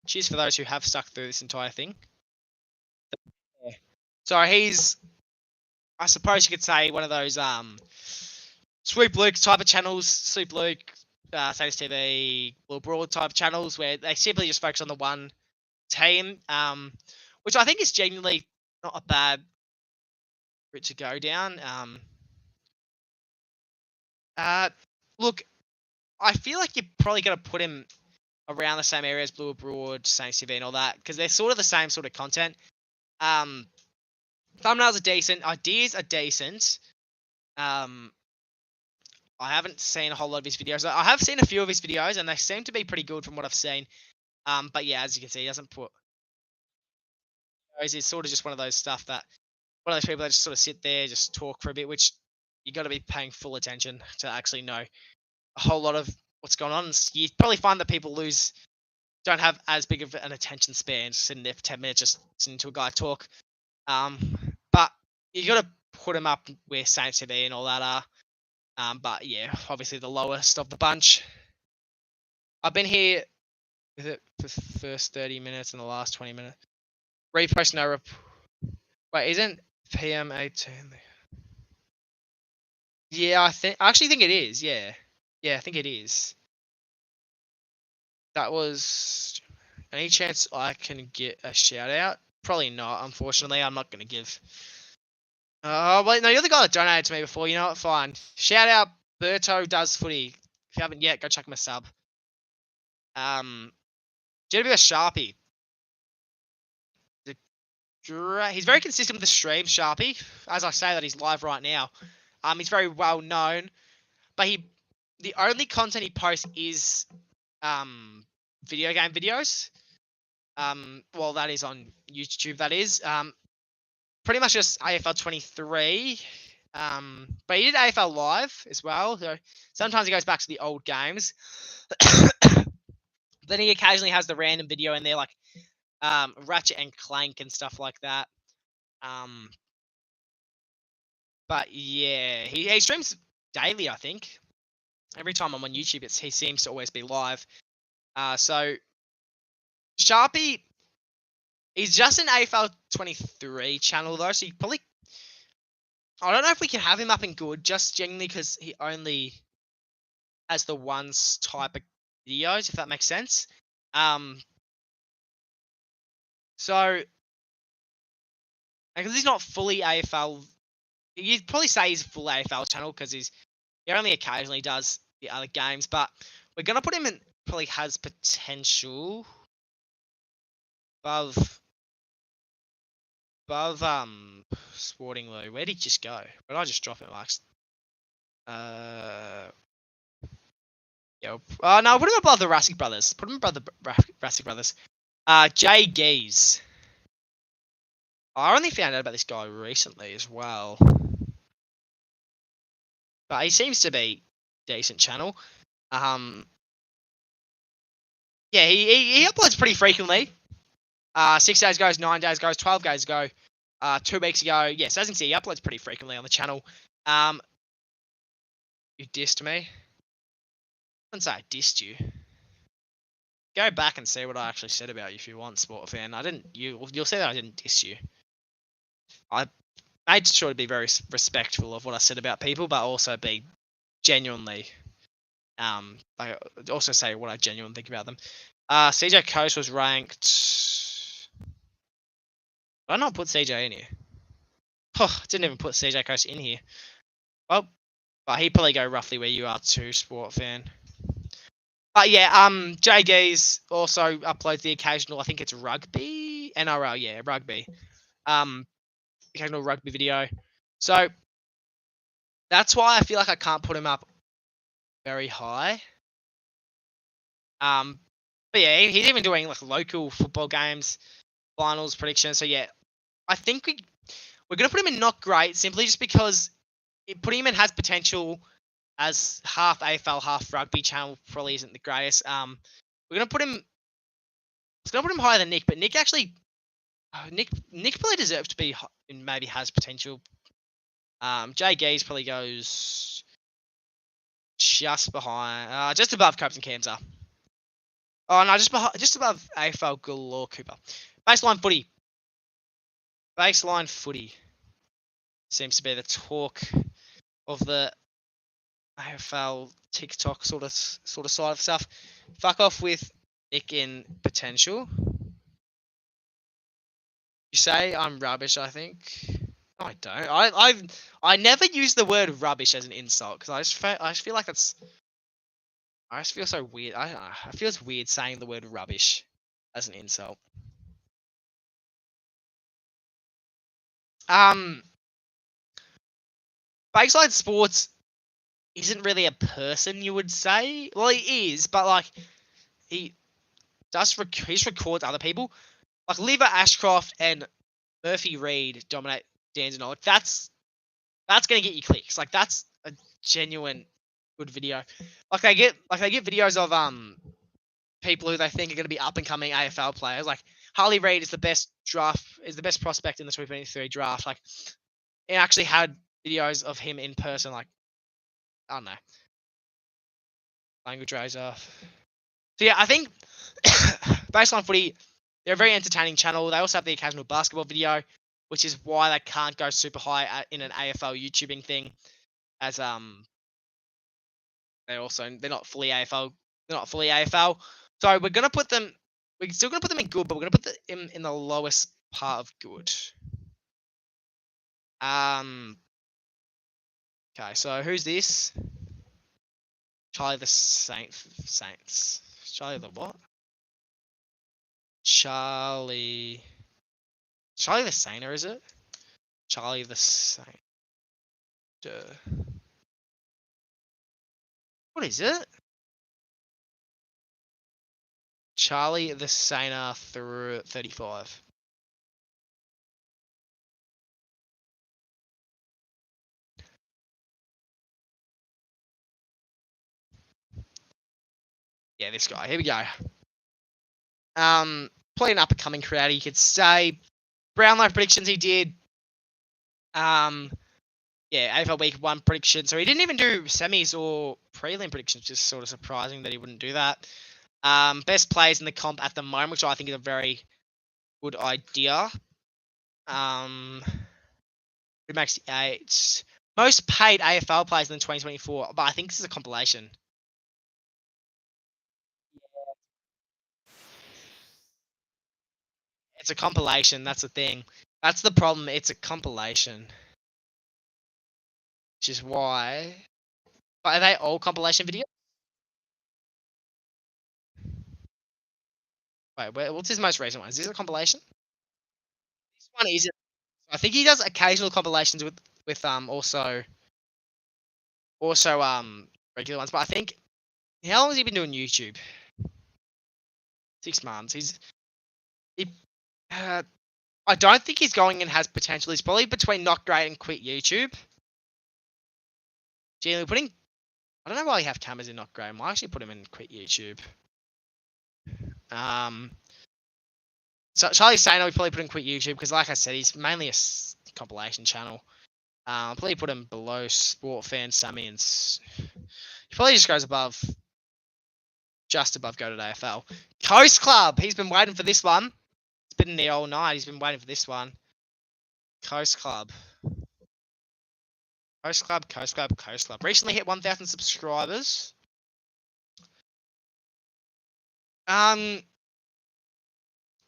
Cheers for those who have stuck through this entire thing. So he's, I suppose you could say, one of those Swoop Luke type of channels. Swoop Luke, Status TV, Blue Broad type of channels where they simply just focus on the one team, which I think is genuinely not a bad route to go down. Look, I feel like you're probably going to put him around the same area as Blue Broad, Saints TV, and all that, because they're sort of the same sort of content. Thumbnails are decent, ideas are decent. I haven't seen a whole lot of his videos. I have seen a few of his videos, and they seem to be pretty good from what I've seen. But yeah, as you can see, he doesn't put. He's sort of just one of those stuff that one of those people that just sort of sit there, just talk for a bit, which you got to be paying full attention to actually know a whole lot of what's going on. You probably find that people don't have as big of an attention span, sitting there for 10 minutes just listening to a guy talk. But you got to put him up where Saints TV and all that are. But yeah, obviously the lowest of the bunch. I've been here with it for the first 30 minutes and the last 20 minutes. Repost no Wait, isn't PM 18? Yeah, I actually think it is. Yeah, I think it is. That was. Any chance I can get a shout out? Probably not. Unfortunately, I'm not gonna give. Oh wait, no, you're the guy that donated to me before. You know what? Fine. Shout out, Berto does footy. If you haven't yet, go check him a sub. Did a bit of Sharpie. He's very consistent with the stream, Sharpie. As I say that, he's live right now. He's very well known, but the only content he posts is video game videos. Well, that is on YouTube. That is pretty much just AFL 23. But he did AFL live as well. So sometimes he goes back to the old games. Then he occasionally has the random video in there, like Ratchet and Clank and stuff like that. But yeah, he streams daily, I think. Every time I'm on YouTube, he seems to always be live. So Sharpie, he's just an AFL 23 channel though, so you probably, I don't know if we can have him up in good, just genuinely because he only has the one type of videos, if that makes sense. So, because he's not fully AFL you'd probably say he's full AFL channel because he only occasionally does the other games, but we're gonna put him in. Probably has potential above Sporting Lou. Where'd he just go? Where'd I just drop him, Max? Yeah. No, put him above the Rassick brothers. Put him above the Rassick brothers. Jay Geese. I only found out about this guy recently as well, but he seems to be decent channel. Yeah, he uploads pretty frequently. 6 days goes, 9 days goes, 12 days ago, 2 weeks ago. Yes, as you can see, he uploads pretty frequently on the channel. You dissed me. I didn't say I dissed you. Go back and see what I actually said about you if you want, sport fan. I didn't. You'll see that I didn't diss you. I made sure to be very respectful of what I said about people, but also be genuinely. I also say what I genuinely think about them. CJ Coast was ranked. Why not put CJ in here? Oh, didn't even put CJ Coast in here. Well, but he'd probably go roughly where you are too, sport fan. But yeah, Jay Geese also uploads the occasional. I think it's rugby, NRL, yeah, rugby. Occasional rugby video. So that's why I feel like I can't put him up very high. But yeah, he's even doing like local football games, finals predictions. So yeah, I think we're gonna put him in not great simply just because putting him in has potential as half AFL, half rugby channel probably isn't the greatest. We're gonna put him. It's gonna put him higher than Nick, but Nick actually, Nick probably deserves to be and maybe has potential. Jay Geese probably goes just behind, just above Copes and Kamsa. Oh no, just above AFL Galore Cooper. Baseline footy seems to be the talk of the AFL TikTok sort of side of stuff. Fuck off with Nick in potential. You say I'm rubbish, I think. No, I don't. I never use the word rubbish as an insult because I just feel like that's. I just feel so weird. I feel it's weird saying the word rubbish as an insult. Backside Sports isn't really a person, you would say. Well, he is, but like he records other people. Like Lever Ashcroft and Murphy Reed dominate Dandenong. That's gonna get you clicks. Like that's a genuine good video. Like they get videos of people who they think are gonna be up and coming AFL players. Like Harley Reid is the best prospect in the 2023 draft. Like it actually had videos of him in person. Like I don't know. Language razor. So yeah, I think Baseline Footy, they're a very entertaining channel. They also have the occasional basketball video, which is why they can't go super high in an AFL YouTubing thing, as they're not fully AFL. They're not fully AFL. So we're gonna put them. We're still gonna put them in good, but we're gonna put them in the lowest part of good. Okay, so who's this? Charlie the Saints. Charlie the what? Charlie the Sainer, is it? Charlie the Saint. What is it? Charlie the Sainer through 35. Yeah, this guy. Here we go. Probably an up and coming creator, you could say. Brownlow predictions he did. Yeah, AFL Week 1 prediction. So he didn't even do semis or prelim predictions, just sort of surprising that he wouldn't do that. Best players in the comp at the moment, which I think is a very good idea. Who makes the 8? Most paid AFL players in 2024, but I think this is a compilation. It's a compilation, that's the thing. That's the problem, it's a compilation. which is why. But are they all compilation videos? Wait, what's his most recent one? Is this a compilation? This one isn't. I think he does occasional compilations with also regular ones. But I think how long has he been doing YouTube? 6 months. He I don't think he's going and has potential. He's probably between not great and quit YouTube. Generally putting. I don't know why you have cameras in not great. I might actually put him in quit YouTube. So Charlie's saying we probably put him quit YouTube because, like I said, he's mainly a compilation channel. I'll probably put him below Sport Fan Sammy and he probably just goes above, just above Go to AFL. Coast Club. He's been waiting for this one. It's been in there all night. He's been waiting for this one. Coast Club. Coast Club, Coast Club, Coast Club. Recently hit 1,000 subscribers. Okay,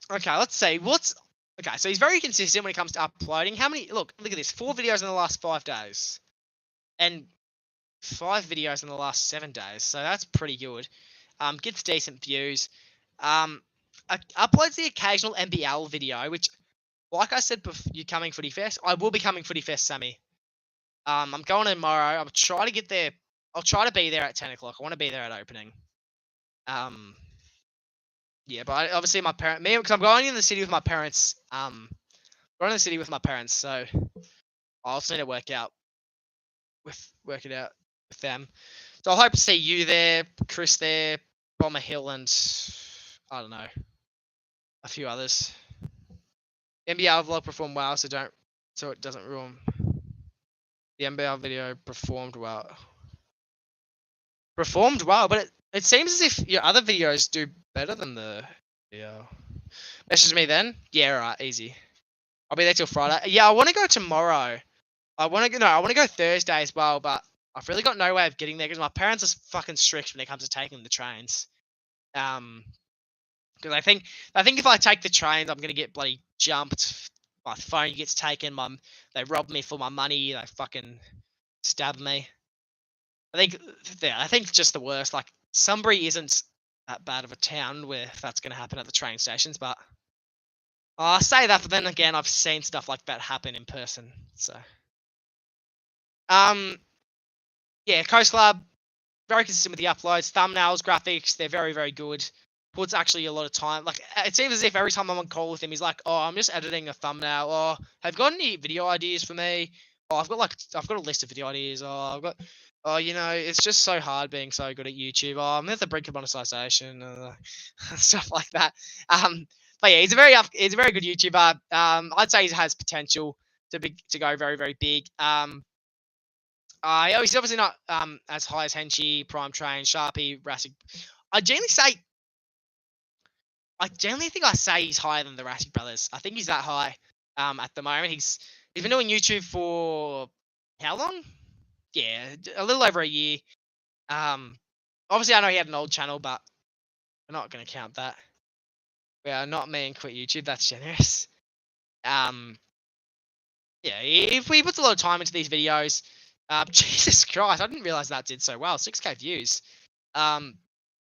let's see. Okay, so he's very consistent when it comes to uploading. How many? Look at this. 4 videos in the last 5 days, and 5 videos in the last 7 days. So that's pretty good. Gets decent views. Uploads the occasional NBL video, which, like I said before, you coming Footy Fest. I will be coming Footy Fest, Sammy. I'm going tomorrow. I'll try to get there. I'll try to be there at 10 o'clock. I want to be there at opening. Yeah, but obviously because I'm going in the city with my parents. Going to the city with my parents, so I also need to work it out with them. So I hope to see you there, Chris there, Bomber Hill, and I don't know, a few others. NBL vlog performed well, so it doesn't ruin. The NBL video performed well, but it seems as if your other videos do better than the video. Message me then. Yeah, right, easy. I'll be there till Friday. Yeah, I want to go tomorrow. I want to go Thursday as well, but I've really got no way of getting there because my parents are fucking strict when it comes to taking the trains. Because I think if I take the trains, I'm gonna get bloody jumped. My phone gets taken. They rob me for my money. They fucking stab me. I think it's just the worst. Like Sunbury isn't that bad of a town where that's gonna happen at the train stations, but I say that, but then again, I've seen stuff like that happen in person. So, yeah, Coast Club, very consistent with the uploads, thumbnails, graphics, they're very, very good. Puts actually a lot of time. Like it seems as if every time I'm on call with him, he's like, "Oh, I'm just editing a thumbnail. Oh, have you got any video ideas for me? Oh, I've got a list of video ideas. Oh, it's just so hard being so good at YouTube. Oh, I'm at the brink of monetization, stuff like that. But yeah, he's a very good YouTuber. I'd say he has potential to go very, very big. He's obviously not as high as Henchy, Prime Train, Sharpie, Rassic. I generally think I say he's higher than the Rassic brothers. I think he's that high at the moment. He's been doing YouTube for how long? Yeah, a little over a year. Obviously I know he had an old channel, but we're not going to count that. We are not me and quit YouTube. That's generous. Yeah, if he puts a lot of time into these videos, Jesus Christ, I didn't realize that did so well. 6K views. Yeah,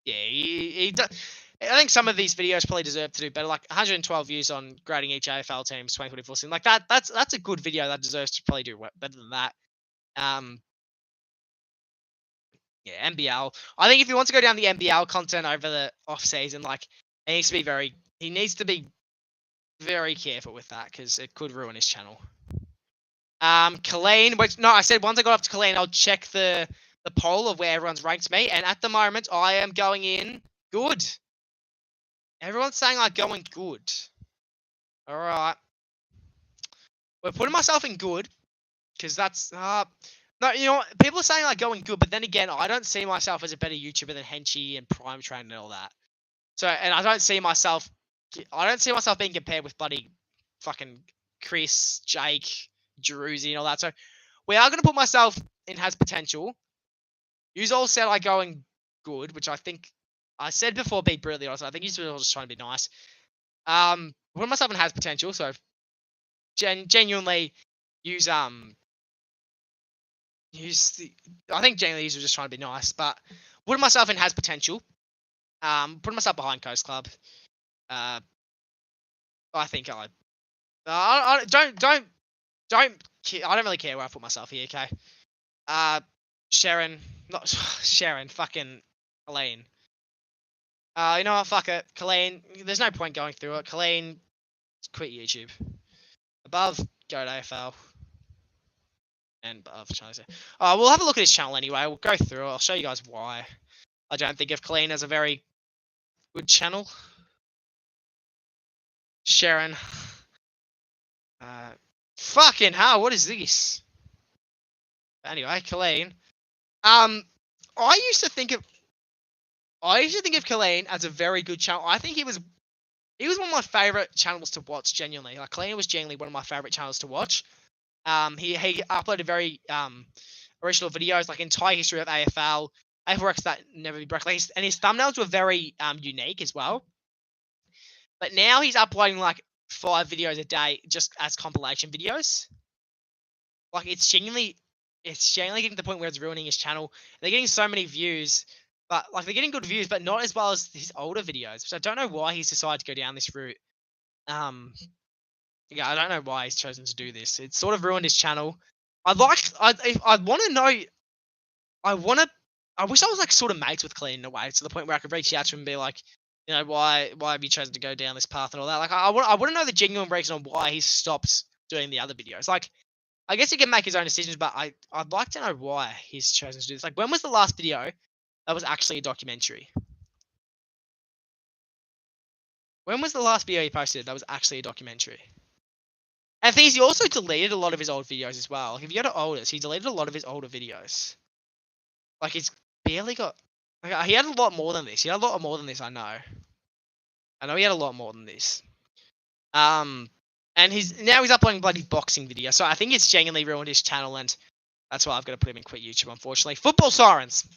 he does. I think some of these videos probably deserve to do better. Like 112 views on grading each AFL team's 2024 season. Like that's a good video that deserves to probably do better than that. Yeah, NBL. I think if he wants to go down the NBL content over the off season, like he needs to be very careful with that because it could ruin his channel. Colleen, I said once I got up to Colleen, I'll check the poll of where everyone's ranked me, and at the moment I am going in good. Everyone's saying I'm going good. All right, we're putting myself in good because that's no, people are saying like going good, but then again, I don't see myself as a better YouTuber than Henchy and Prime Train and all that. So, and I don't see myself being compared with bloody fucking Chris, Jake, Jeruzy and all that. So, we are going to put myself in has potential. You all said I going good, which I think I said before. Be brutally honest, I think you're all just trying to be nice. Put myself in has potential. So, genuinely use I think generally he's just trying to be nice, but putting myself in has potential. Putting myself behind Coast Club. Uh, I think I don't. I don't really care where I put myself here. Okay. Sharon, not Sharon. Fucking Colleen. You know what? Fuck it, Colleen. There's no point going through it. Colleen, quit YouTube. Above, go to AFL. And above, Channel. We'll have a look at his channel anyway. We'll go through it. I'll show you guys why I don't think of Colleen as a very good channel. Sharon. Fucking hell, what is this? Anyway, Colleen. I used to think of Colleen as a very good channel. I think he was one of my favorite channels to watch. Genuinely, like Colleen was genuinely one of my favorite channels to watch. He uploaded very original videos, like entire history of AFL, AFL works that never be broken, and his thumbnails were very unique as well. But now he's uploading like 5 videos a day just as compilation videos. Like it's genuinely getting to the point where it's ruining his channel. They're getting so many views, but like they're getting good views, but not as well as his older videos. So I don't know why he's decided to go down this route. Yeah, I don't know why he's chosen to do this. It's sort of ruined his channel. I want to know. I wish I was like sort of mates with Clean in a way, to the point where I could reach out to him and be like, you know, why have you chosen to go down this path and all that? Like, I want to know the genuine reason on why he stopped doing the other videos. Like, I guess he can make his own decisions, but I'd like to know why he's chosen to do this. Like, when was the last video that was actually a documentary? When was the last video he posted that was actually a documentary? And the thing is, he also deleted a lot of his old videos as well. Like, if you go to oldest, he deleted a lot of his older videos. Like, he's barely got. Like, he had a lot more than this. He had a lot more than this. I know he had a lot more than this. And he's uploading bloody boxing videos. So I think it's genuinely ruined his channel, and that's why I've got to put him in quit YouTube. Unfortunately, football sirens.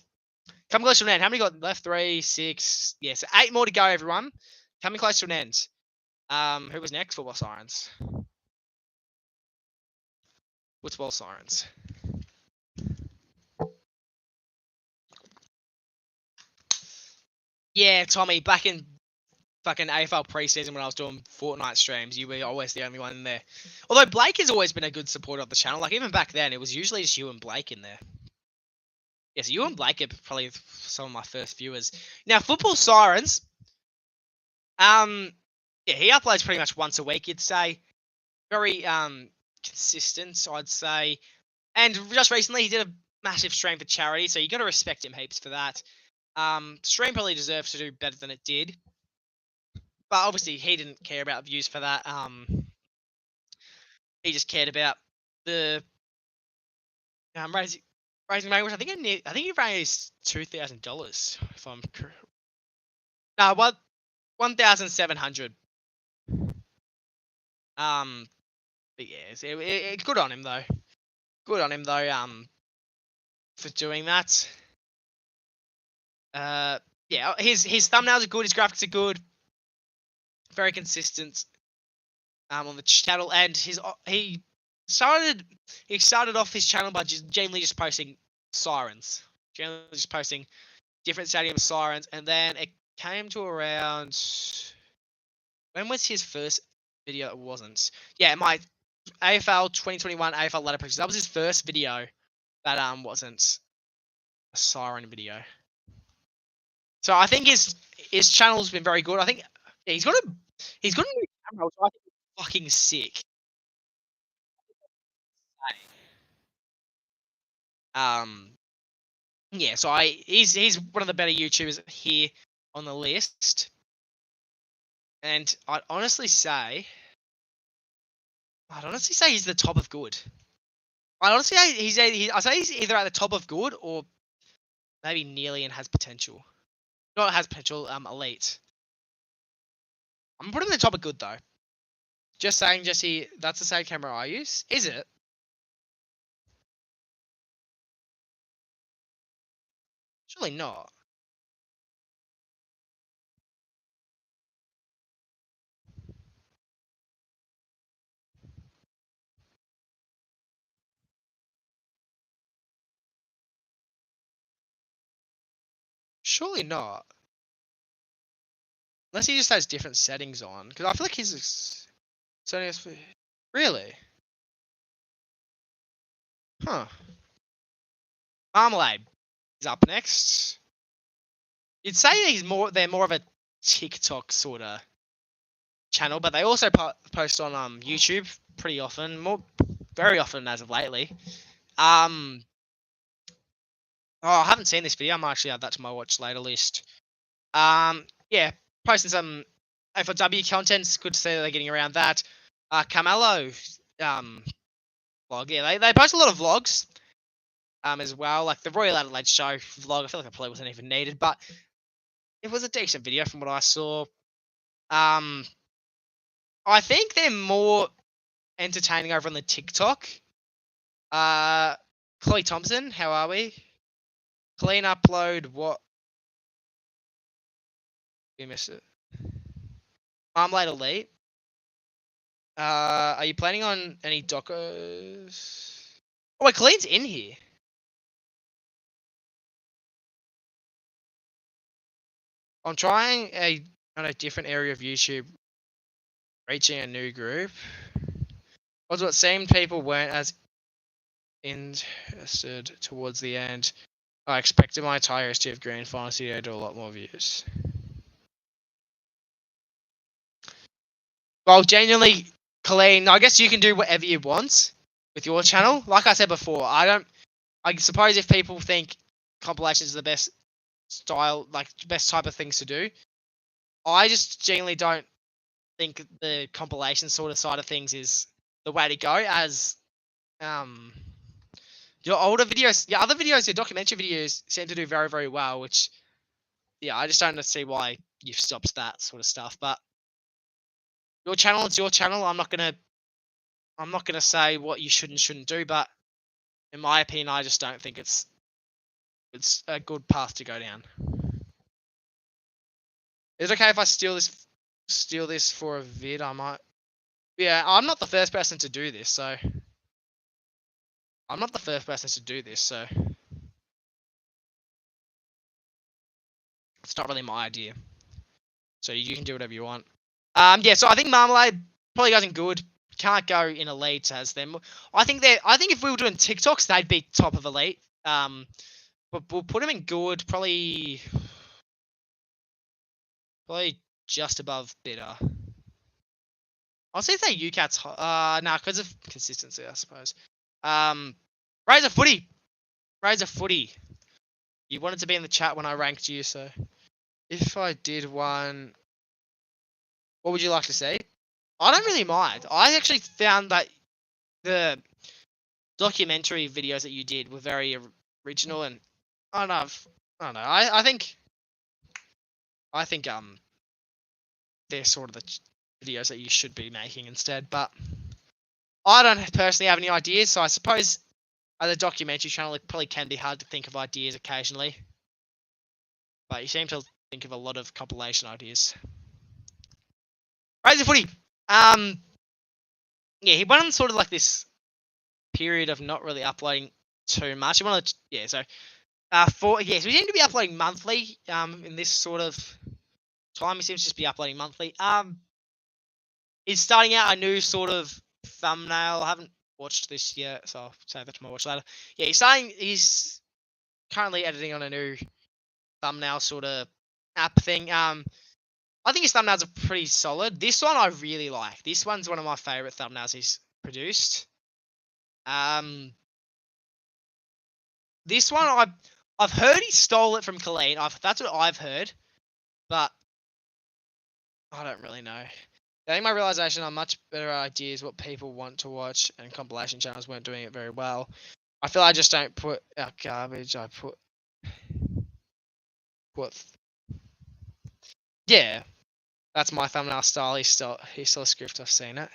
Coming close to an end. How many got left? 3, 6. Yes, 8 more to go. Everyone, coming close to an end. Who was next? Football sirens. Football sirens. Yeah, Tommy, back in fucking AFL preseason when I was doing Fortnite streams, you were always the only one in there. Although Blake has always been a good supporter of the channel. Like, even back then, it was usually just you and Blake in there. Yes, you and Blake are probably some of my first viewers. Now, Football Sirens, yeah, he uploads pretty much once a week, you'd say. Very consistent, I'd say. And just recently, he did a massive stream for charity, so you got to respect him heaps for that. Stream probably deserves to do better than it did, but obviously he didn't care about views for that. He just cared about the raising money, which I think he raised $2,000 if I'm correct. No, what 1,700. But yeah, good on him though. Good on him though. For doing that. Yeah, his thumbnails are good. His graphics are good. Very consistent. On the channel, and he started off his channel by generally just posting sirens, generally just posting different stadium sirens, and then it came to around, when was his first video that wasn't? Yeah, my AFL 2021 AFL ladder predictions. That was his first video that wasn't a siren video. So I think his channel's been very good. I think he's got a new camera, which I think is fucking sick. Yeah, so he's one of the better YouTubers here on the list, and I'd honestly say he's the top of good. I'd say he's either at the top of good or maybe nearly and has potential. Not has potential, elite. I'm putting him in the top of good though. Just saying, Jesse, that's the same camera I use. Is it? Surely not. Surely not. Unless he just has different settings on. Because I feel like his setting is... Really? Huh. Marmalade is up next. You'd say they're more of a TikTok sort of channel, but they also post on YouTube pretty often, very often as of lately. Oh, I haven't seen this video. I might actually add that to my watch later list. Yeah, posting some AFL content. It's good to see that they're getting around that. Carmelo, vlog. Yeah, they post a lot of vlogs, as well. Like the Royal Adelaide Show vlog. I feel like it probably wasn't even needed, but it was a decent video from what I saw. I think they're more entertaining over on the TikTok. Chloe Thompson, how are we? Clean upload what? We missed it. Marmalade Elite. Are you planning on any docos? Oh wait, Clean's in here. I'm trying on a different area of YouTube, reaching a new group. Also, it seemed people weren't as interested towards the end. I expected my entire history of Grand Final video to do a lot more views. Well, genuinely, Colleen, I guess you can do whatever you want with your channel. Like I said before, I suppose if people think compilations are the best style, like best type of things to do, I just genuinely don't think the compilation sort of side of things is the way to go. As your older videos, your other videos, your documentary videos seem to do very, very well, which, yeah, I just don't see why you've stopped that sort of stuff. But your channel, it's your channel. I'm not gonna say what you should and shouldn't do, but in my opinion, I just don't think it's a good path to go down. Is it okay if I steal this for a vid? I might. Yeah, I'm not the first person to do this, so it's not really my idea. So you can do whatever you want. Yeah. So I think Marmalade probably isn't good. Can't go in elite as them. I think if we were doing TikToks, they'd be top of elite. But we'll put them in good, probably just above better. I'll say UCAT's nah, because of consistency, I suppose. Razor Footy. You wanted to be in the chat when I ranked you, so if I did one, what would you like to see? I don't really mind. I actually found that the documentary videos that you did were very original, and I don't know. I think they're sort of the videos that you should be making instead. But I don't personally have any ideas, so I suppose as a documentary channel, it probably can be hard to think of ideas occasionally. But you seem to think of a lot of compilation ideas. Razor Footy. Yeah, he went on sort of like this period of not really uploading too much. He wanted, yeah. So, so we seem to be uploading monthly. In this sort of time, he seems to just be uploading monthly. He's starting out a new sort of thumbnail. I haven't watched this yet, so I'll save that to my watch later. Yeah, he's currently editing on a new thumbnail sort of app thing. I think his thumbnails are pretty solid. This one I really like. This one's one of my favorite thumbnails he's produced. This one I've heard he stole it from Colleen. That's what I've heard, but I don't really know. I think my realization on much better ideas what people want to watch, and compilation channels weren't doing it very well. I feel I just don't put out garbage. I put yeah. That's my thumbnail style. He's still a script. I've seen it.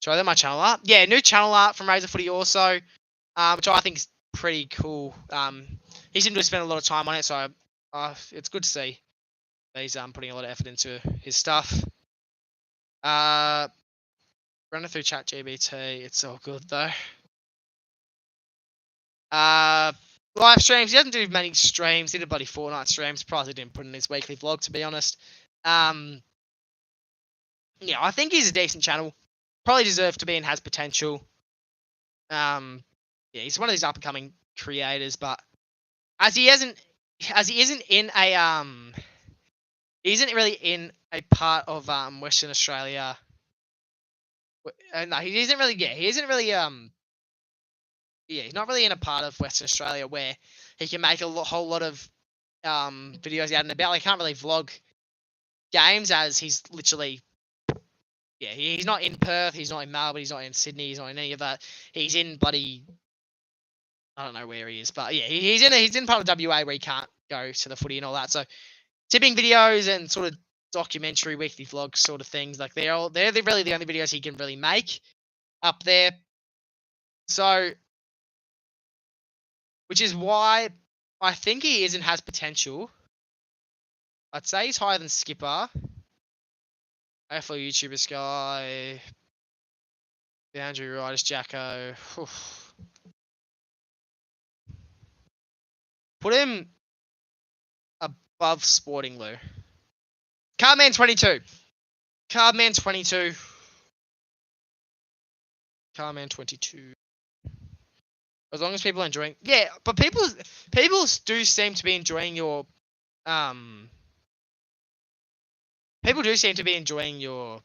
Show them my channel art. Yeah, new channel art from Razor Footy also, which I think is pretty cool. He seemed to spend a lot of time on it, so it's good to see that he's putting a lot of effort into his stuff. Running through ChatGPT, it's all good though. live streams. He doesn't do many streams. He did a bloody Fortnite stream. Surprised he didn't put in his weekly vlog, to be honest. Yeah, I think he's a decent channel. Probably deserves to be and has potential. Yeah, he's one of these up and coming creators, but as he isn't in a he isn't really in a part of Western Australia. No, he isn't really. Yeah, he isn't really. Yeah, he's not really in a part of Western Australia where he can make a whole lot of videos out and about. Like, he can't really vlog games as he's literally. Yeah, he's not in Perth. He's not in Melbourne. He's not in Sydney. He's not in any of that. He's in bloody. I don't know where he is, but yeah, he's in part of WA where he can't go to the footy and all that. So tipping videos and sort of documentary weekly vlogs sort of things, like they're really the only videos he can really make up there. So, which is why I think he has potential. I'd say he's higher than Skipper. AFL YouTuber Sky, Boundary Riders Jacko. Oof. Put him above Sporting Lou. Cardman 22. Cardman 22. Cardman 22. As long as people are enjoying, yeah, but people do seem to be enjoying your people do seem to be enjoying your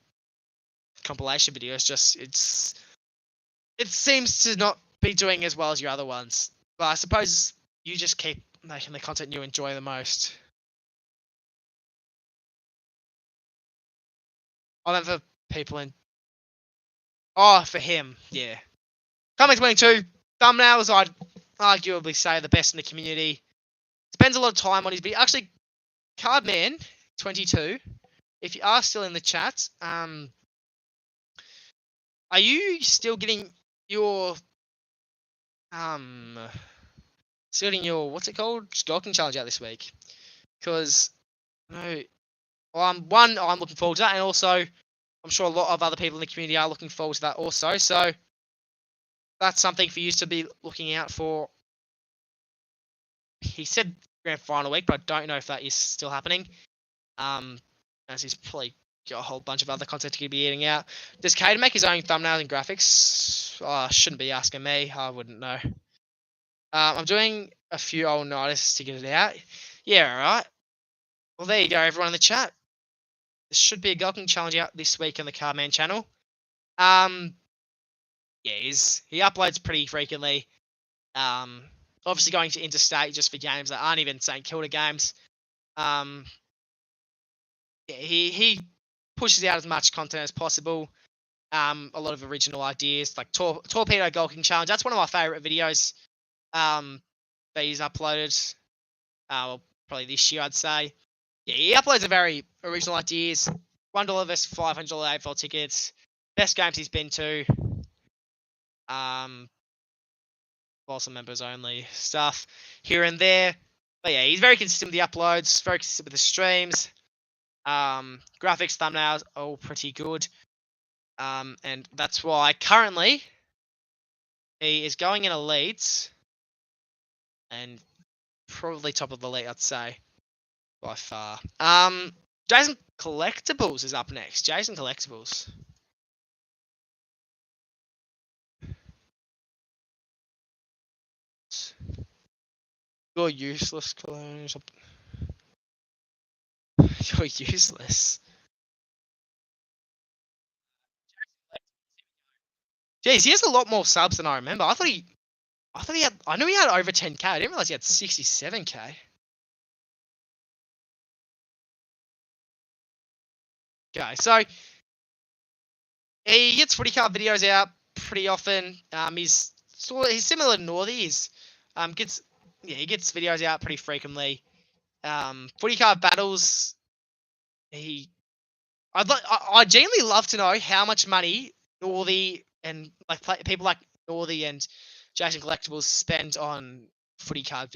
compilation videos. Just it seems to not be doing as well as your other ones. But I suppose you just keep making the content you enjoy the most. I meant for people in. Oh, for him, yeah. Coming 22 thumbnails, I'd arguably say the best in the community. Spends a lot of time on his video. Actually, Cardman 22. If you are still in the chat, are you still getting your what's it called, Skulking Challenge out this week? Because no, I'm looking forward to that, and also I'm sure a lot of other people in the community are looking forward to that also. So that's something for you to be looking out for. He said grand final week, but I don't know if that is still happening. As he's probably got a whole bunch of other content to be eating out. Does Caden make his own thumbnails and graphics? Oh, shouldn't be asking me. I wouldn't know. I'm doing a few old artists to get it out. Yeah, alright. Well, there you go, everyone in the chat. There should be a Gulking Challenge out this week on the Cardman channel. Yeah, he uploads pretty frequently. Obviously going to interstate just for games that aren't even St Kilda games. Yeah, he pushes out as much content as possible. A lot of original ideas, like Torpedo Gulking Challenge. That's one of my favourite videos that he's uploaded. Well, probably this year, I'd say. Yeah, he uploads a very original ideas. $1 vs $500 AFL tickets. Best games he's been to. Also members only stuff here and there. But yeah, he's very consistent with the uploads, very consistent with the streams. Graphics, thumbnails, all pretty good. And that's why currently he is going in elites and probably top of the league, I'd say, by far. Jason Collectibles is up next. Jason Collectibles. You're useless, Cologne. You're useless. Jeez, he has a lot more subs than I remember. I knew he had over 10k. I didn't realize he had 67k. Okay, so he gets footy card videos out pretty often. He's similar to Northy. He gets videos out pretty frequently. Footy card battles. I genuinely love to know how much money Northy and people like Northy and Jason Collectibles spend on footy card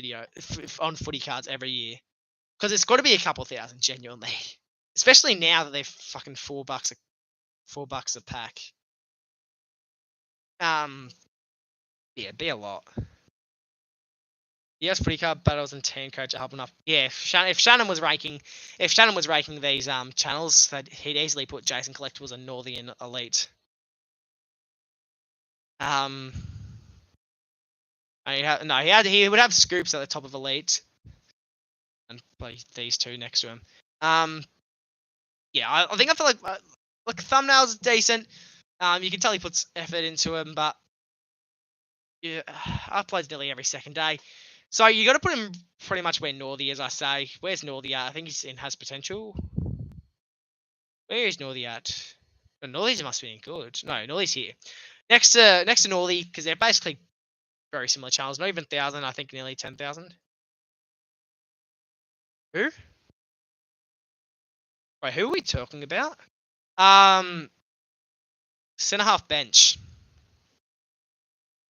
on footy cards every year, because it's got to be a couple thousand genuinely, especially now that they're fucking $4 a pack. Yeah, be a lot. Yes, pretty card battles and team coach are helping up. Yeah, if Shannon was ranking these channels, that he'd easily put Jason Collectibles and Northern Elite. He would have Scoops at the top of Elite, and play these two next to him. Yeah, I think I feel like thumbnails decent. You can tell he puts effort into them, but yeah, uploads nearly every second day. So you got to put him pretty much where Northy is. I say, where's Northy at? I think he's in Has Potential. Where is Northy at? Oh, Northy's must be in good. No, Northy's here. Next to Northy, because they're basically very similar channels. Not even 1,000. I think nearly 10,000. Who? Wait, who are we talking about? Centre half bench.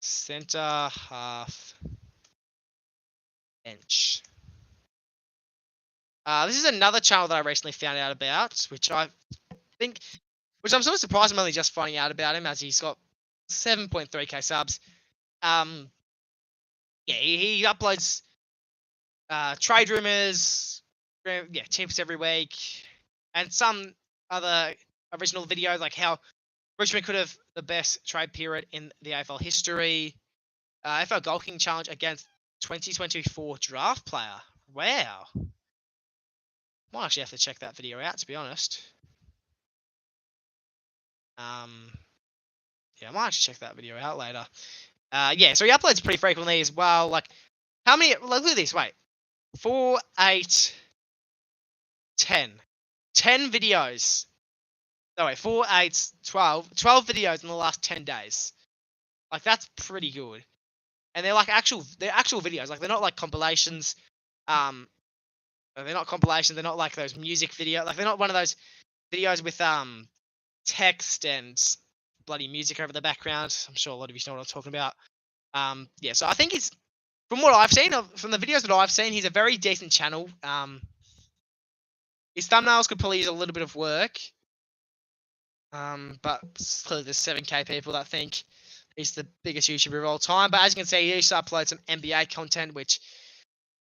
Centre half bench. This is another channel that I recently found out about, which I'm sort of surprised I'm only just finding out about him, as he's got 7.3k subs. Yeah, he uploads trade rumors, tips every week, and some other original videos like how Richmond could have the best trade period in the AFL history. AFL Goal King Challenge against 2024 draft player. Wow. Might actually have to check that video out, to be honest. Yeah, I might actually check that video out later. Yeah, so he uploads pretty frequently as well. Like, how many? Look at this. Wait, 4, 8, 10. 10 videos. No, wait, 4, 8, 12. 12 videos in the last 10 days. Like, that's pretty good. And they're actual videos. Like, they're not like compilations. They're not compilations. They're not like those music videos. Like, they're not one of those videos with text and bloody music over the background. I'm sure a lot of you know what I'm talking about. Yeah, so I think he's, from what I've seen, from the videos that I've seen, he's a very decent channel. His thumbnails could probably use a little bit of work. But clearly there's 7k people that think he's the biggest YouTuber of all time. But as you can see, he used to upload some NBA content, which,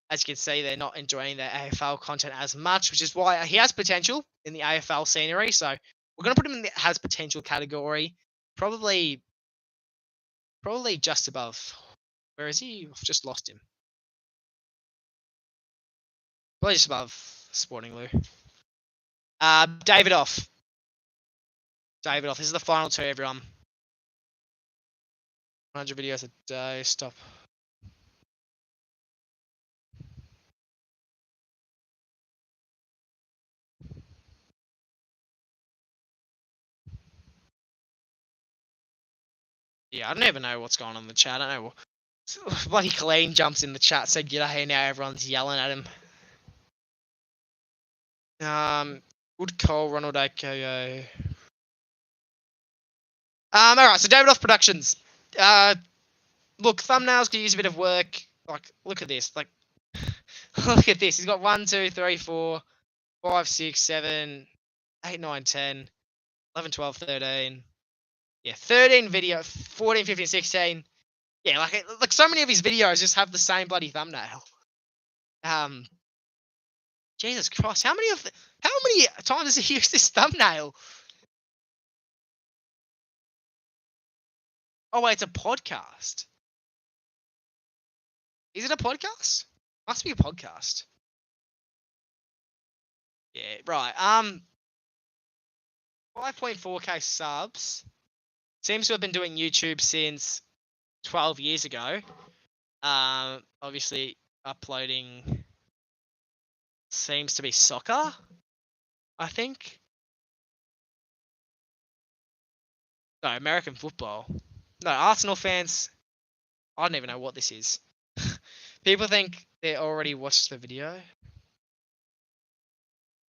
as you can see, they're not enjoying their AFL content as much, which is why he has potential in the AFL scenery. So we're going to put him in the has potential category. Probably just above. Where is he? I've just lost him. Probably just above Sporting Lou. David off. David off. This is the final two, everyone. 100 videos a day. Stop. Yeah, I don't even know what's going on in the chat. I don't know. Bloody Colleen jumps in the chat, said g'day, now everyone's yelling at him. Good call, Ronald AKO. Alright, so David Off Productions. Look, thumbnails could use a bit of work. Like, look at this. Like, look at this. He's got 1, 2, 3, 4, 5, 6, 7, 8, 9, 10, 11, 12, 13. Yeah, 13 video, 14, 15, 16. Yeah, like so many of his videos just have the same bloody thumbnail. Jesus Christ, how many times has he used this thumbnail? Oh wait, it's a podcast. Is it a podcast? Must be a podcast. Yeah, right. 5.4k subs. Seems to have been doing YouTube since 12 years ago. Obviously uploading seems to be soccer, I think. No, American football. No, Arsenal fans. I don't even know what this is. People think they already watched the video.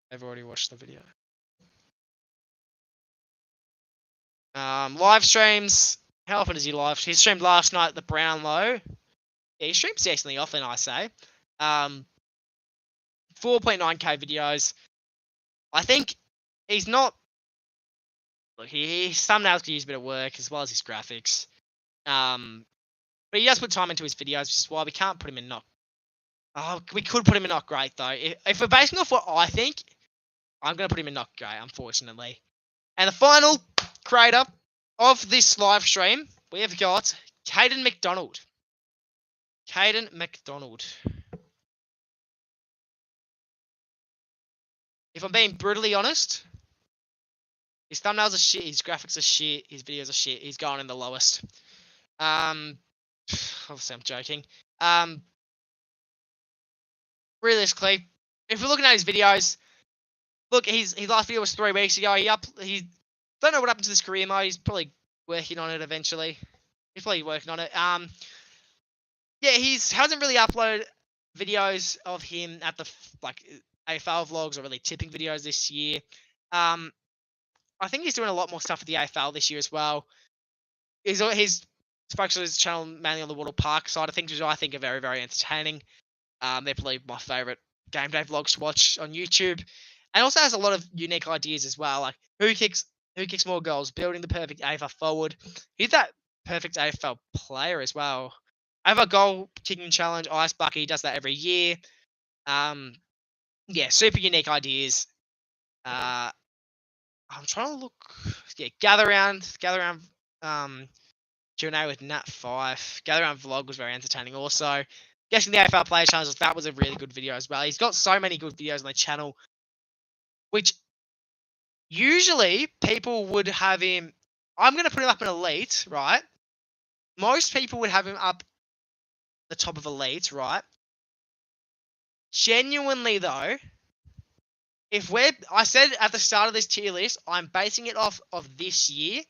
They've already watched the video. Live streams. How often does he live? He streamed last night at the Brownlow. Yeah, he streams decently often, I say. 4.9k videos. I think he's not. Look, his thumbnails could use a bit of work as well as his graphics. But he does put time into his videos, which is why we can't put him in not Oh, we could put him in not great though. If we're basing off what I think, I'm gonna put him in not great, unfortunately. And the final creator of this live stream, we have got Caden McDonald. Caden McDonald. If I'm being brutally honest, his thumbnails are shit, his graphics are shit, his videos are shit. He's going in the lowest. Obviously I'm joking. Realistically, if we're looking at his videos, look, his last video was 3 weeks ago. He don't know what happened to his career mode. He's probably working on it eventually. He's probably working on it. Yeah, he's hasn't really uploaded videos of him at the like AFL vlogs or really tipping videos this year. I think he's doing a lot more stuff with the AFL this year as well. He's focused on his channel mainly on the Waddle Park side of things, which I think are very, very entertaining. They're probably my favorite game day vlogs to watch on YouTube, and also has a lot of unique ideas as well, like who kicks more goals, building the perfect AFL forward. He's that perfect AFL player as well. AFL goal kicking challenge, Ice Bucket, he does that every year. Yeah, super unique ideas. I'm trying to look. Yeah, gather around. Q&A with Nat 5. Gather around vlog was very entertaining. Also, guessing the AFL player challenges, that was a really good video as well. He's got so many good videos on the channel, which usually people would have him. I'm going to put him up in elite, right? Most people would have him up the top of elite, right? Genuinely though, I said at the start of this tier list, I'm basing it off of this year's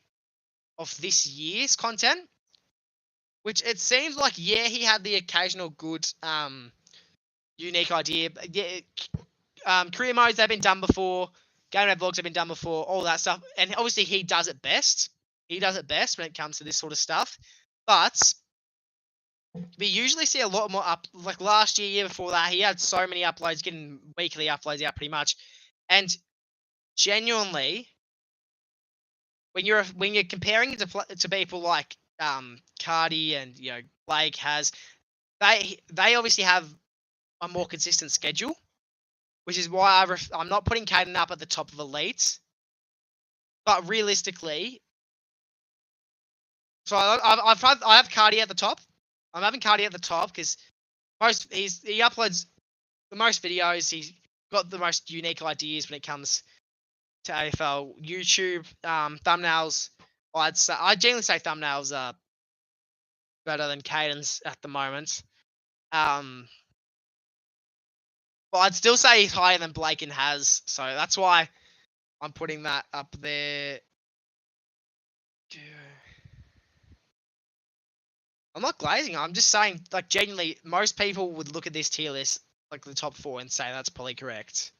content, which it seems like, yeah, he had the occasional good unique idea. But yeah, career modes, they've been done before. Game mode vlogs have been done before. All that stuff, and obviously he does it best. He does it best when it comes to this sort of stuff. But we usually see a lot more like last year before that, he had so many uploads, getting weekly uploads out pretty much. And genuinely, when you're comparing it to people like Cardi and Blake has, they obviously have a more consistent schedule, which is why I'm not putting Caden up at the top of elite. But realistically, so I have Cardi at the top. I'm having Cardi at the top because he uploads the most videos. He's got the most unique ideas when it comes to AFL. YouTube thumbnails. I generally say thumbnails are better than Caden's at the moment. But I'd still say he's higher than Blake and has, so that's why I'm putting that up there. I'm not glazing. I'm just saying, like, genuinely, most people would look at this tier list, like the top 4, and say that's probably correct.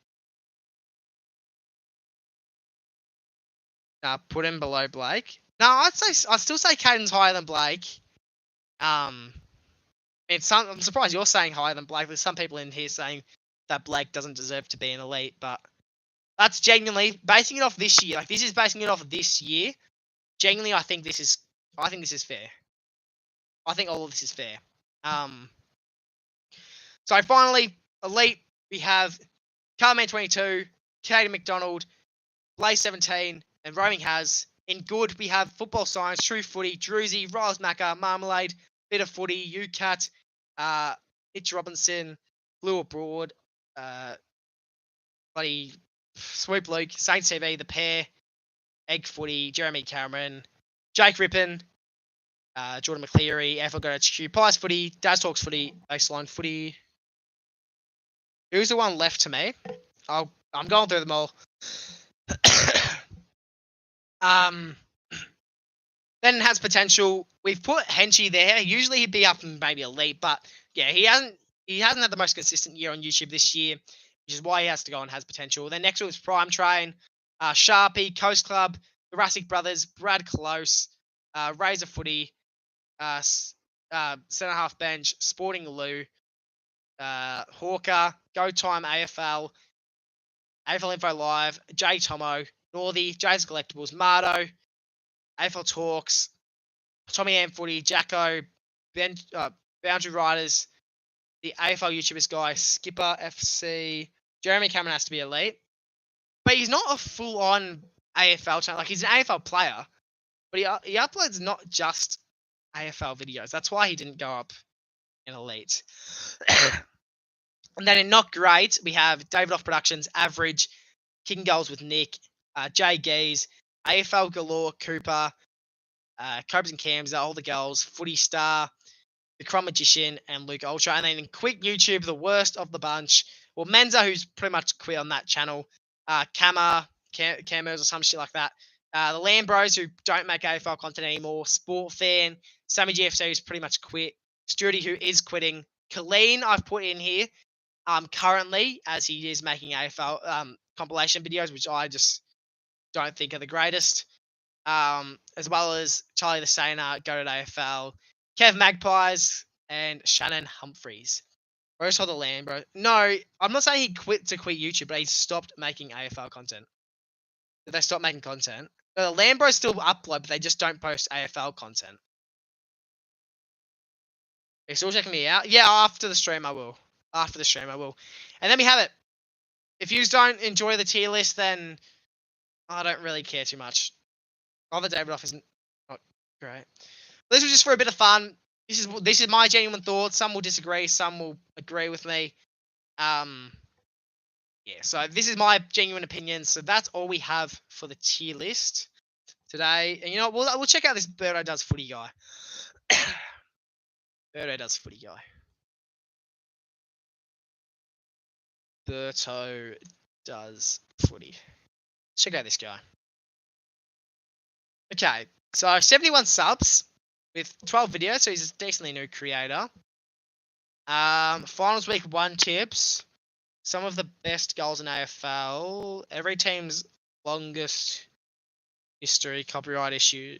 Put him below Blake. No, I'd still say Caden's higher than Blake. I'm surprised you're saying higher than Blake. There's some people in here saying that Blake doesn't deserve to be an elite, but that's genuinely basing it off this year. Like, this is basing it off this year. Genuinely, I think this is fair. I think all of this is fair. So finally, elite, we have Carman22, Caden McDonald, Blaze 17, and Roaming Has. In good, we have Football Science, True Footy, Druzy, Riles Macca, Marmalade, Bit of Footy, UCAT, Hitch Robinson, Blue Abroad, bloody Swoop Luke, Saints TV, The Pair, Egg Footy, Jeremy Cameron, Jake Rippon, Jordan McCleary, AFL Go HQ, Pies Footy, Daz Talks Footy, Baseline Footy. Who's the one left to me? I'm going through them all. Then has potential. We've put Henchy there. Usually he'd be up in maybe elite, but yeah, he hasn't had the most consistent year on YouTube this year, which is why he has to go and has potential. Then next one is Prime Train, Sharpie, Coast Club, Jurassic Brothers, Brad Close, Razor Footy, Centre Half Bench, Sporting Lou, Hawker, Go Time AFL, AFL Info Live, J Tomo, Northy, Jay's Collectibles, Mardo, AFL Talks, Tommy Am Footy, Jacko, Boundary Riders, the AFL YouTubers guy, Skipper FC. Jeremy Cameron has to be elite. But he's not a full-on AFL channel. Like, he's an AFL player. But he uploads not just AFL videos. That's why he didn't go up in elite. And then in not great, we have David Off Productions, Average, Kicking Goals with Nick, Jay Gees, AFL Galore, Cooper, Cobras and Cams, all the girls, Footy Star, The Crumb Magician, and Luke Ultra. And then in quick YouTube, the worst of the bunch, well, Menza, who's pretty much quit on that channel, Cammers or some shit like that. The Land Bros, who don't make AFL content anymore, Sport Fan, Sammy GFC, who's pretty much quit, Sturdy, who is quitting, Colleen, I've put in here, currently, as he is making AFL compilation videos, which I just don't think are the greatest. As well as Charlie the Sainer, Go to AFL, Kev Magpies, and Shannon Humphreys. Where's the Land, bro? No, I'm not saying he quit YouTube, but he stopped making AFL content. Did they stop making content? No, the Land Bros still upload, but they just don't post AFL content. Are you still checking me out? Yeah, after the stream I will. After the stream I will. And then we have it. If you don't enjoy the tier list, then I don't really care too much. Other David Off isn't not great. This was just for a bit of fun. This is my genuine thoughts. Some will disagree, some will agree with me. Yeah, so this is my genuine opinion. So that's all we have for the tier list today. And you know what? We'll check out this Birdo Does Footy guy. Birdo Does Footy guy. Berto Does Footy. Check out this guy. Okay, so 71 subs with 12 videos, so he's a decently new creator. Finals week 1 tips. Some of the best goals in AFL. Every team's longest history, copyright issue.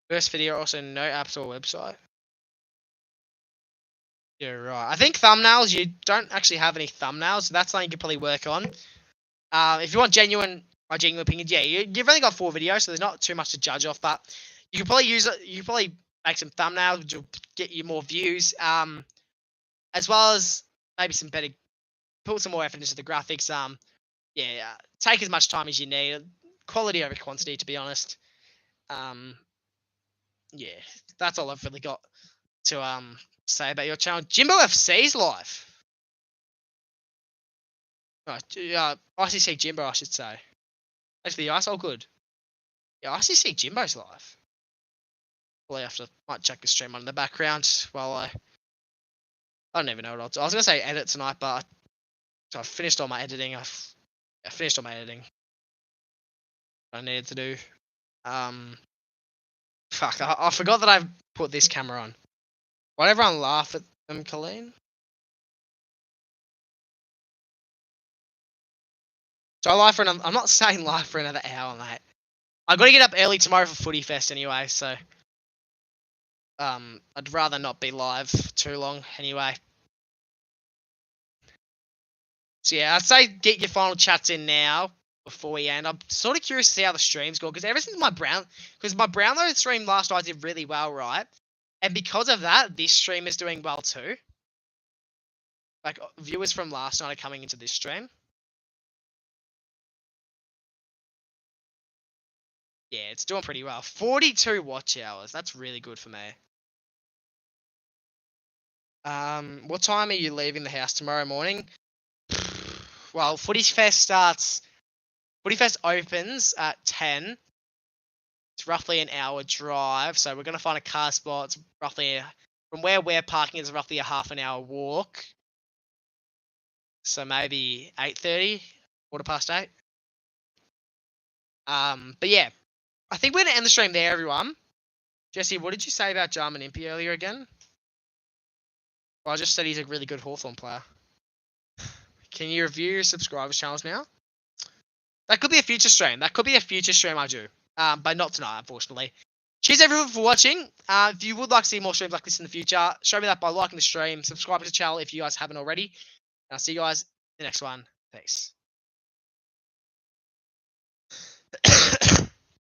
First video, also no apps or website. Yeah, right. I think thumbnails, you don't actually have any thumbnails, so that's something you can probably work on. If you want my genuine opinions, yeah, you've only got 4 videos, so there's not too much to judge off, but you can probably use it. You can probably make some thumbnails, which will get you more views, as well as maybe put some more effort into the graphics. Yeah, take as much time as you need. Quality over quantity, to be honest. Yeah, that's all I've really got to say about your channel. Jimbo FC's live. Right, ICC Jimbo, I should say. Actually, the ice all good. Yeah, ICC Jimbo's live. Probably might check the stream on in the background while I don't even know what I'll do. I was gonna say edit tonight, but I finished all my editing. I finished all my editing I needed to do. Fuck, I forgot that I've put this camera on. Why everyone laugh at them, Colleen? So I'm not saying live for another hour, mate. I gotta get up early tomorrow for Footy Fest anyway, so I'd rather not be live too long anyway. So yeah, I'd say get your final chats in now before we end. I'm sort of curious to see how the streams go, because ever since my Brownlow stream last night did really well, right? And because of that, this stream is doing well too. Like, viewers from last night are coming into this stream. Yeah, it's doing pretty well. 42 watch hours. That's really good for me. What time are you leaving the house tomorrow morning? Well, Footy Fest opens at 10. It's roughly an hour drive, so we're going to find a car spot. It's roughly, from where we're parking, it's roughly a half an hour walk. So maybe 8:30, 8:15. But yeah, I think we're going to end the stream there, everyone. Jesse, what did you say about Jarman Impey earlier again? Well, I just said he's a really good Hawthorn player. Can you review your subscribers' channels now? That could be a future stream. That could be a future stream I do. But not tonight, unfortunately. Cheers, everyone, for watching. If you would like to see more streams like this in the future, show me that by liking the stream, subscribe to the channel if you guys haven't already. And I'll see you guys in the next one. Peace.